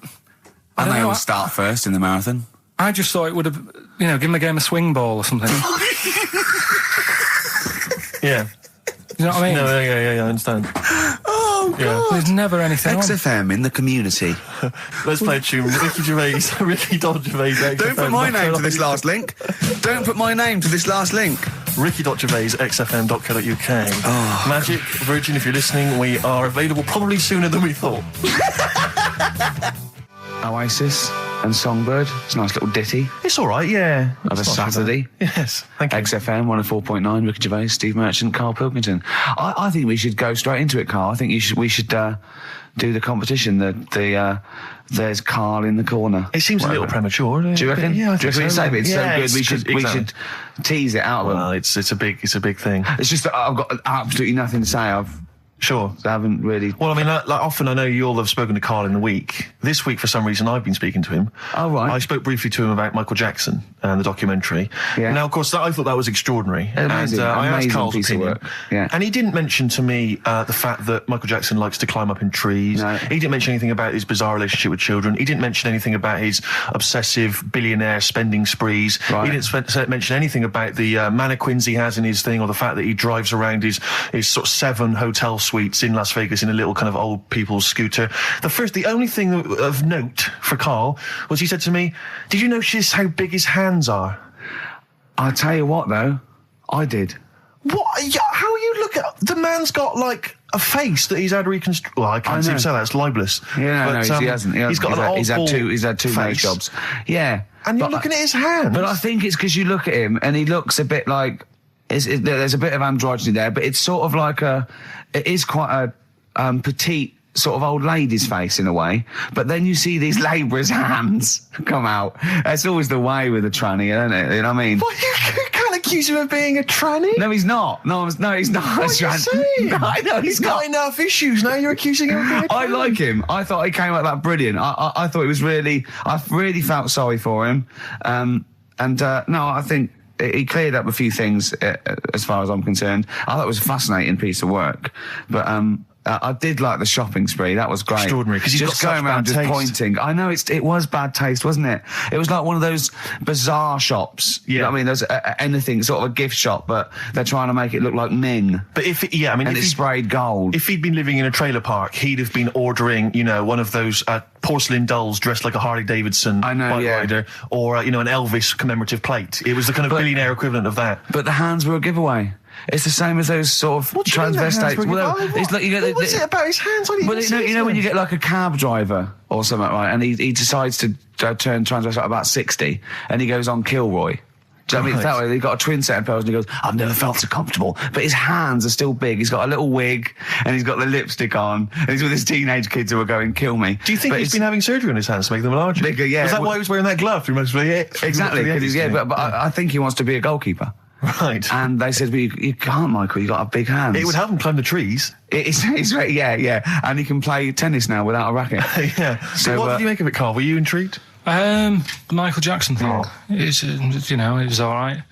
S6: And
S7: don't
S6: they
S7: know,
S6: all start first in the marathon.
S7: I just thought it would have, give him a game of swing ball or something.
S2: Yeah.
S7: You know what I mean?
S2: No, yeah, I understand.
S6: Oh,
S2: Yeah.
S7: There's never anything on.
S6: XFM in the community.
S2: Let's play a tune. Ricky Gervais, Ricky Gervais.
S6: Don't put my name to this last link. Don't put my name to this last link.
S2: Ricky.Gervais, xfm.co.uk. Oh. Magic, Virgin, if you're listening, we are available probably sooner than we thought.
S6: Oasis and Songbird. It's a nice little ditty
S2: It's all right, yeah.
S6: of a
S2: It's not
S6: Saturday.
S2: bad. Yes, thank you.
S6: XFM 104.9, Ricky Gervais, Steve Merchant, Karl Pilkington. I think we should go straight into it, Karl. I think we should do the competition. There's Karl in the corner.
S2: It seems a little premature.
S6: Do you reckon?
S2: Yeah, I
S6: Do you
S2: think
S6: reckon
S2: so.
S6: it's so
S2: Yeah,
S6: good? We should tease it out of them.
S2: Well, it's a big thing.
S6: It's just that I've got absolutely nothing to say.
S2: Sure.
S6: I haven't really.
S2: Well, I mean, like often I know you all have spoken to Karl in the week. This week, for some reason, I've been speaking to him.
S6: Oh, right.
S2: I spoke briefly to him about Michael Jackson and the documentary.
S6: Yeah.
S2: Now, of course, I thought that was extraordinary.
S6: Amazing,
S2: and I asked
S6: amazing
S2: Karl's
S6: piece of
S2: opinion.
S6: work. Yeah.
S2: And he didn't mention to me the fact that Michael Jackson likes to climb up in trees.
S6: No.
S2: He didn't mention anything about his bizarre relationship with children. He didn't mention anything about his obsessive billionaire spending sprees.
S6: Right.
S2: He didn't mention anything about the mannequins he has in his thing, or the fact that he drives around his sort of 7 hotel suites in Las Vegas in a little kind of old people's scooter. The only thing of note for Karl was he said to me, "Did you notice how big his hands are?"
S6: I'll tell you what, though, I did.
S2: What? Yeah, how you look at the man's got like a face that he's had reconstructed. Well, I can't seem to say that. It's libelous.
S6: Yeah, no, he hasn't.
S2: He's got an
S6: he's had
S2: oddball
S6: two. He's had two nose
S2: face.
S6: jobs. Yeah,
S2: And you're looking at his hands.
S6: But I think it's because you look at him and he looks a bit like there's a bit of androgyny there, but it's sort of like it is quite a petite sort of old lady's face in a way. But then you see these labourers' hands come out. That's always the way with a tranny, isn't it? You know what I mean?
S2: What, you can't accuse him of being a tranny?
S6: No, he's not. No, he's not.
S2: What are you saying?
S6: No, I know he's not.
S2: got enough issues. Now you're accusing him of being a tranny.
S6: I like him. I thought he came out that brilliant. I thought it was really. I really felt sorry for him. No, I think he cleared up a few things as far as I'm concerned. I thought it was a fascinating piece of work, but I did like the shopping spree. That was great.
S2: Extraordinary, because he's
S6: just
S2: got
S6: going
S2: such
S6: around
S2: bad
S6: just
S2: taste.
S6: pointing. I know it was bad taste, wasn't it? It was like one of those bizarre shops. You know what I mean? There's anything, sort of a gift shop, but they're trying to make it look like Ming.
S2: But
S6: and it's sprayed gold.
S2: If he'd been living in a trailer park, he'd have been ordering, one of those porcelain dolls dressed like a Harley Davidson bike rider, or an Elvis commemorative plate. It was the kind of billionaire equivalent of that.
S6: But the hands were a giveaway. It's the same as those sort of transvestites. It's like you get.
S2: What was it about his hands?
S6: You know when you get like a cab driver or something, right? And he decides to turn transvestite about 60, and he goes on Kilroy. Do you know what I mean? That way, he's got a twin set of pearls, and he goes, "I've never felt so comfortable." But his hands are still big. He's got a little wig, and he's got the lipstick on, and he's with his teenage kids who are going, "Kill me."
S2: Do you think he's been having surgery on his hands to make them larger?
S6: Bigger, yeah.
S2: Was that why he was wearing that glove through most of the
S6: Exactly. But I think he wants to be a goalkeeper.
S2: Right.
S6: And they said, well, you can't, Michael, you've got big hands.
S2: It would help him climb the trees.
S6: Yeah. And he can play tennis now without a racket.
S2: Yeah. So what did you make of it, Karl? Were you intrigued?
S7: The Michael Jackson thing. It was all right.